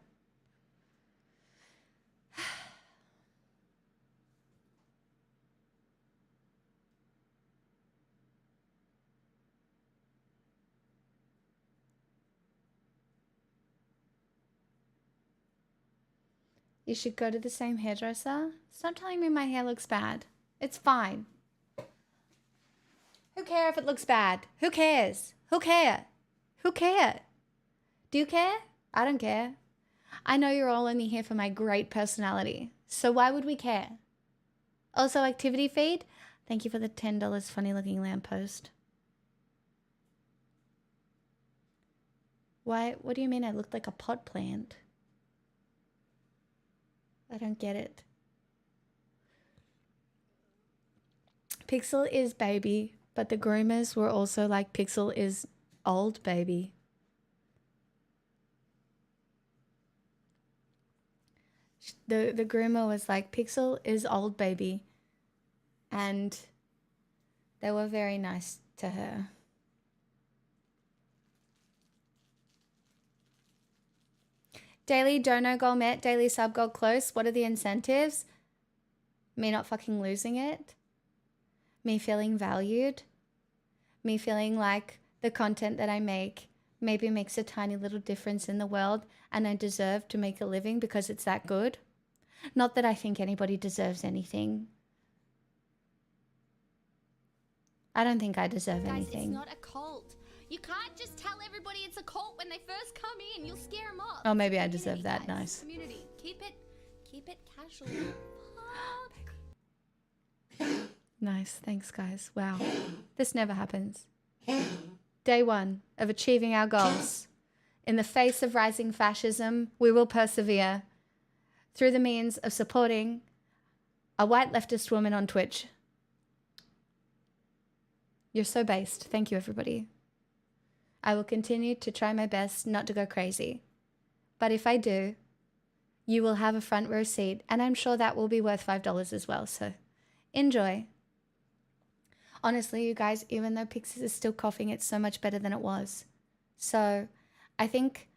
You should go to the same hairdresser. Stop telling me my hair looks bad. It's fine. Who cares if it looks bad? Who cares? Who cares? Who cares? Do you care? I don't care. I know you're all only here for my great personality. So why would we care? Also, activity feed. Thank you for the $10 funny looking lamppost. Why? What do you mean I looked like a pot plant? I don't get it. Pixel is baby, but the groomers were also like Pixel is old baby. the groomer was like, Pixel is old, baby. And they were very nice to her. Daily dono goal met, daily sub goal close. What are the incentives? Me not fucking losing it. Me feeling valued. Me feeling like the content that I make maybe makes a tiny little difference in the world and I deserve to make a living because it's that good. Not that I think anybody deserves anything. I don't think I deserve Guys, anything. it's not a cult. You can't just tell everybody it's a cult when they first come in. You'll scare them off. Oh, maybe It's a I deserve community, that. guys. Nice. Community. Keep it casual. Nice. Thanks, guys. Wow. This never happens. Day one of achieving our goals. In the face of rising fascism, we will persevere through the means of supporting a white leftist woman on Twitch. You're so based. Thank you, everybody. I will continue to try my best not to go crazy. But if I do, you will have a front row seat, and I'm sure that will be worth $5 as well. So enjoy. Honestly, you guys, even though Pixies is still coughing, it's so much better than it was. So I think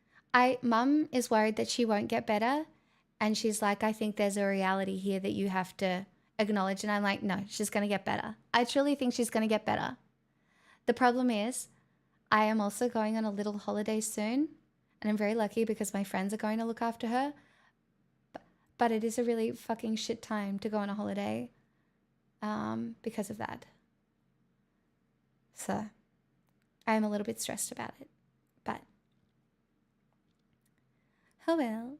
Mum is worried that she won't get better. And she's like, I think there's a reality here that you have to acknowledge. And I'm like, no, she's going to get better. I truly think she's going to get better. The problem is I am also going on a little holiday soon. And I'm very lucky because my friends are going to look after her. But it is a really fucking shit time to go on a holiday because of that. So I am a little bit stressed about it. But oh well.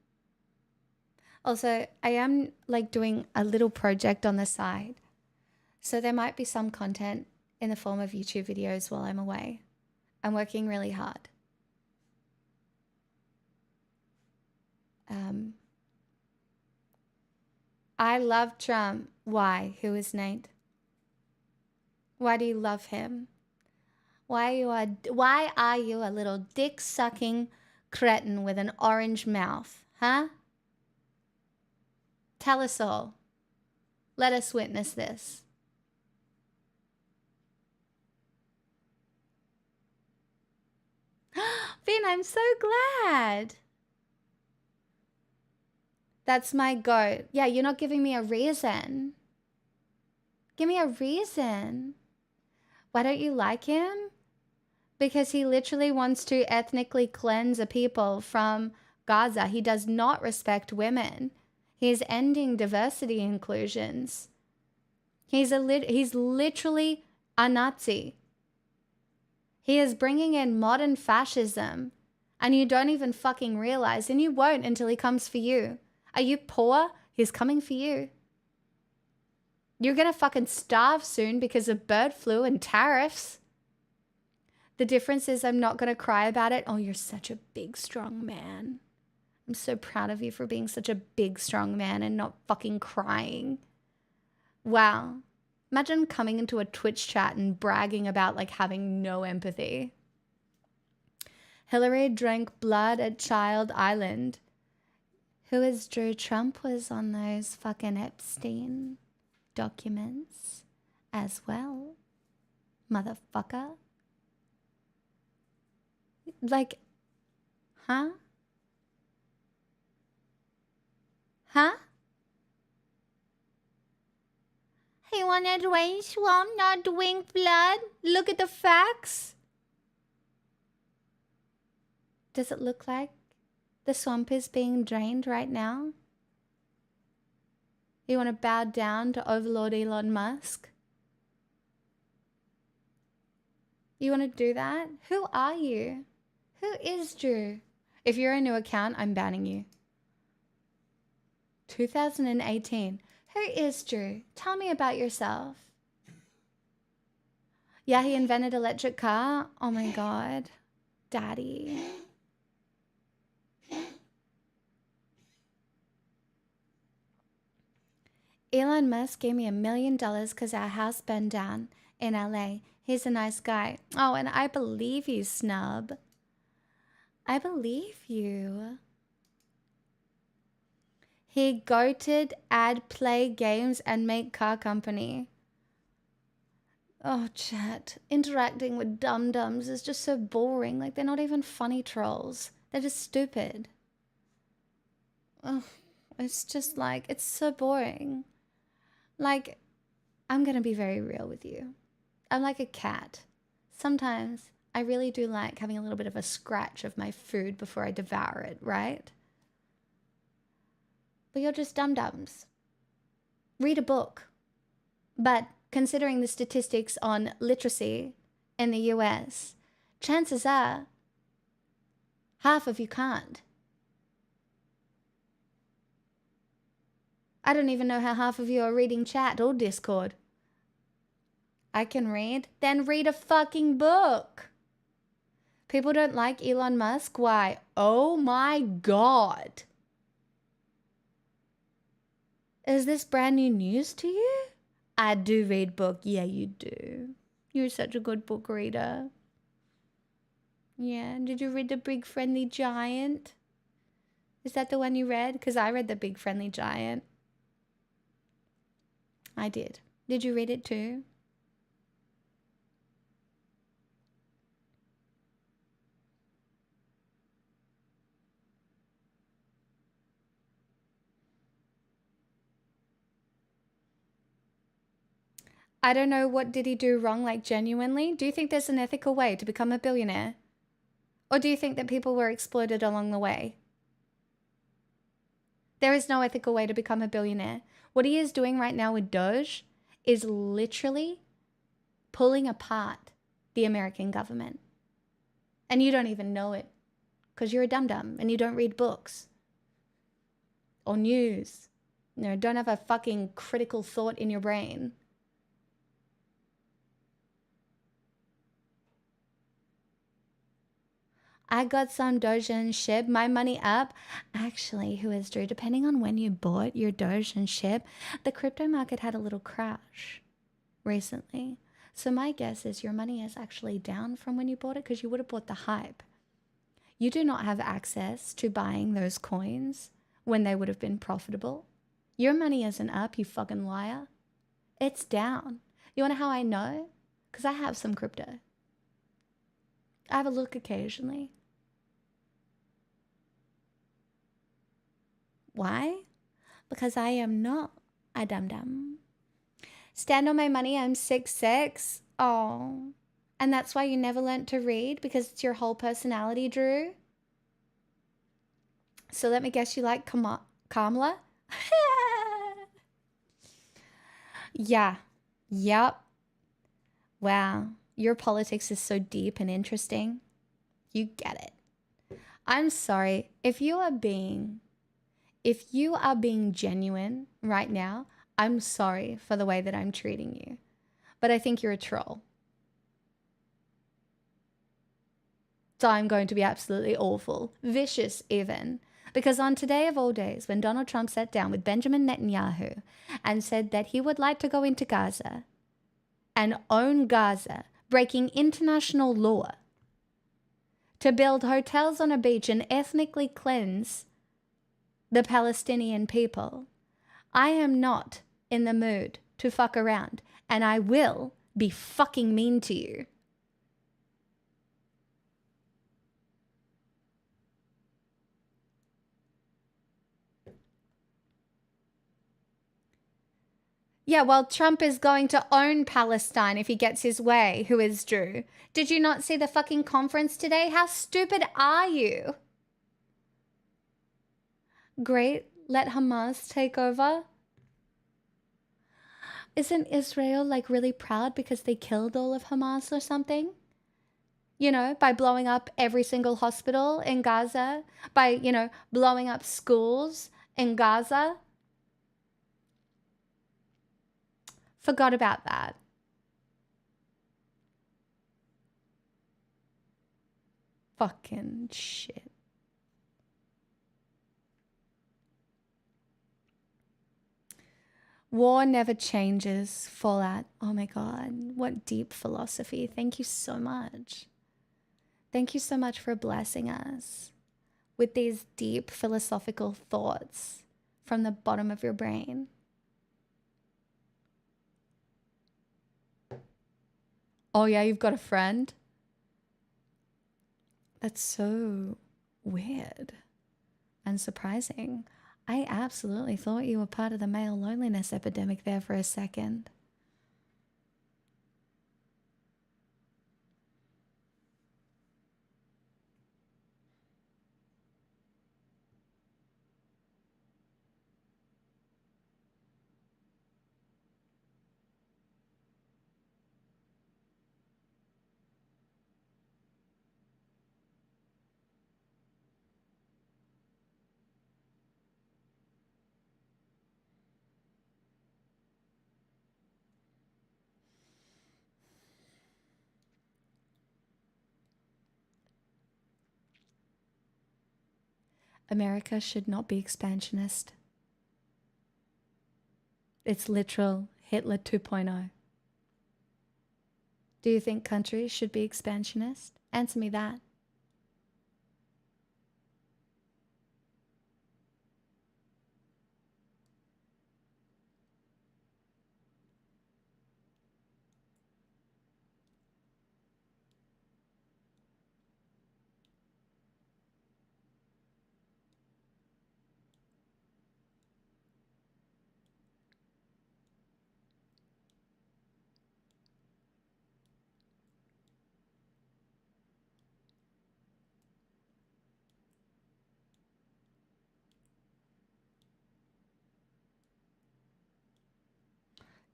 Also, I am like doing a little project on the side. So there might be some content in the form of YouTube videos while I'm away. I'm working really hard. I love Trump. Why? Who is Nate? Why do you love him? Why are you a little dick-sucking cretin with an orange mouth, huh? Tell us all. Let us witness this. Finn, I'm so glad. That's my goat. Yeah, you're not giving me a reason. Give me a reason. Why don't you like him? Because he literally wants to ethnically cleanse a people from Gaza. He does not respect women. He is ending diversity inclusions. He's literally a Nazi. He is bringing in modern fascism, and you don't even fucking realize, and you won't until he comes for you. Are you poor? He's coming for you. You're gonna fucking starve soon because of bird flu and tariffs. The difference is I'm not gonna cry about it. Oh, you're such a big, strong man. I'm so proud of you for being such a big, strong man and not fucking crying. Wow. Imagine coming into a Twitch chat and bragging about like having no empathy. Hillary drank blood at Child Island. Who is Drew? Trump was on those fucking Epstein documents as well. Motherfucker. Like, huh? Huh? He wanted to rain swamp, not drink blood. Look at the facts. Does it look like the swamp is being drained right now? You want to bow down to Overlord Elon Musk? You want to do that? Who are you? Who is Drew? If you're a new account, I'm banning you. 2018. Who is Drew? Tell me about yourself. Yeah, he invented electric car. Oh my God. Daddy. Elon Musk gave me $1 million because our house burned down in LA. He's a nice guy. Oh, and I believe you, snub. I believe you. He goated ad play games and make car company. Oh, chat. Interacting with dum-dums is just so boring. Like, they're not even funny trolls. They're just stupid. Oh, it's just like, it's so boring. Like, I'm gonna be very real with you. I'm like a cat. Sometimes I really do like having a little bit of a scratch of my food before I devour it, right? But you're just dum-dums. Read a book. But considering the statistics on literacy in the US, chances are half of you can't. I don't even know how half of you are reading chat or Discord. I can read? Then read a fucking book. People don't like Elon Musk. Why? Oh my God. Is this brand new news to you? I do read book. Yeah, you do. You're such a good book reader. Yeah, did you read The Big Friendly Giant? Is that the one you read? Because I read The Big Friendly Giant. I did. Did you read it too? I don't know, what did he do wrong, like genuinely? Do you think there's an ethical way to become a billionaire? Or do you think that people were exploited along the way? There is no ethical way to become a billionaire. What he is doing right now with Doge is literally pulling apart the American government. And you don't even know it because you're a dum-dum and you don't read books or news. You know, don't have a fucking critical thought in your brain. I got some Doge and SHIB, my money up. Actually, who is Drew? Depending on when you bought your Doge and SHIB, the crypto market had a little crash recently. So my guess is your money is actually down from when you bought it because you would have bought the hype. You do not have access to buying those coins when they would have been profitable. Your money isn't up, you fucking liar. It's down. You want to know how I know? Because I have some crypto. I have a look occasionally. Why? Because I am not a dum-dum. Stand on my money, I'm 6'6". Oh. And that's why you never learnt to read? Because it's your whole personality, Drew? So let me guess, you like Kamala? Yeah. Yep. Wow. Your politics is so deep and interesting. You get it. I'm sorry. If you are being genuine right now, I'm sorry for the way that I'm treating you. But I think you're a troll. So I'm going to be absolutely awful, vicious even. Because on today of all days, when Donald Trump sat down with Benjamin Netanyahu and said that he would like to go into Gaza and own Gaza, breaking international law, to build hotels on a beach and ethnically cleanse the Palestinian people, I am not in the mood to fuck around, and I will be fucking mean to you. Yeah, well, Trump is going to own Palestine if he gets his way, who is Drew. Did you not see the fucking conference today? How stupid are you? Great, let Hamas take over. Isn't Israel like really proud because they killed all of Hamas or something? You know, by blowing up every single hospital in Gaza, by, you know, blowing up schools in Gaza. Forgot about that. Fucking shit. War never changes. Fallout. Oh my God. What deep philosophy. Thank you so much. Thank you so much for blessing us with these deep philosophical thoughts from the bottom of your brain. Oh yeah, you've got a friend? That's so weird and surprising. I absolutely thought you were part of the male loneliness epidemic there for a second. America should not be expansionist. It's literal Hitler 2.0. Do you think countries should be expansionist? Answer me that.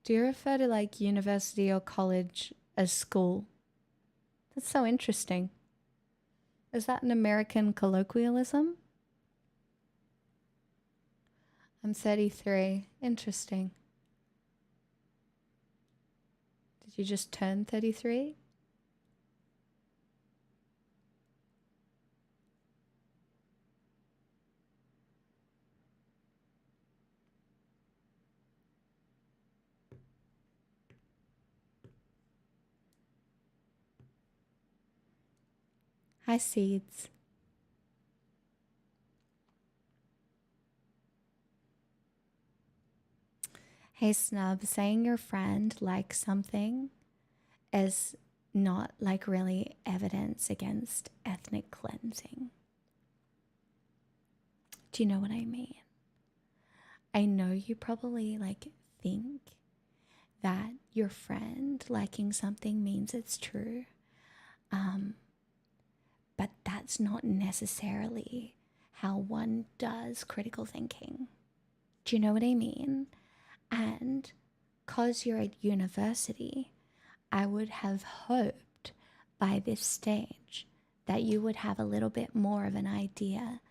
Do you refer to like university or college as school? That's so interesting. Is that an American colloquialism? I'm 33. Interesting. Did you just turn 33? Hi, Seeds. Hey, Snub, saying your friend likes something is not like really evidence against ethnic cleansing. Do you know what I mean? I know you probably like think that your friend liking something means it's true. But that's not necessarily how one does critical thinking. Do you know what I mean? And because you're at university, I would have hoped by this stage that you would have a little bit more of an idea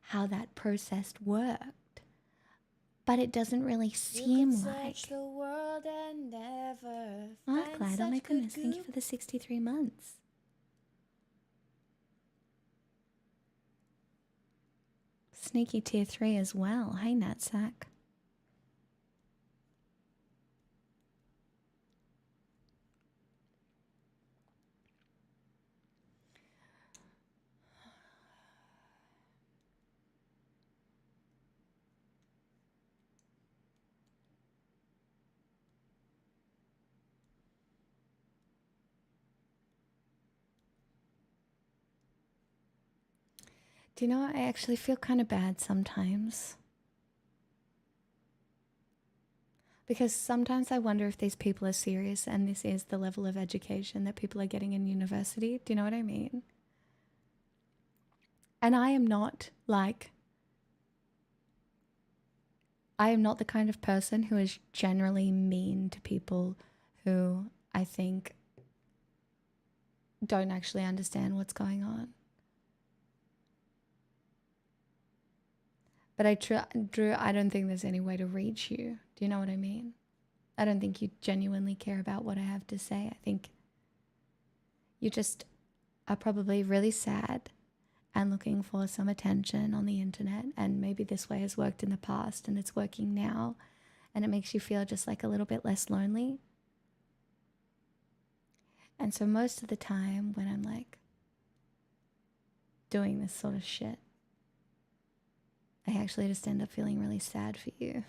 how that process worked. But it doesn't really seem like... Search the world and never Oh, find Clyde, oh my such goodness, good thank you for the 63 months. Sneaky tier 3 as well. Hey, Natsack. Do you know, I actually feel kind of bad sometimes. Because sometimes I wonder if these people are serious and this is the level of education that people are getting in university. Do you know what I mean? And I am not the kind of person who is generally mean to people who I think don't actually understand what's going on. But Drew, I don't think there's any way to reach you. Do you know what I mean? I don't think you genuinely care about what I have to say. I think you just are probably really sad and looking for some attention on the internet. And maybe this way has worked in the past and it's working now. And it makes you feel just like a little bit less lonely. And so most of the time when I'm like doing this sort of shit, I actually just end up feeling really sad for you.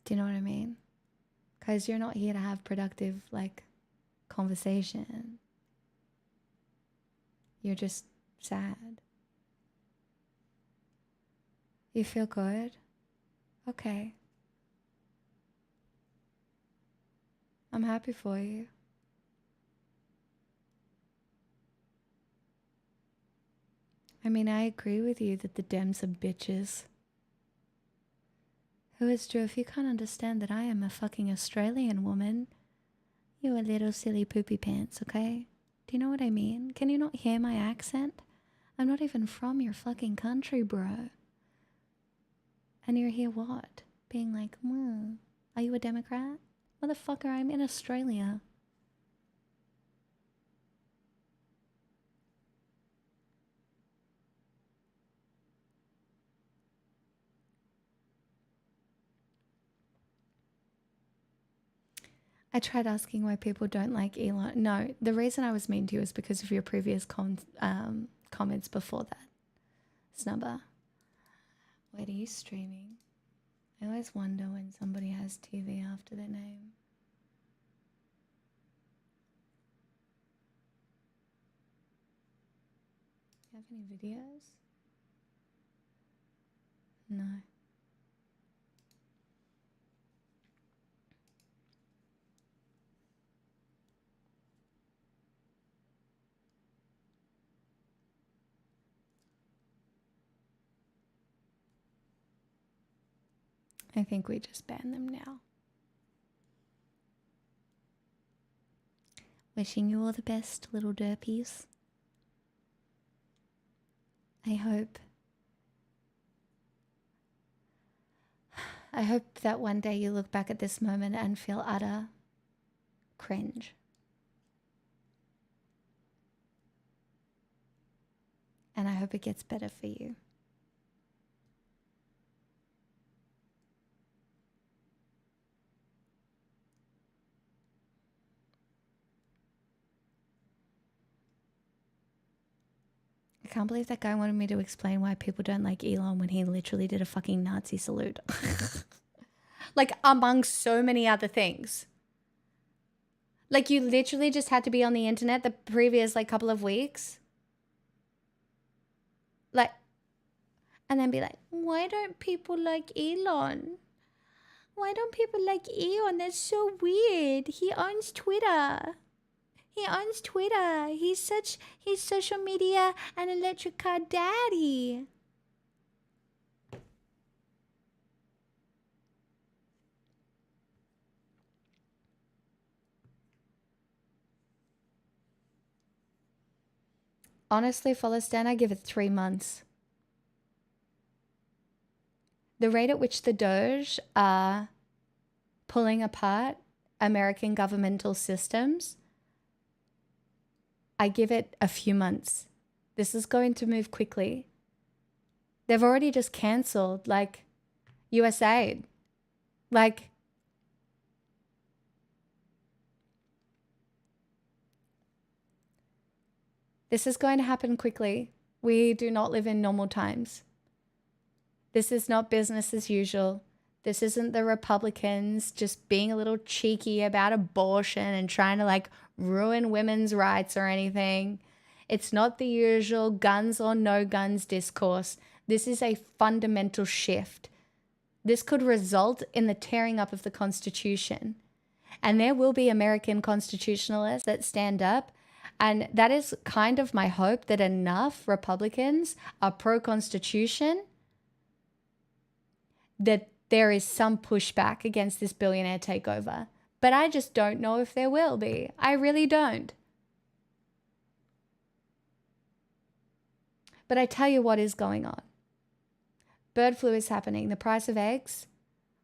Do you know what I mean? Because you're not here to have productive, like, conversation. You're just sad. You feel good? Okay. I'm happy for you. I mean, I agree with you that the Dems are bitches. Who is true? If you can't understand that I am a fucking Australian woman, you a little silly poopy pants, okay? Do you know what I mean? Can you not hear my accent? I'm not even from your fucking country, bro. And you're here what? Being like, are you a Democrat? Motherfucker, I'm in Australia. I tried asking why people don't like Elon. No, the reason I was mean to you is because of your previous comments before that. Snubber. Wait, are you streaming? I always wonder when somebody has TV after their name. Do you have any videos? No. I think we just ban them now. Wishing you all the best, little derpies. I hope that one day you look back at this moment and feel utter cringe. And I hope it gets better for you. I can't believe that guy wanted me to explain why people don't like Elon when he literally did a fucking Nazi salute. Like, among so many other things. Like, you literally just had to be on the internet the previous, like, couple of weeks. Like, and then be like, why don't people like Elon? Why don't people like Elon? That's so weird. He owns Twitter. He owns Twitter. He's social media and electric car daddy. Honestly, Follistan, I give it 3 months. The rate at which the Doge are pulling apart American governmental systems, I give it a few months. This is going to move quickly. They've already just cancelled, like, USAID. Like, this is going to happen quickly. We do not live in normal times. This is not business as usual. This isn't the Republicans just being a little cheeky about abortion and trying to, like, ruin women's rights or anything. It's not the usual guns or no guns discourse. This is a fundamental shift. This could result in the tearing up of the Constitution. And there will be American constitutionalists that stand up. And that is kind of my hope, that enough Republicans are pro-Constitution that there is some pushback against this billionaire takeover. But I just don't know if there will be. I really don't. But I tell you what is going on. Bird flu is happening. The price of eggs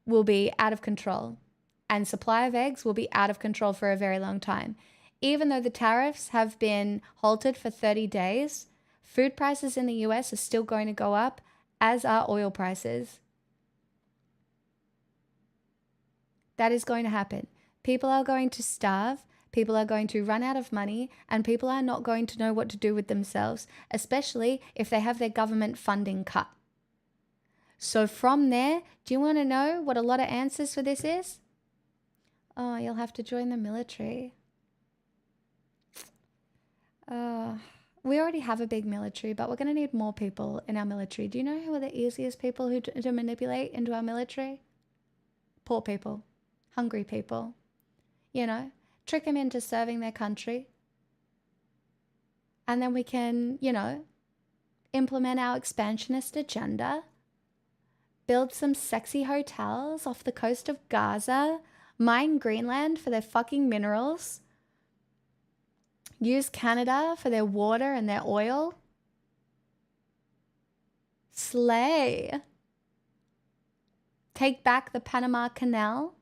will be out of control. And supply of eggs will be out of control for a very long time. Even though the tariffs have been halted for 30 days, food prices in the US are still going to go up, as are oil prices. That is going to happen. People are going to starve. People are going to run out of money and people are not going to know what to do with themselves, especially if they have their government funding cut. So from there, do you want to know what a lot of answers for this is? Oh, you'll have to join the military. We already have a big military, but we're going to need more people in our military. Do you know who are the easiest people to manipulate into our military? Poor people, hungry people. You know, trick them into serving their country. And then we can, you know, implement our expansionist agenda, build some sexy hotels off the coast of Gaza, mine Greenland for their fucking minerals, use Canada for their water and their oil. Slay. Take back the Panama Canal.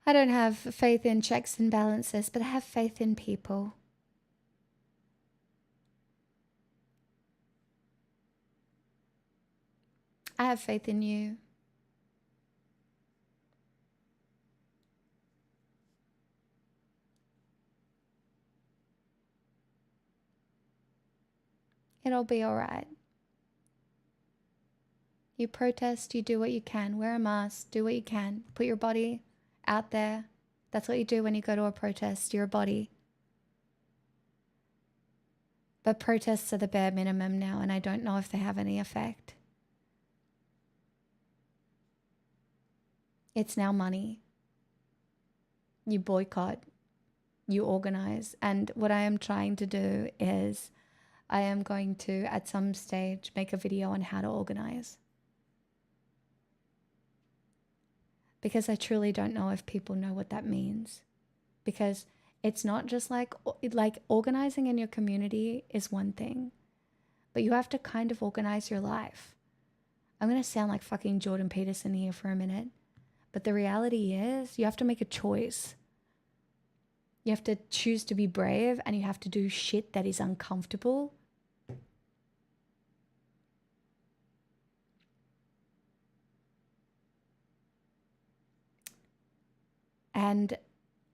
I don't have faith in checks and balances, but I have faith in people. I have faith in you. It'll be all right. You protest, you do what you can. Wear a mask, do what you can. Put your body out there. That's what you do when you go to a protest. You're a body. But protests are the bare minimum now, and I don't know if they have any effect. It's now money. You boycott. You organize. And what I am trying to do is I am going to, at some stage, make a video on how to organize. Because I truly don't know if people know what that means. Because it's not just like organizing in your community is one thing, but you have to kind of organize your life. I'm going to sound like fucking Jordan Peterson here for a minute, but the reality is you have to make a choice. You have to choose to be brave, and you have to do shit that is uncomfortable. And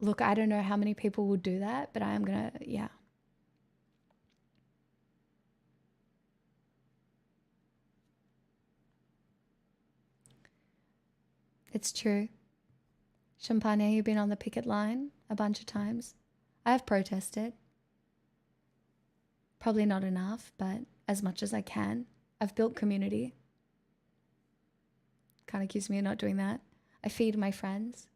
look, I don't know how many people will do that, but I am going to, yeah. It's true. Champagne, you've been on the picket line a bunch of times. I have protested. Probably not enough, but as much as I can. I've built community. Kind of accuse me of not doing that. I feed my friends.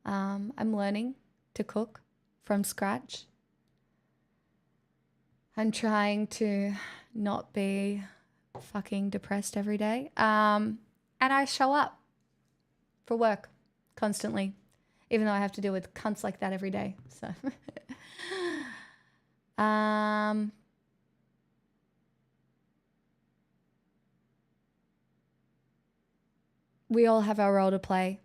I'm learning to cook from scratch. I'm trying to not be fucking depressed every day. And I show up for work constantly, even though I have to deal with cunts like that every day. So, we all have our role to play.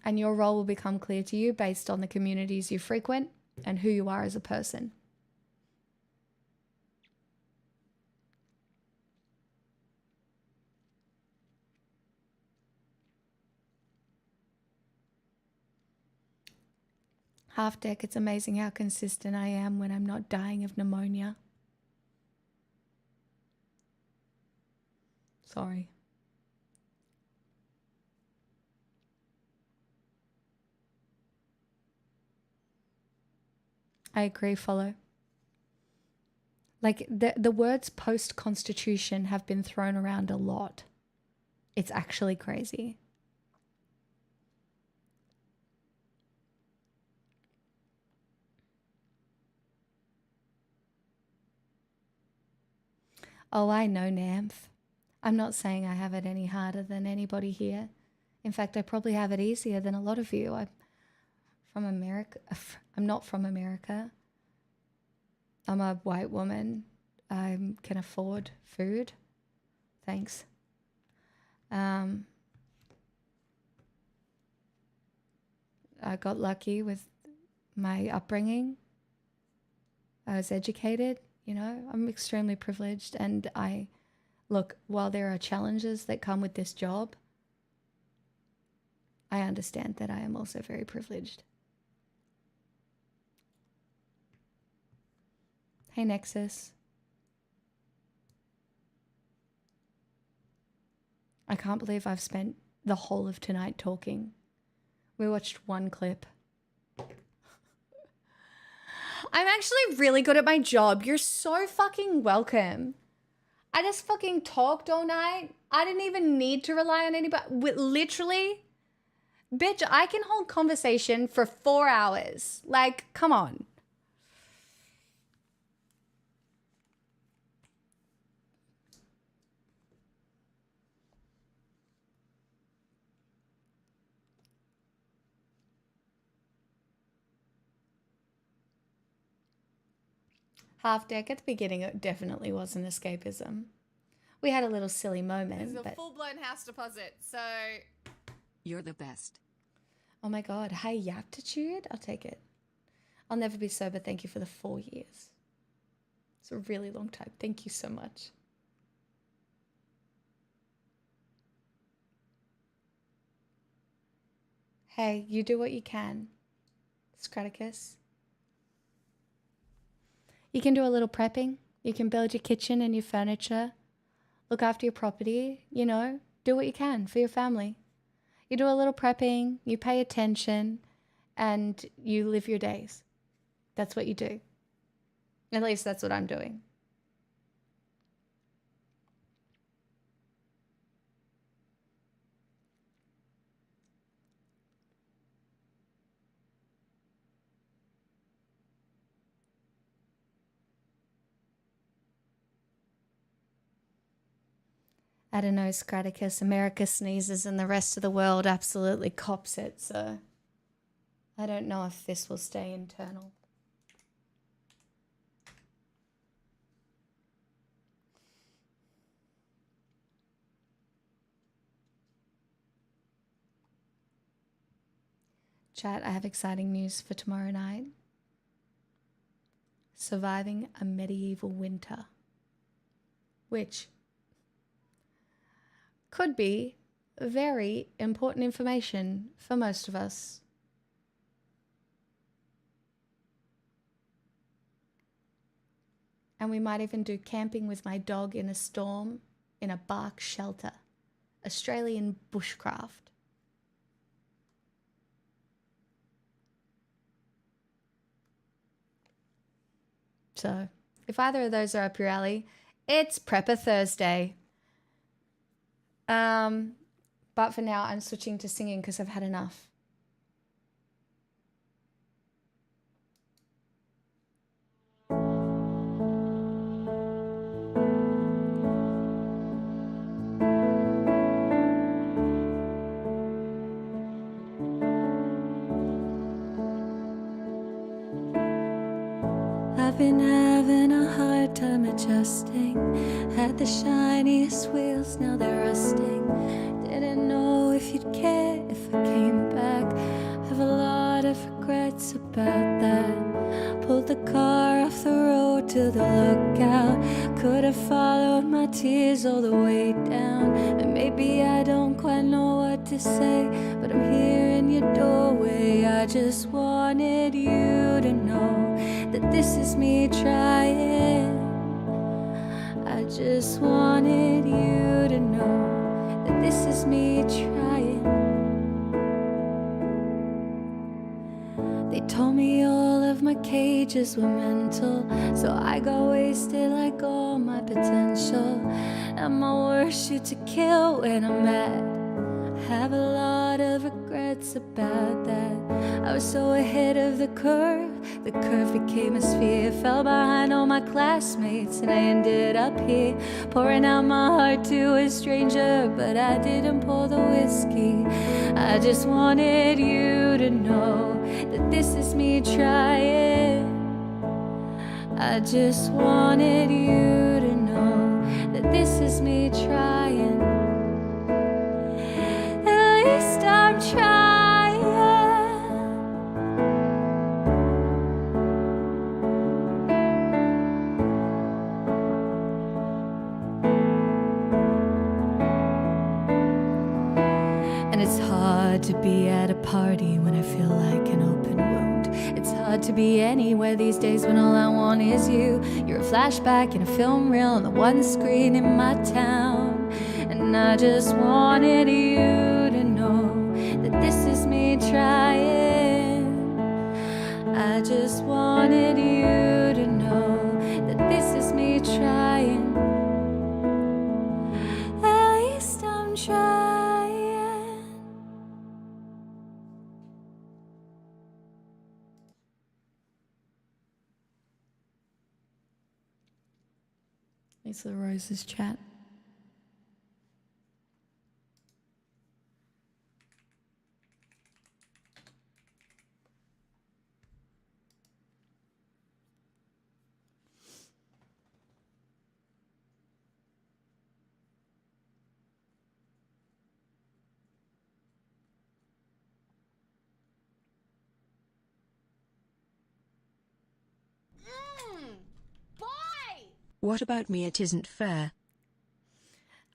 And your role will become clear to you based on the communities you frequent and who you are as a person. Half Deck, it's amazing how consistent I am when I'm not dying of pneumonia. Sorry. I agree, follow. Like the words post-constitution have been thrown around a lot. It's actually crazy. Oh, I know, Namph. I'm not saying I have it any harder than anybody here. In fact, I probably have it easier than a lot of you. I'm from America. I'm not from America. I'm a white woman. I can afford food. Thanks. I got lucky with my upbringing. I was educated, you know. I'm extremely privileged, and look, while there are challenges that come with this job, I understand that I am also very privileged. Hey, Nexus. I can't believe I've spent the whole of tonight talking. We watched one clip. I'm actually really good at my job. You're so fucking welcome. I just fucking talked all night. I didn't even need to rely on anybody. Literally, bitch, I can hold conversation for 4 hours. Like, come on. Half Deck at the beginning, it definitely was an escapism. We had a little silly moment. It's a but full-blown house deposit, so... You're the best. Oh my God. Hey, Yaptitude? I'll take it. I'll never be sober. Thank you for the 4 years. It's a really long time. Thank you so much. Hey, you do what you can, Scraticus. You can do a little prepping. You can build your kitchen and your furniture. Look after your property, you know. Do what you can for your family. You do a little prepping, you pay attention, and you live your days. That's what you do. At least that's what I'm doing. I don't know, Scraticus. America sneezes and the rest of the world absolutely cops it, so I don't know if this will stay internal. Chat, I have exciting news for tomorrow night. Surviving a medieval winter. Which could be very important information for most of us. And we might even do camping with my dog in a storm in a bark shelter. Australian bushcraft. So, if either of those are up your alley, it's Prepper Thursday. But for now, I'm switching to singing because I've had enough. I've been having a hard time adjusting. Had the shiniest wheels, now they're rusting. Didn't know if you'd care if I came back. Have a lot of regrets about that. Pulled the car off the road to the lookout. Could have followed my tears all the way down. And maybe I don't quite know what to say, but I'm here in your doorway. I just wanted you to know that this is me trying. I just wanted you to know that this is me trying. They told me all of my cages were mental, so I got wasted like all my potential. And my worst shoot to kill when I'm mad. Have a lot of regrets about that. I was so ahead of the curve became a sphere. Fell behind all my classmates and I ended up here, pouring out my heart to a stranger. But I didn't pour the whiskey. I just wanted you to know that this is me trying. I just wanted you to know that this is me trying. hard to be at a party when I feel like an open wound. It's hard to be anywhere these days when all I want is you. You're a flashback in a film reel on the one screen in my town. And I just wanted you to know that this is me trying. I just wanted you to know that this is me trying. At least I'm trying. Lisa Rose's chat. What about me? It isn't fair.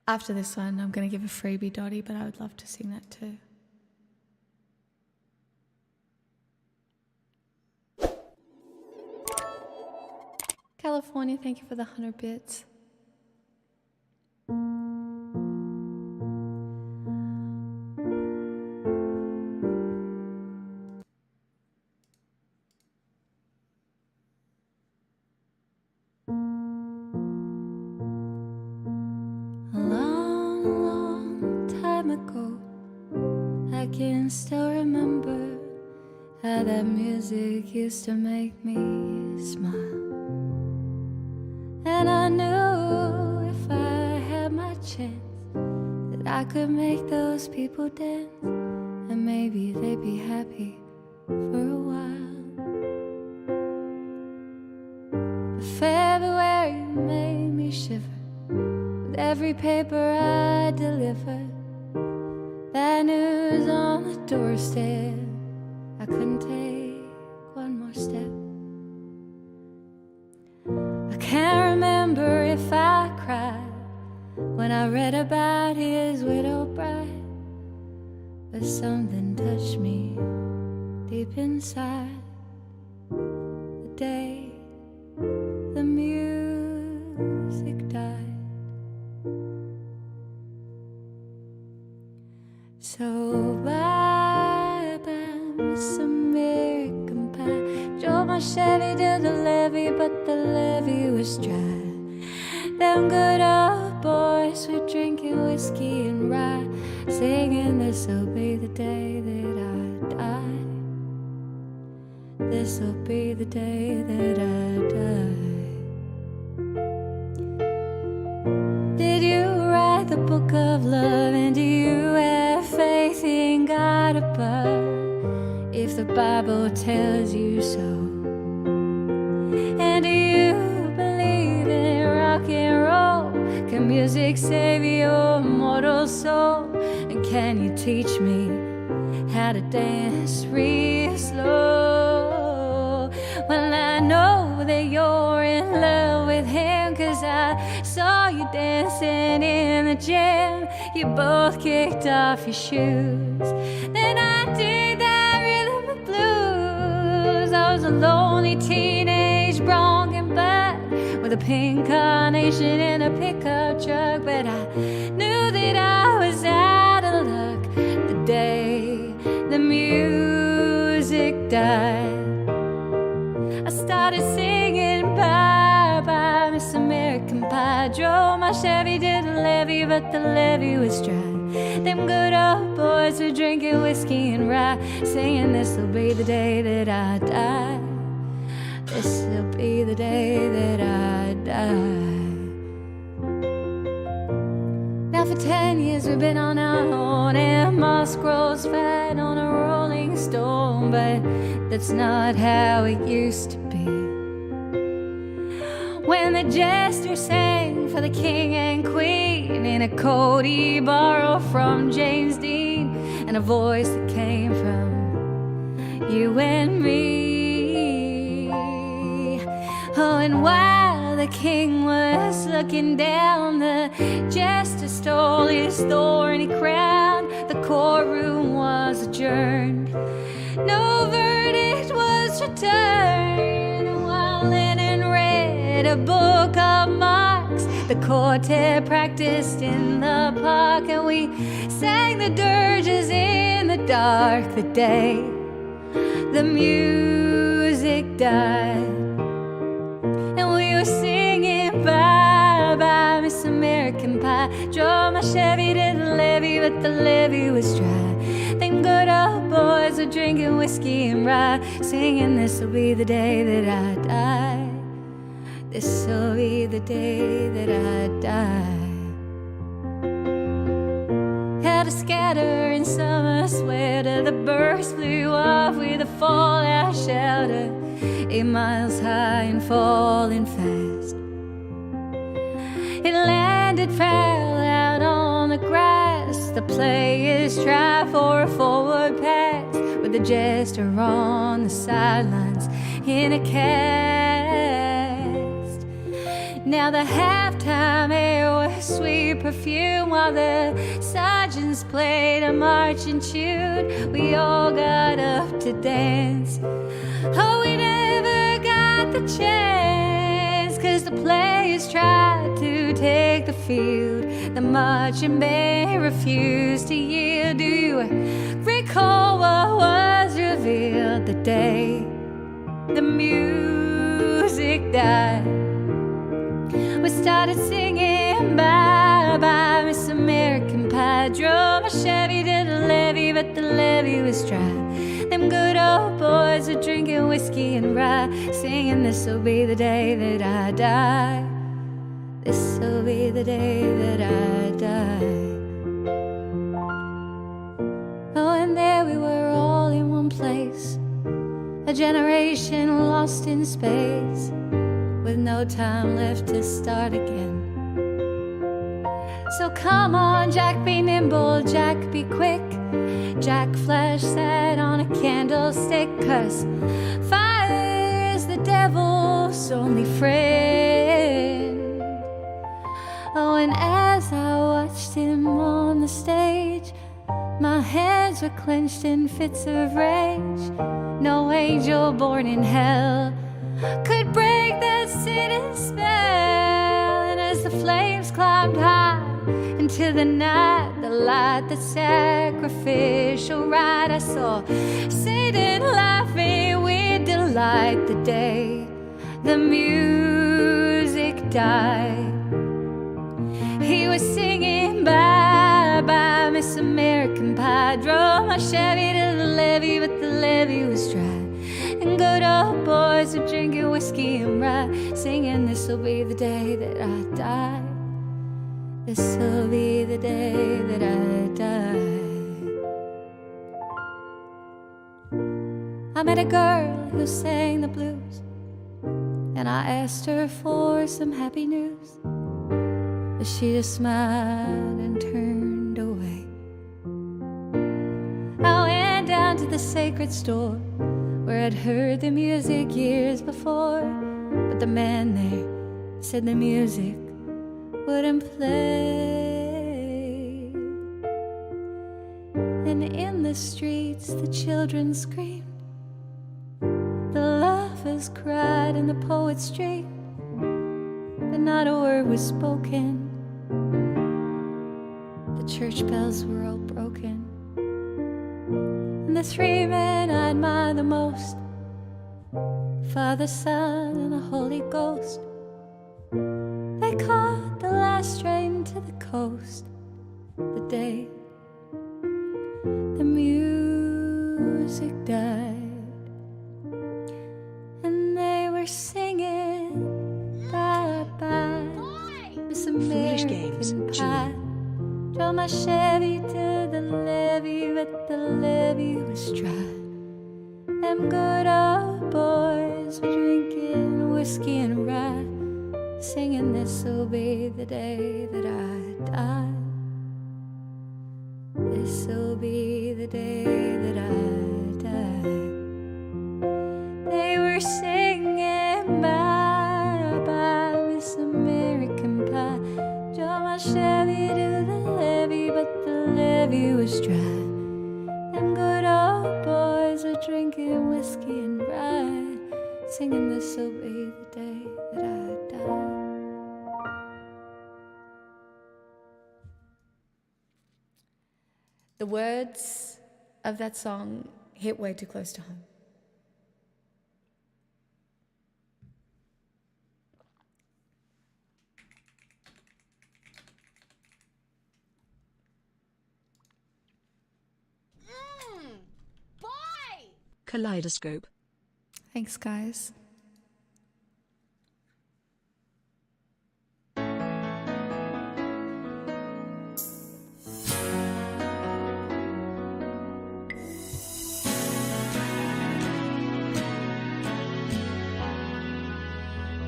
After this one, I'm going to give a freebie, Dottie, but I would love to sing that too. California, thank you for the 100 bits. I can still remember how that music used to make me smile. And I knew if I had my chance that I could make those people dance, and maybe they'd be happy for a while. But February made me shiver with every paper I delivered. Bad news on the doorstep. I couldn't take one more step. I can't remember if I cried when I read about his widowed bride, but something touched me deep inside the day the music died. So bye-bye, Miss American Pie. Drove my Chevy to the levee, but the levee was dry. Them good old boys were drinking whiskey and rye, singing this'll be the day that I die. This'll be the day that I die. Did you write the book of love, and do you have faith in God above? If the Bible tells you so, and do you believe in rock and roll? Can music save your mortal soul? And can you teach me how to dance real slow? Well, I know that you're in love with him, 'cause I saw you dancing in the gym. You both kicked off your shoes. Then I did that rhythm and blues. I was a lonely teenage bronco butt with a pink carnation in a pickup truck, but I knew that I was out of luck the day the music died. I started singing bye-bye, Miss American Pie. Drove my Chevy to the levee, but the levee was dry. Them good old boys were drinking whiskey and rye, singing this'll be the day that I die. This'll be the day that I die. Now for 10 years we've been on our own, and moss grows fat on a rolling stone, but that's not how it used to be. When the jester sang for the king and queen in a code he borrowed from James Dean, and a voice that came from you and me. Oh, and while the king was looking down, the jester stole his thorny crown. The courtroom was adjourned, no verdict was returned. While Lennon read a book of marks, the quartet practiced in the park, and we sang the dirges in the dark. The day the music died, and we were singing bye bye Miss American Pie. Drove my Chevy to the levee, but the levee was dry. Them good old boys were drinking whiskey and rye, singing this'll be the day that I die. This'll be the day that I die. Had a scatter in summer sweater, the birds flew off with a fallout shelter, 8 miles high and falling fast. It landed foul out on the grass. The players try for a forward pass, with the jester on the sidelines in a cast. Now the halftime air was sweet perfume, while the sergeants played a marching tune. We all got up to dance. Oh, we never got the chance, 'cause the players tried to take the field. The marching band refused to yield. Do you recall what was revealed the day the music died? We started singing bye bye Miss American Pie. Drove my Chevy to the levee, but the levee was dry. Them good old boys were drinking whiskey and rye, singing this'll be the day that I die. This'll be the day that I die. Oh, and there we were all in one place, a generation lost in space, with no time left to start again. So come on, Jack, be nimble, Jack, be quick. Jack Flash sat on a candlestick, 'cause fire is the devil's only friend. Oh, and as I watched him on the stage, my hands were clenched in fits of rage. No angel born in hell could break that sinning spell. And as the flames climbed high into the night, the light, the sacrificial rite, I saw Satan laughing with delight the day the music died. He was singing bye bye Miss American Pie. Drove my Chevy to the levee, but the levee was dry. And good old boys were drinking whiskey and rye, singing this'll be the day that I die. This'll be the day that I die. I met a girl who sang the blues, and I asked her for some happy news, but she just smiled and turned away. I went down to the sacred store where I'd heard the music years before, but the man there said the music wouldn't play. And in the streets the children screamed, the lovers cried, and the poets dreamed, but not a word was spoken. The church bells were all broken, and the 3 men I admire the most, Father, Son, and the Holy Ghost, they caught the last train to the coast the day the music died. And they were singing bye bye Miss Foolish Games, American Pie. Drove my Chevy to the levee, but the levee was dry. Them good old boys were drinking whiskey and rye, singing this'll be the day that I die. This'll be the day that I die. They were singing bye bye levee was dry. Them good old boys are drinking whiskey and rye, singing this'll be the day that I die. The words of that song hit way too close to home. Kaleidoscope. Thanks, guys.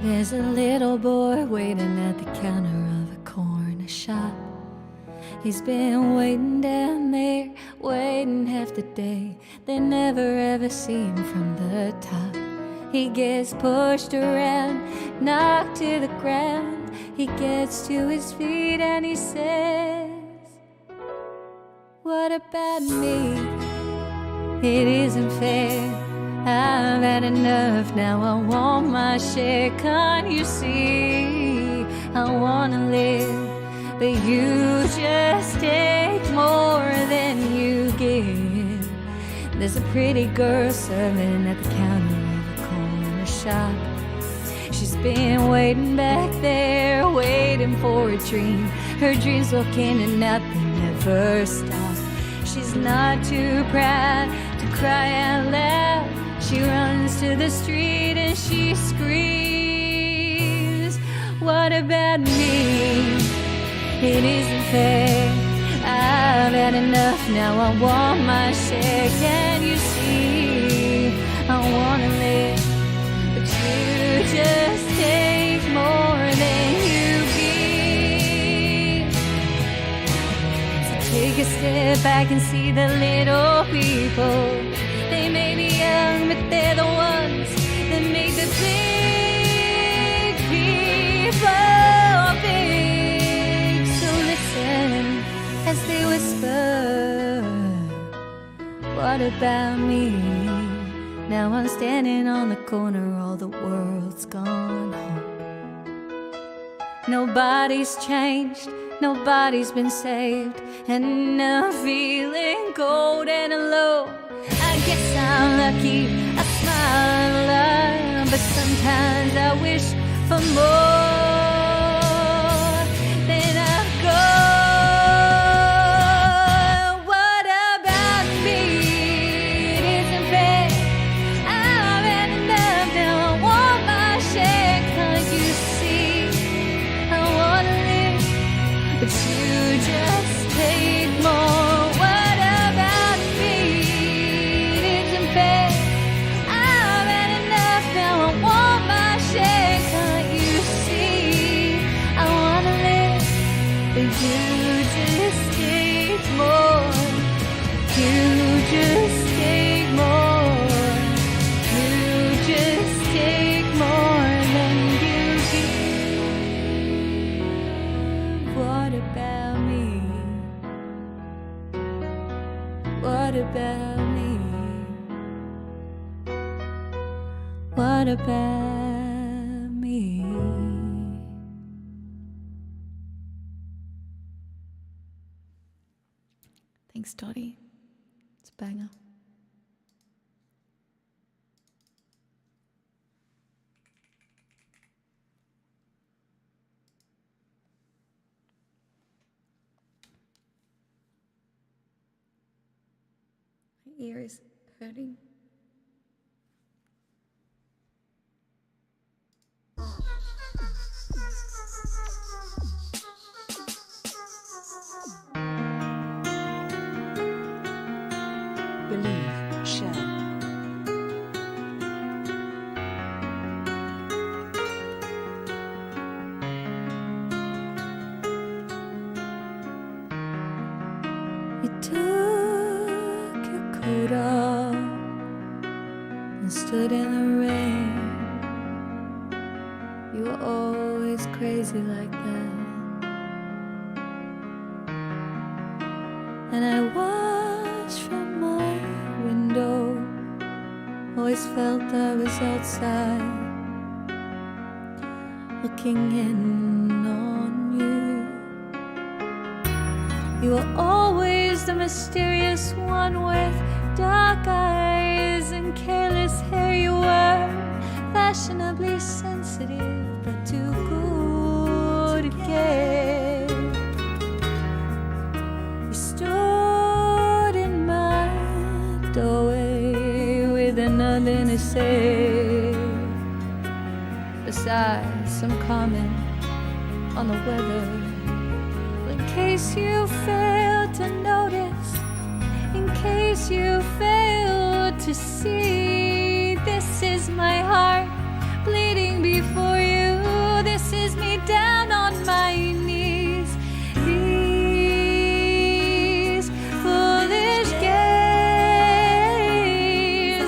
There's a little boy waiting at the counter of a corner shop. He's been waiting down there, waiting half the day. They never ever see him from the top. He gets pushed around, knocked to the ground. He gets to his feet and he says, what about me? It isn't fair. I've had enough, now I want my share. Can't you see? I wanna live, but you just take more than you give. There's a pretty girl serving at the counter of a corner shop. She's been waiting back there, waiting for a dream. Her dreams walk in and out, they never stop. She's not too proud to cry out loud. She runs to the street and she screams, what about me? It isn't fair. I've had enough, now I want my share. Can you see? I wanna live, but you just take more than you give. So take a step back and see the little people. They may be young, but they're the ones that make the big people big. So listen as they whisper, what about me? Now I'm standing on the corner, all the world's gone home. Nobody's changed, nobody's been saved, and I'm feeling cold and alone. I guess I'm lucky, I smile a lot, but sometimes I wish for more than I've got. What about me? It isn't fair. I've had enough, now I want my share. Can't you see? I wanna live, but you just take more. You just take more. You just take more. You just take more than you give. What about me? What about me? What about me? Thanks, Dottie. It's a banger. My ear is hurting. Believe, share. You took your coat off and stood in the rain. You were always crazy like that. and I watched from my window. Always felt I was outside, looking in on you. You were always the mysterious one with dark eyes and careless hair. You were fashionably sensitive, but too good to care. You stood in my doorway with nothing to say, besides some comment on the weather. In case you failed to notice, in case you failed to see, this is my heart bleeding before you. This is me down on my knees. These foolish games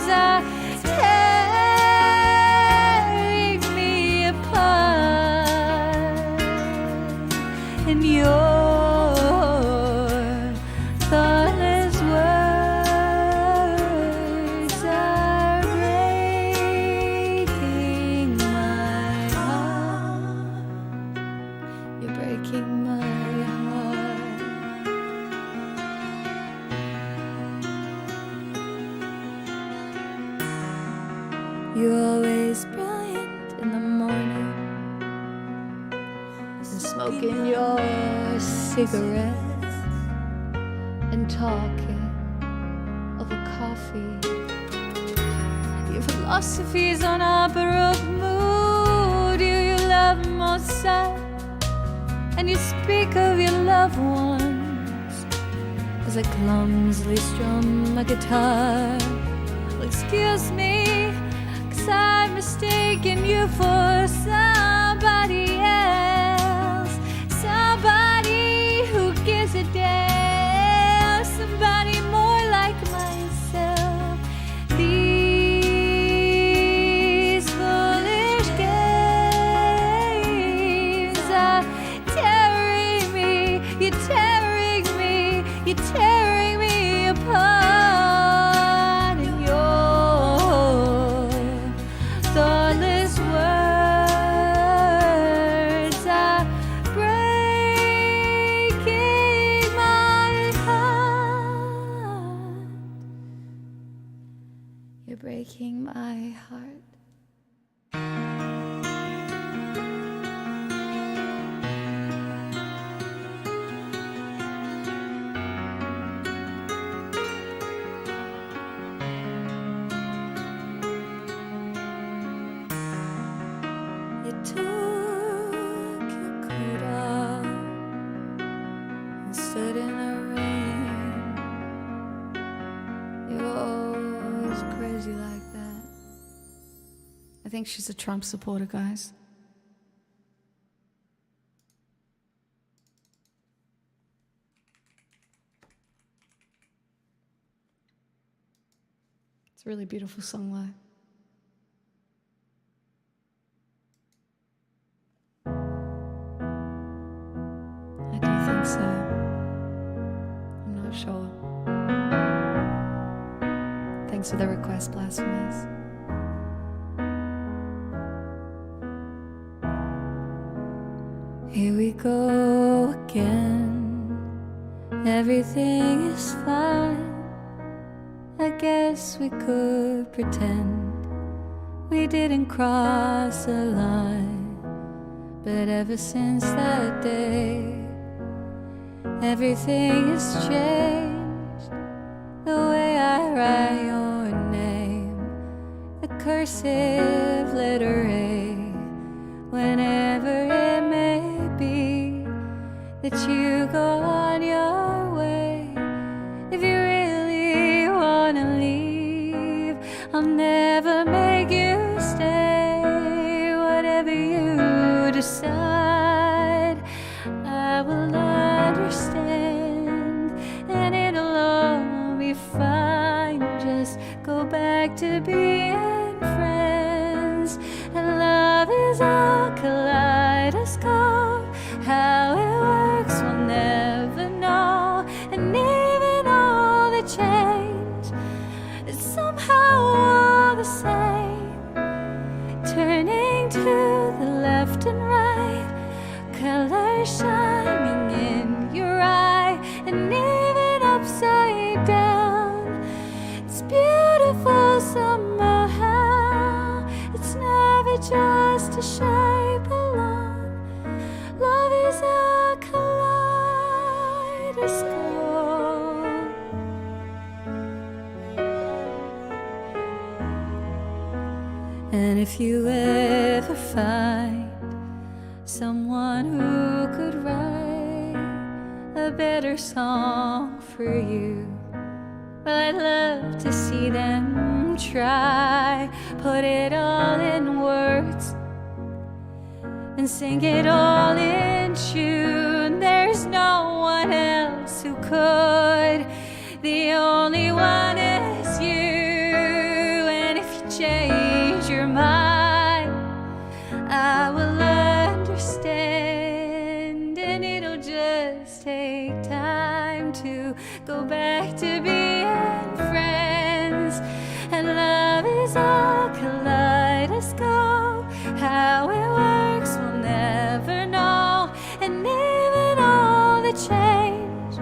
are tearing me apart, and your thoughtless words are breaking my heart. You're breaking my heart. You're always brilliant in the morning, and smoking your cigarettes and talking over coffee. Your philosophy's on opera of mood. You love Mozart, and you speak of your loved ones as I clumsily strum a guitar. Well, excuse me, 'cause I've mistaken you for somebody else, somebody who gives a damn, somebody more like myself. These foolish games are tearing me, you're tearing me, you're tearing me apart, and your thoughtless words are breaking my heart. You're breaking my heart. You took your coat off and stood in the rain. You're always crazy like that. I think she's a Trump supporter, guys. It's a really beautiful song, live. I do think so. I'm not sure. Thanks for the request, Blasphemous. Here we go again. Everything is fine. I guess we could pretend we didn't cross a line. But ever since that day, everything has changed. The way I write your name, the cursive letter A, whenever it may be that you go on your way. If you really wanna leave, I'll never make you stay. Whatever you decide, I will understand, and it'll all be fine. Just go back to being friends. And love is a kaleidoscope. How it works will never shining in your eye, and even upside down. It's beautiful somehow. It's never just a shape alone. Love is a kaleidoscope. And if you ever find someone who could write a better song for you, well, I'd love to see them try. Put it all in words and sing it all in tune. There's no one else who could. The only one is you. And if you change your mind, I will understand. And it'll just take time to go back to being friends. And love is a kaleidoscope. How it works we'll never know. And even all the change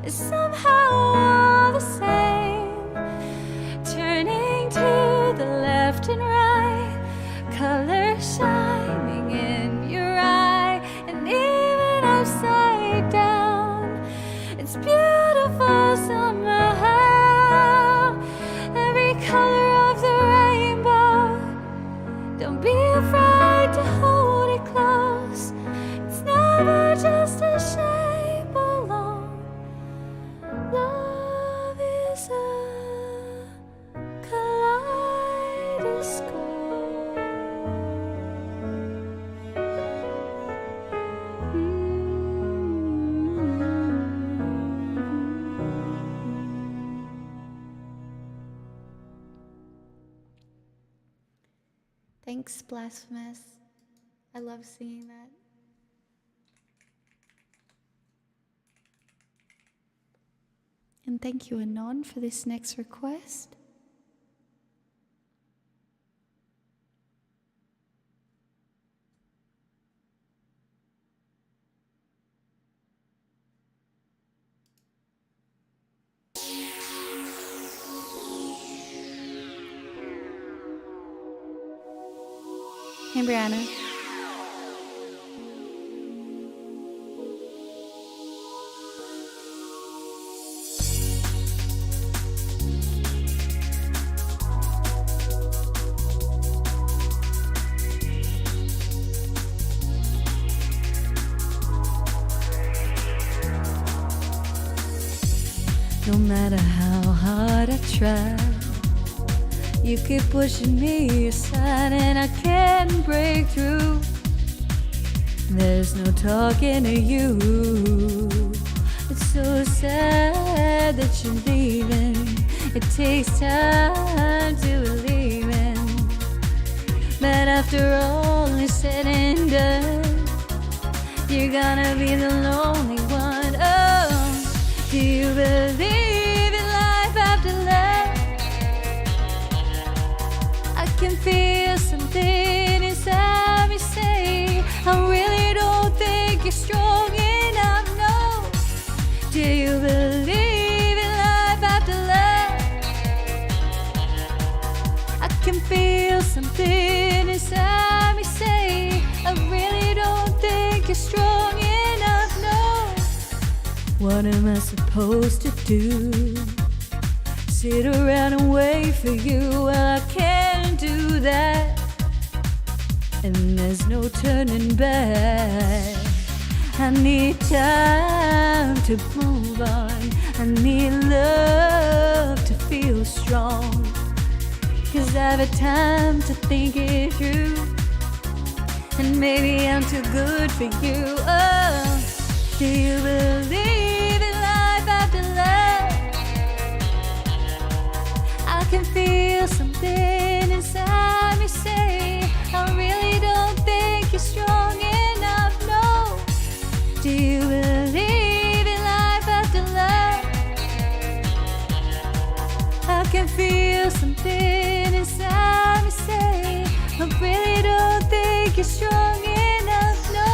is somehow all the same. Turning to the left and right, color shining in your eye, and even upside down. It's beautiful somehow. Every color of the rainbow. Don't be afraid to hold it close. It's never just a shape alone. Love is a kaleidoscope. Thanks, Blasphemous. I love singing that. And thank you, Anon, for this next request. Hey, Brianna. No matter how hard I try, you keep pushing me aside and I can't break through. There's no talking to you. It's so sad that you're leaving. It takes time to believe in. But after all is said and done, you're gonna be the lonely one. Oh, do you believe in life after love? I can feel something inside me say, I really don't think you're strong enough, no. Do you believe in life after love? I can feel something inside me say, I really don't think you're strong enough, no. What am I supposed to do? Sit around and wait for you? Well, I can't do that. And there's no turning back. I need time to move on. I need love to feel strong. 'Cause I've had time to think it through. And maybe I'm too good for you. Oh, do you believe in life after love? I can feel something inside me say, I really don't think you're strong enough, no. Do you believe in life after love? I can feel something inside me say, I really don't think you're strong enough, no.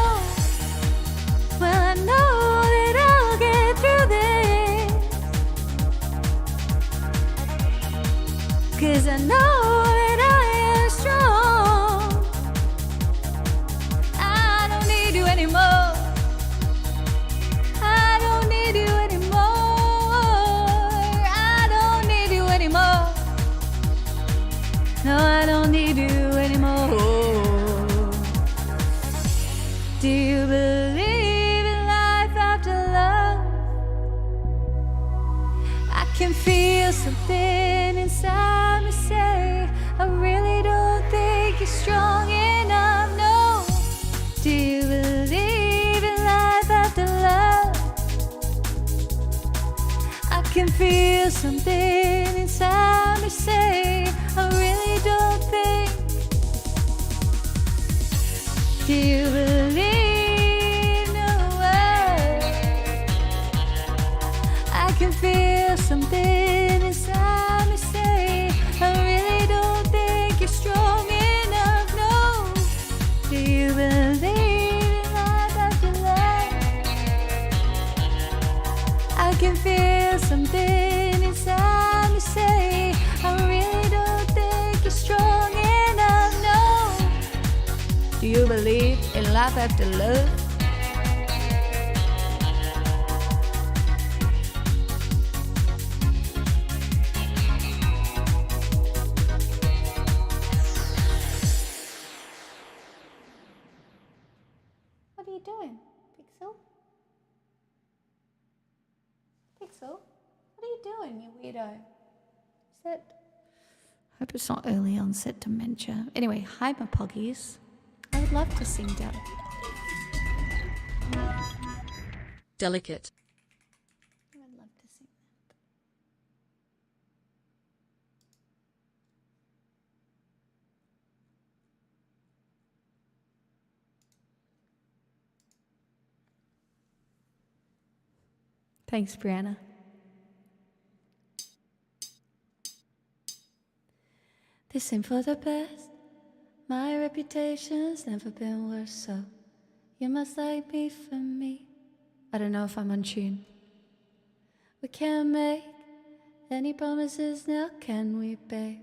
something inside me say, I really don't think. Do you believe no word? I can feel something inside me say, I really don't think you're strong enough, no. Do you believe in life after life? I can feel something inside me say, I really don't think you're strong enough, no. Do you believe in life after love? What are you doing, Pixel? Pixel? What are you doing, you weirdo? Is that... Hope it's not early onset dementia. Anyway, hi my poggies. I would love to sing Delicate. Delicate. I would love to sing that. Thanks, Brianna. This ain't for the best. My reputation's never been worse, so you must like me for me. I don't know if I'm on tune. We can't make any promises now, can we, babe?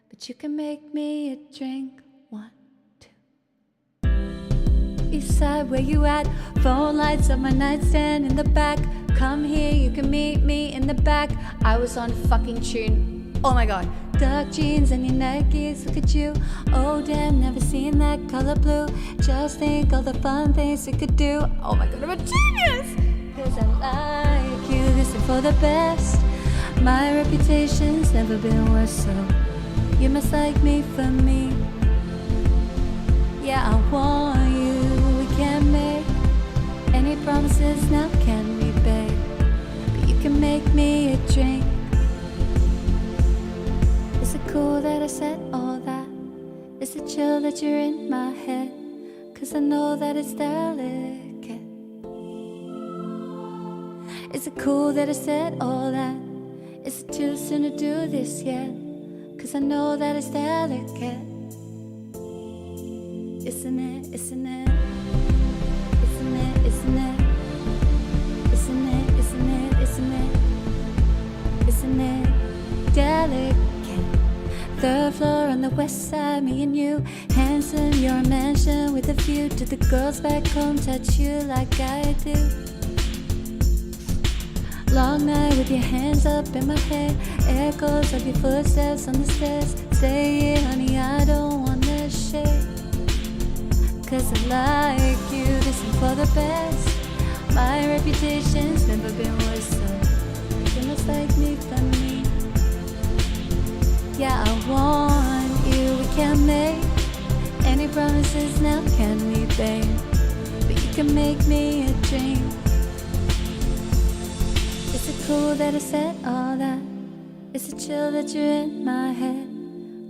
But you can make me a drink. 1, 2. East side, where you at? Phone lights on my nightstand in the back. Come here, you can meet me in the back. I was on fucking tune. Oh my god. Dark jeans and your Nikes, look at you. Oh damn, never seen that color blue. Just think all the fun things we could do. Oh my god, I'm a genius! Cause I like you, this is for the best. My reputation's never been worse, so you must like me for me. Yeah, I want you. We can't make any promises now, can we, babe? But you can make me a drink. Is it cool that I said all that? Is it chill that you're in my head? Cause I know that it's delicate. Is it cool that I said all that? Is it too soon to do this yet? Cause I know that it's delicate. Isn't it, isn't it? Isn't it, isn't it? Isn't it, isn't it, isn't it? Isn't it delicate? Third floor on the west side, me and you. Handsome, you're a mansion with a view to the girls back home. Touch you like I do. Long night with your hands up in my hair. Echoes of your footsteps on the stairs. Say it, honey, I don't wanna share. Cause I like you, this is for the best. My reputation's never been worse, so you must like me for me. Yeah, I want you. We can't make any promises now, can we, babe? But you can make me a drink. Is it cool that I said all that? Is it chill that you're in my head?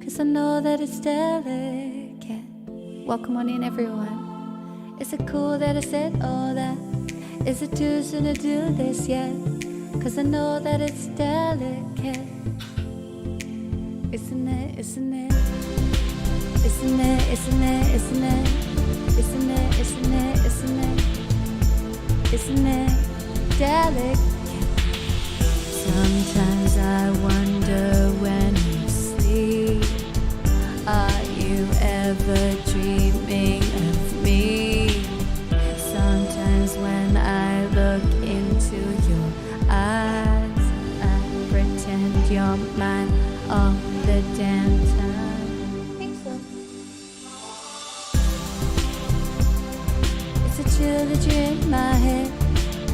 Cause I know that it's delicate. Welcome on in, everyone. Is it cool that I said all that? Is it too soon to do this yet? Cause I know that it's delicate. Isn't it, isn't it? Isn't it, isn't it, isn't it? Isn't it, isn't it, isn't it? Isn't it delicate? Sometimes I wonder when you sleep, are you ever dreaming of me? Sometimes when I look into your eyes, I pretend you're mine all the damn time. I think so. It's a chill that you're in my head,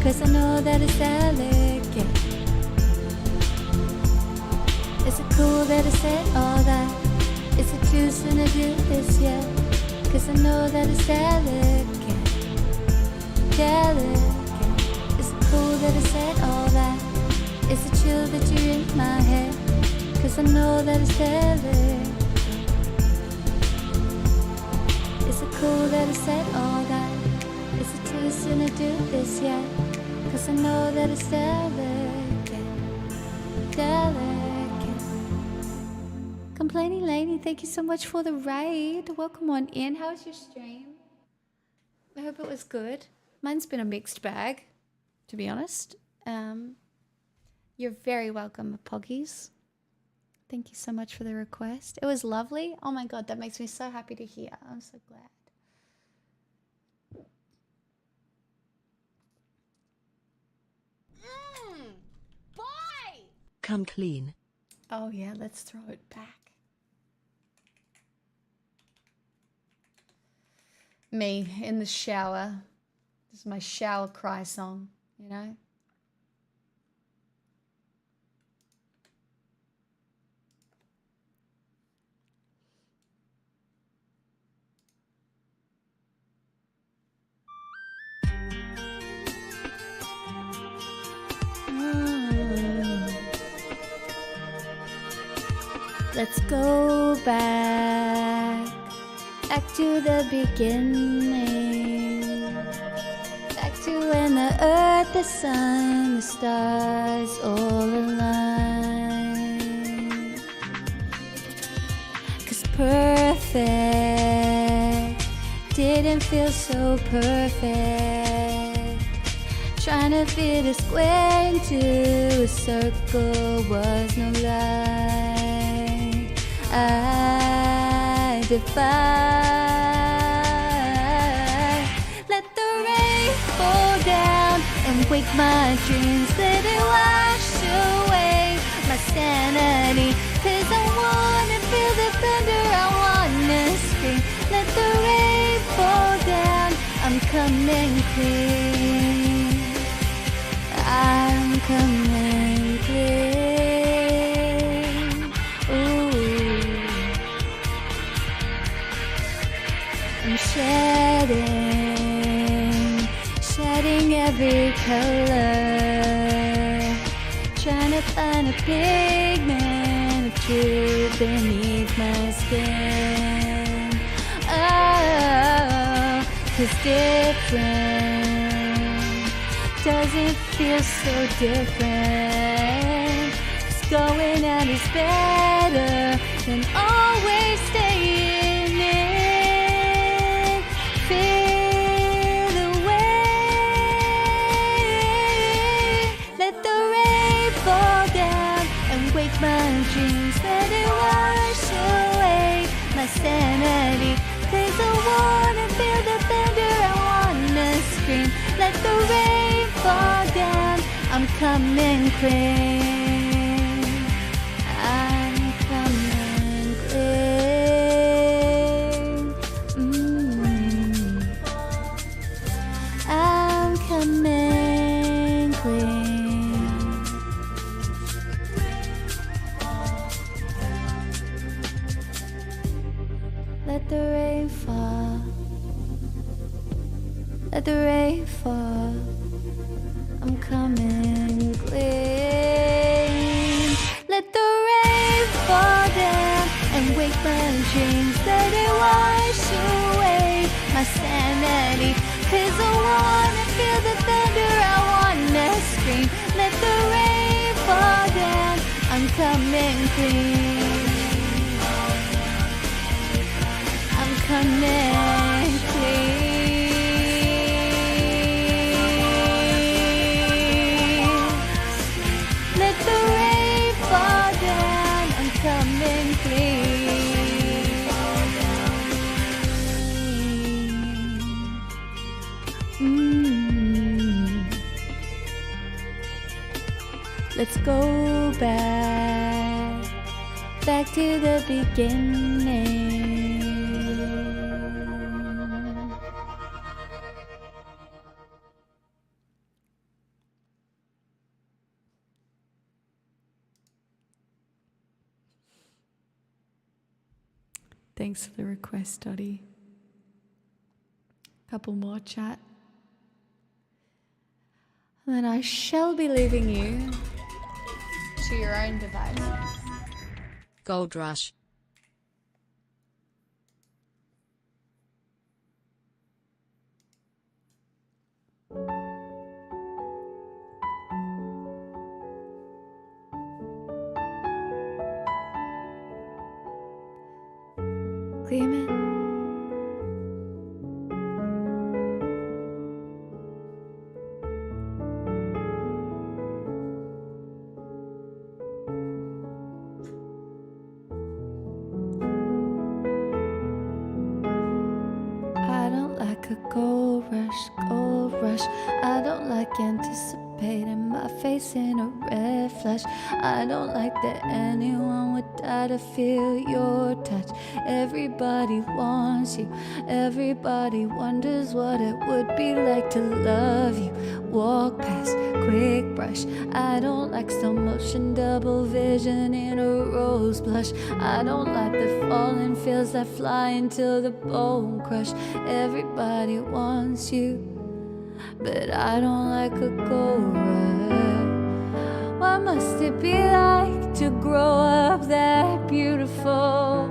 cause I know that it's delicate. Is it cool that I said all that? Is it too soon to do this yet? Cause I know that it's delicate. Delicate. Is it cool that I said all that? Is it chill cool that you're in my head, 'cause I know that it's there. Is it cool that I said all that? Is it too soon to do this yet? 'Cause I know that it's delicate, delicate. Complaining Lady, thank you so much for the raid. Welcome on in. How was your stream? I hope it was good. Mine's been a mixed bag, to be honest. You're very welcome, Poggies. Thank you so much for the request. It was lovely. Oh my god, that makes me so happy to hear. I'm so glad. Boy! Come clean. Oh yeah, let's throw it back. Me in the shower. This is my shower cry song, you know? Let's go back to the beginning, back to when the earth, the sun, the stars all aligned. 'Cause perfect didn't feel so perfect. Trying to fit a square into a circle was no lie. I defy. Let the rain fall down and wake my dreams. Let it wash away my sanity. 'Cause I wanna feel the thunder, I wanna scream. Let the rain fall down, I'm coming clean. I'm coming clean. Ooh. I'm shedding every color, trying to find a pigment of truth beneath my skin. Oh, 'cause different doesn't feel so different. 'Cause going out is better than always staying in. Feel the way. Let the rain fall down and wake my dreams. Let it wash away my sanity. 'Cause I wanna feel the thunder, I wanna scream. Let the rain fall down, I'm coming clean. I'm coming clean. I'm coming clean. Let the rain fall. Let the rain fall. I'm coming clean. Let the rain fall down and wake my dreams. Let it wash away my sanity. 'Cause I wanna feel the thunder, I wanna scream. Let the rain fall down, I'm coming clean. I'm coming clean. Let the rain fall down, I'm coming clean. Let's go back to the beginning. Thanks for the request, Dottie. Couple more chat. And then I shall be leaving you to your own device. Gold Rush. Gleaming. I don't like a gold rush, gold rush. I don't like anticipating my face in a red flash. I don't like that anyone would die to feel your touch. Everybody wants you, everybody wonders what it would be like to love you. Walk past, quick brush. I don't like slow motion, double vision in a rose blush. I don't like the falling feels that fly until the bone crush. Everybody wants you, but I don't like a gold rush. What must it be like to grow up that beautiful?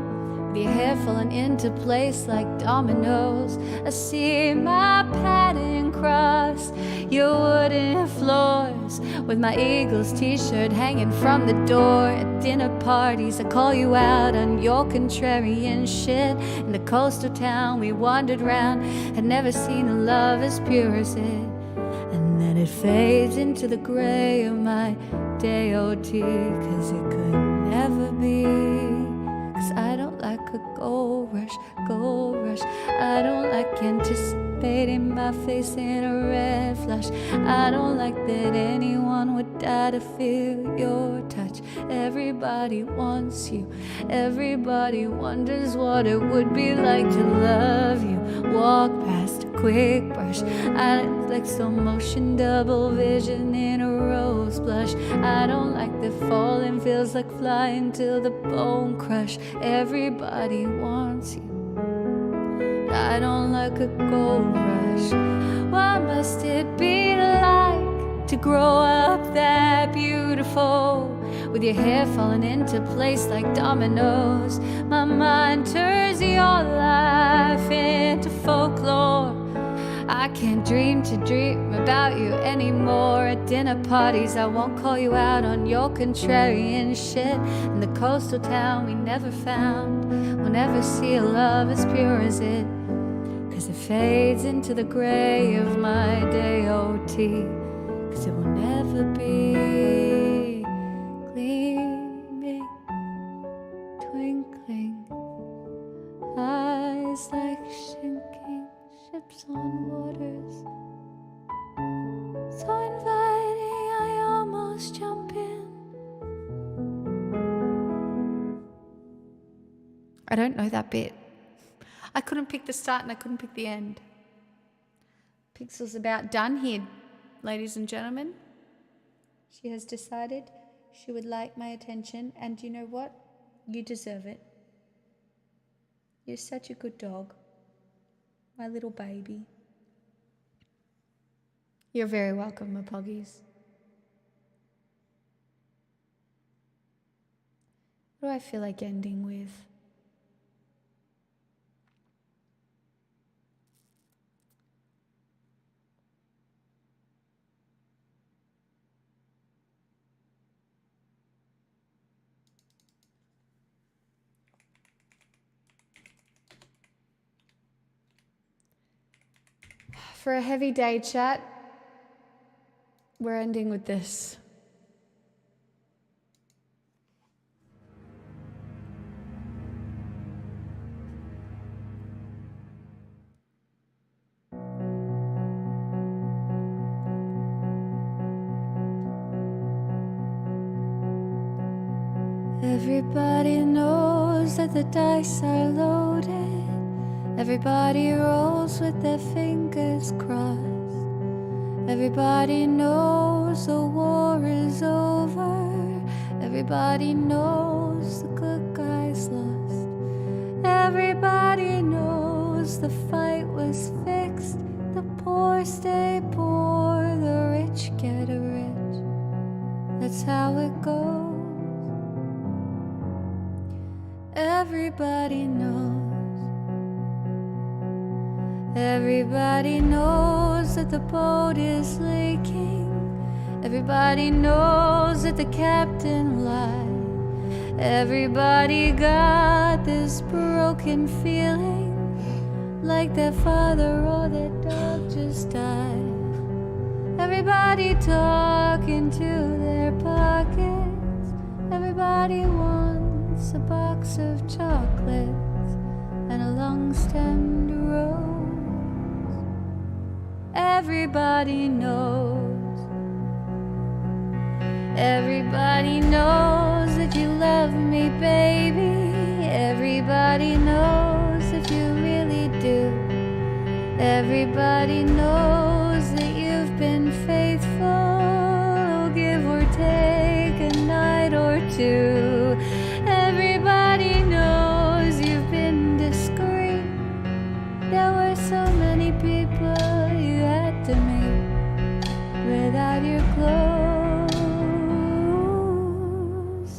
With your hair falling into place like dominoes. I see my pattern cross your wooden floors. With my Eagles t-shirt hanging from the door. At dinner parties I call you out on your contrarian shit. In the coastal town we wandered round, had never seen a love as pure as it. And then it fades into the gray of my day-o-t. Cause it could never be. Cause I don't like a gold rush, gold rush. I don't like anticipating my face in a red flash. I don't like that anyone would die to feel your touch. Everybody wants you, everybody wonders what it would be like to love you. Walk past, quick brush. I don't like slow motion, double vision in a rose blush. I don't like the falling feels like flying till the bone crush. Everybody wants you, but I don't like a gold rush. What must it be like to grow up that beautiful? With your hair falling into place like dominoes. My mind turns your life into folklore. I can't dream to dream about you anymore. At dinner parties I won't call you out on your contrarian shit. In the coastal town we never found, we'll never see a love as pure as it. Cause it fades into the gray of my day-o-t. Cause it will never be gleaming, twinkling eyes like sinking ships on waters. So inviting I almost jump in. I don't know that bit. I couldn't pick the start and I couldn't pick the end. Pixel's about done here, ladies and gentlemen. She has decided she would like my attention, and you know what? You deserve it. You're such a good dog. My little baby. You're very welcome, my poggies. What do I feel like ending with? For a heavy day chat, we're ending with this. Everybody knows that the dice are loaded. Everybody rolls with their fingers crossed. Everybody knows the war is over. Everybody knows the good guys lost. Everybody knows the fight was fixed. The poor stay poor, the rich get rich. That's how it goes. Everybody knows. Everybody knows that the boat is leaking. Everybody knows that the captain lied. Everybody got this broken feeling, like their father or their dog just died. Everybody talking to their pockets. Everybody wants a box of chocolates and a long-stemmed rose. Everybody knows. Everybody knows that you love me, baby. Everybody knows that you really do. Everybody knows that you've been faithful, give or take a night or two. Everybody knows you've been discreet. There were so many people you had to meet without your clothes.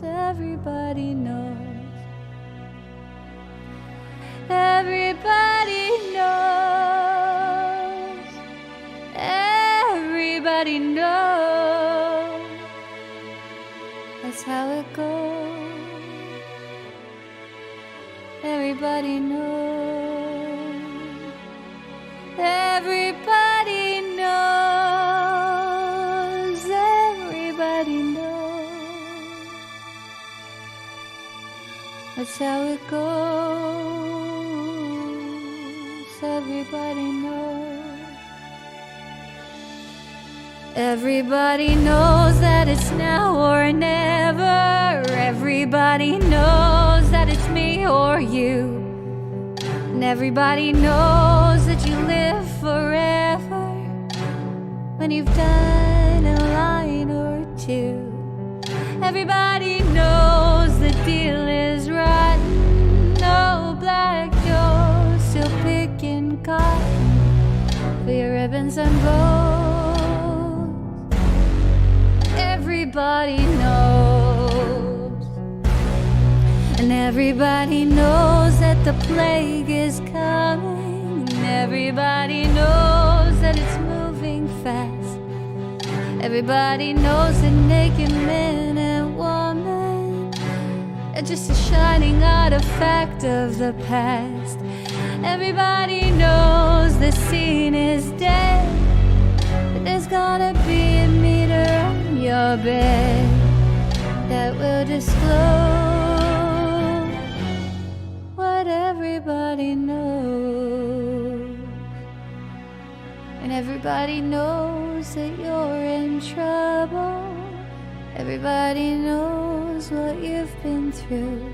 Everybody knows. Everybody knows. Everybody knows. That's how it goes. Everybody knows. Everybody knows. Everybody knows. That's how it goes. Everybody knows. Everybody knows that it's now or never. Everybody knows that it's me or you. And everybody knows that you live forever when you've done a line or two. Everybody knows the deal is rotten. No Black Joe still picking cotton for your ribbons and bows. Everybody knows. And everybody knows that the plague is coming. And everybody knows that it's moving fast. Everybody knows that naked men and women are just a shining artifact of the past. Everybody knows the scene is dead, but there's gonna be a meter on your bed that will disclose what everybody knows. And everybody knows that you're in trouble. Everybody knows what you've been through.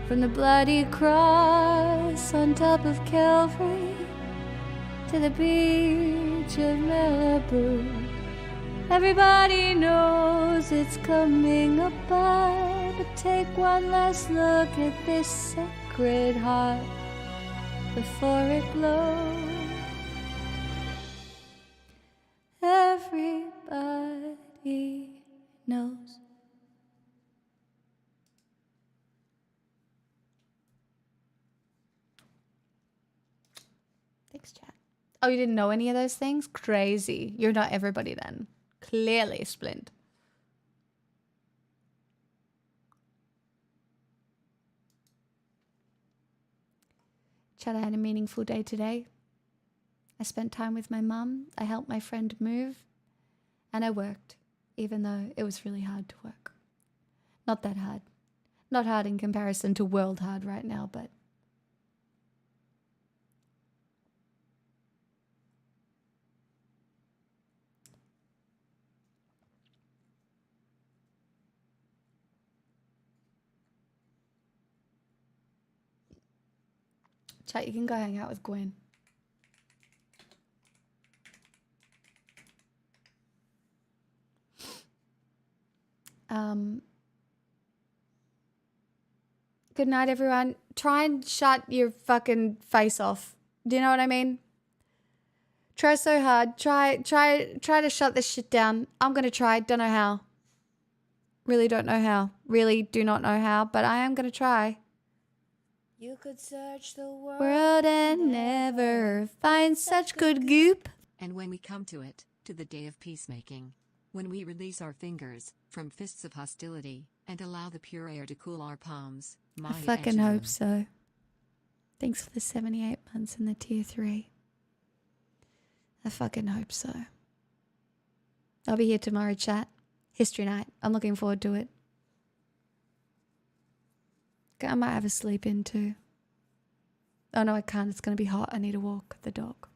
From the bloody cross on top of Calvary to the beach of Malibu. Everybody knows it's coming apart, but take one last look at this sacred heart before it glows. Everybody knows. Thanks, chat. Oh, you didn't know any of those things? Crazy. You're not everybody then. Clearly, Splint. Chat, I had a meaningful day today. I spent time with my mum, I helped my friend move, and I worked, even though it was really hard to work. Not that hard. Not hard in comparison to world hard right now, but chat, you can go hang out with Gwen. Good night, everyone. Try and shut your fucking face off. Do you know what I mean? Try so hard. Try to shut this shit down. I'm gonna try. Don't know how. Really don't know how. Really do not know how, but I am gonna try. You could search the world and never find such good goop. And when we come to it, to the day of peacemaking, when we release our fingers from fists of hostility and allow the pure air to cool our palms, I fucking hope so. Thanks for the 78 months in the tier 3. I fucking hope so. I'll be here tomorrow, chat. History night. I'm looking forward to it. I might have a sleep in too. Oh no, I can't. It's going to be hot. I need to walk the dog.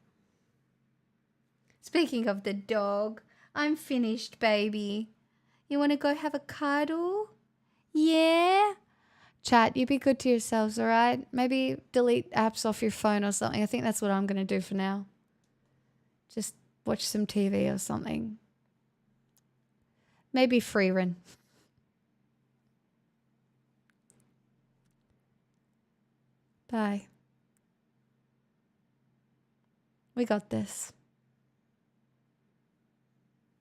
Speaking of the dog, I'm finished, baby. You want to go have a cuddle? Yeah? Chat, you be good to yourselves, alright? Maybe delete apps off your phone or something. I think that's what I'm going to do for now. Just watch some TV or something. Maybe free run. Bye. We got this.